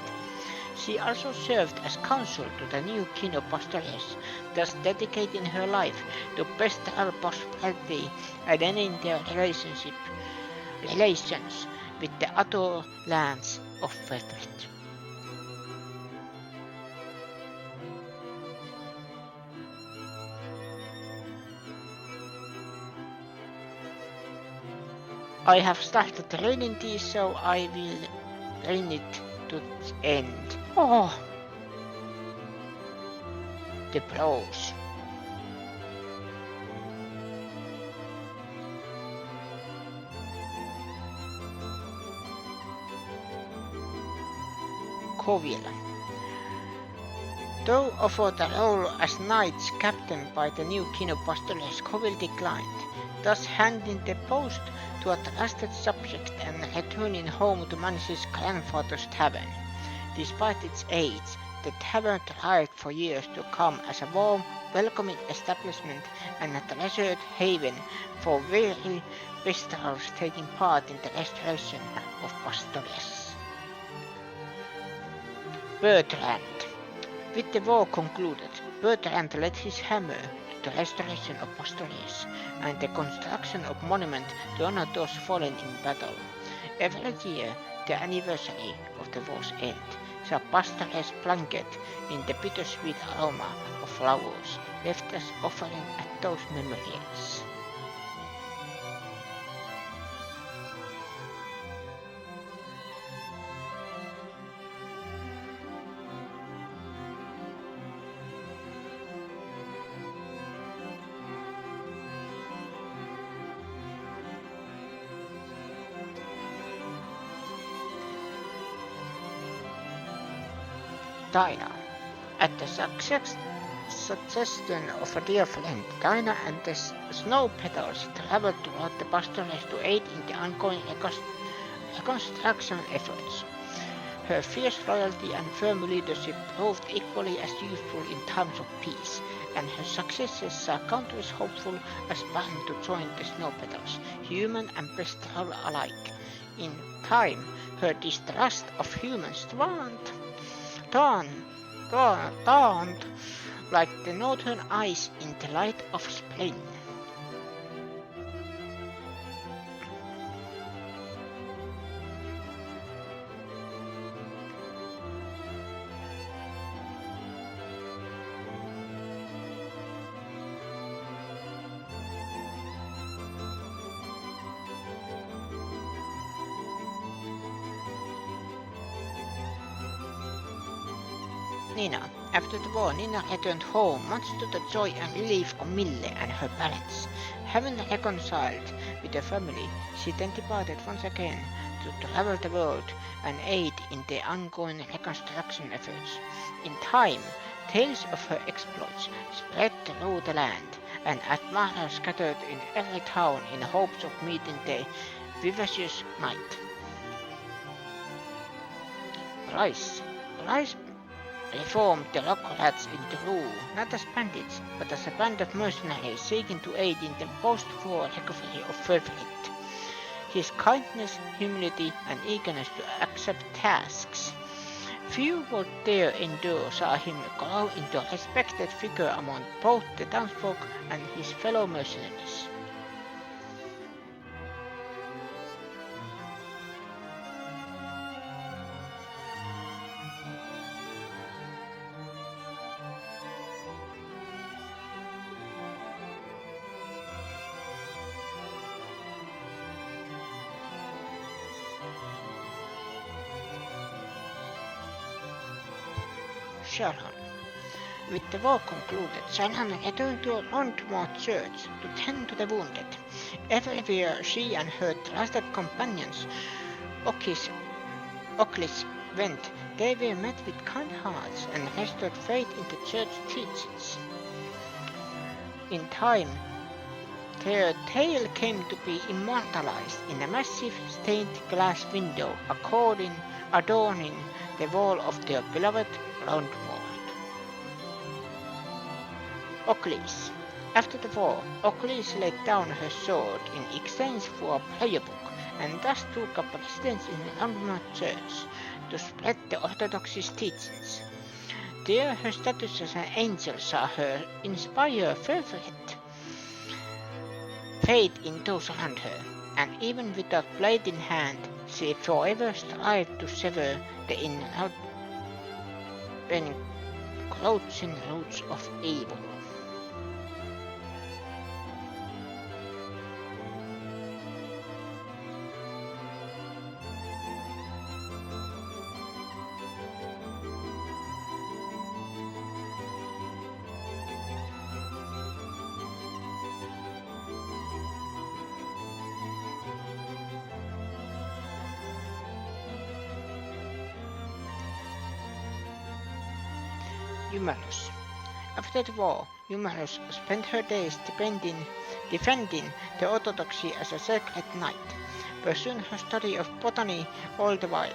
She also served as counsel to the new king of Pastorius, thus dedicating her life to Pestral prosperity and ending their relations with the other lands of Fethret. I have started reading this, so I will read it to its end. Oh! The prose. Covil. Though offered the role as Knight's captain by the new king of Pastorius, Covil declined, thus handing the post to a trusted subject and returning home to manage his grandfather's tavern. Despite its age, the tavern thrived for years to come as a warm, welcoming establishment and a treasured haven for weary Pestrals taking part in the restoration of Pastorius. Bertrand. With the war concluded, Bertrand led his hammer to the restoration of Pastorius and the construction of monument to honor those fallen in battle. Every year, the anniversary of the war's end saw Pastorius plunget in the bittersweet aroma of flowers left as offering at those memorials. Dinah. At the suggestion of a dear friend, Dinah and the Snow Petals traveled throughout the Pastorius to aid in the ongoing reconstruction efforts. Her fierce loyalty and firm leadership proved equally as useful in times of peace, and her successes saw countless hopeful aspiring to join the Snow Petals, human and Pestral alike. In time, her distrust of humans dawned like the northern ice in the light of spring. Nina. After the war, Nina returned home, much to the joy and relief of Mille and her parents. Having reconciled with her family, she then departed once again to travel the world and aid in the ongoing reconstruction efforts. In time, tales of her exploits spread through the land, and admirers scattered in every town in hopes of meeting the vivacious knight. Price reformed the Lockrats into rule, not as bandits, but as a band of mercenaries seeking to aid in the post-war recovery of Overlord. His kindness, humility, and eagerness to accept tasks few would dare endure saw him grow into a respected figure among both the townsfolk and his fellow mercenaries. Shalhan. With the war concluded, Shalhan returned to Londmore Church to tend to the wounded. Everywhere she and her trusted companions, Ocklis, went, they were met with kind hearts and restored faith in the church teachings. In time, their tale came to be immortalized in a massive stained glass window adorning the wall of their beloved Overlord. Ocklis. After the war, Ocklis laid down her sword in exchange for a prayer book and thus took up residence in the Londmore Church to spread the Orthodoxy teachings. There her status as an angel saw her inspire fervent faith in those around her, and even without blade in hand, she forever strived to sever the encroaching roots of evil. Eumelus. After the war, Eumelus spent her days defending the orthodoxy as a sacred knight, pursuing her study of botany all the while.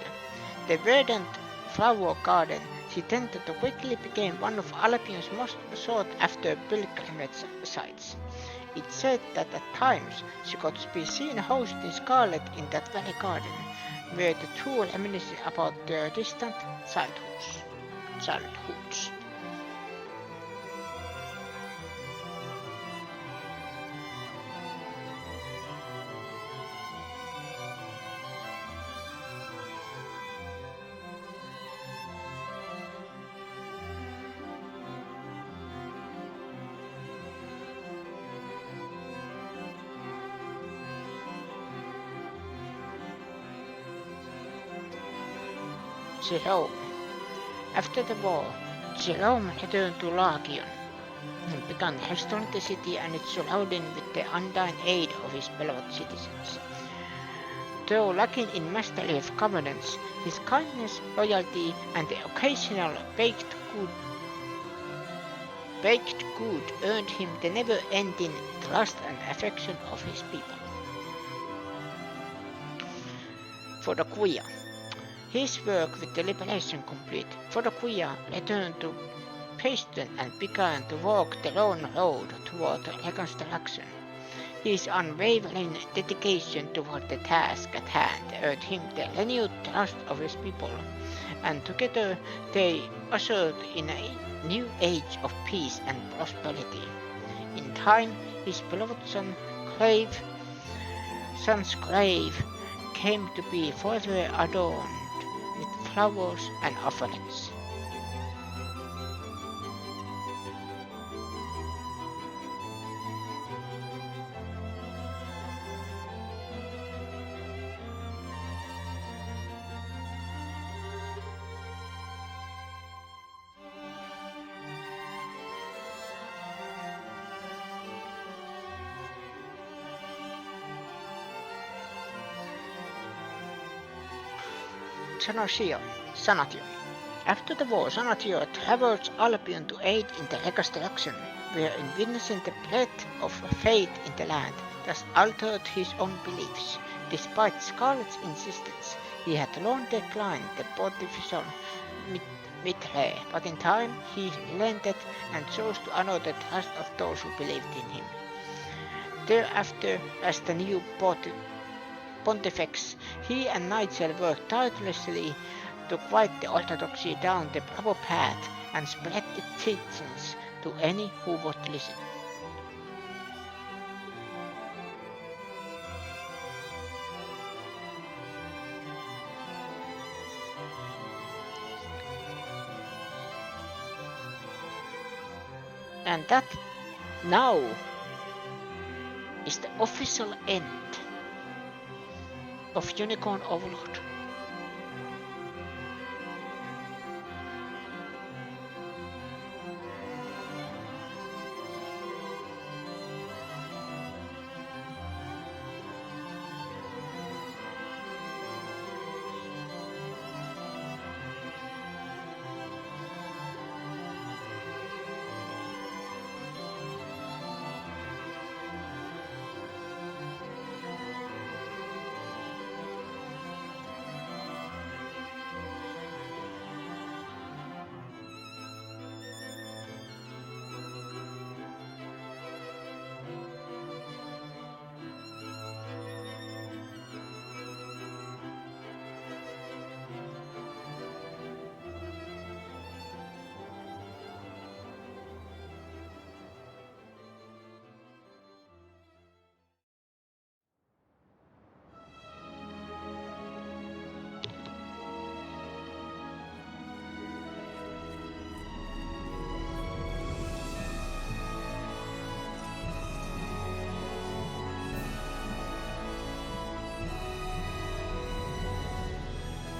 The verdant flower garden she tended to quickly became one of Albion's most sought-after pilgrimage sites. It's said that at times she could be seen hosting Scarlet in that very garden, where the two reminisce about their distant childhoods. Jerome. After the war, Jerome returned to Lagion and began restoring the city and its surrounding with the undying aid of his beloved citizens. Though lacking in mastery of governance, his kindness, loyalty, and the occasional baked good earned him the never-ending trust and affection of his people. For the Quia. His work with the liberation complete, Fodoquia returned to Paestum and began to walk the lone road toward reconstruction. His unwavering dedication toward the task at hand earned him the renewed trust of his people, and together they ushered in a new age of peace and prosperity. In time, his beloved son's grave came to be further adorned with flowers and offerings. Sanatio. After the war, Sanatio traveled Albion to aid in the reconstruction, wherein witnessing the breadth of faith in the land, thus altered his own beliefs. Despite Scarlet's insistence, he had long declined the pontifical mitre, but in time he relented and chose to honor the trust of those who believed in him. Thereafter, as the new pontifex, he and Nigel worked tirelessly to guide the orthodoxy down the proper path and spread its teachings to any who would listen. And that now is the official end of Unicorn Overlord.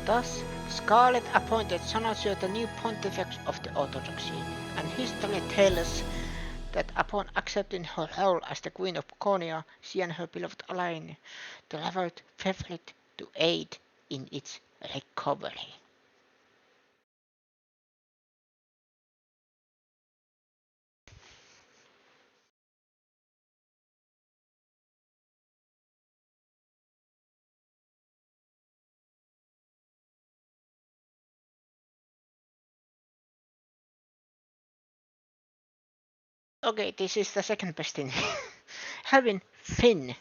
Thus, Scarlet appointed Sonazio the new pontifex of the Orthodoxy, and history tells us that upon accepting her role as the Queen of Konya, she and her beloved Alain traveled favorite to aid in its recovery. Okay, this is the second best thing. Having Finn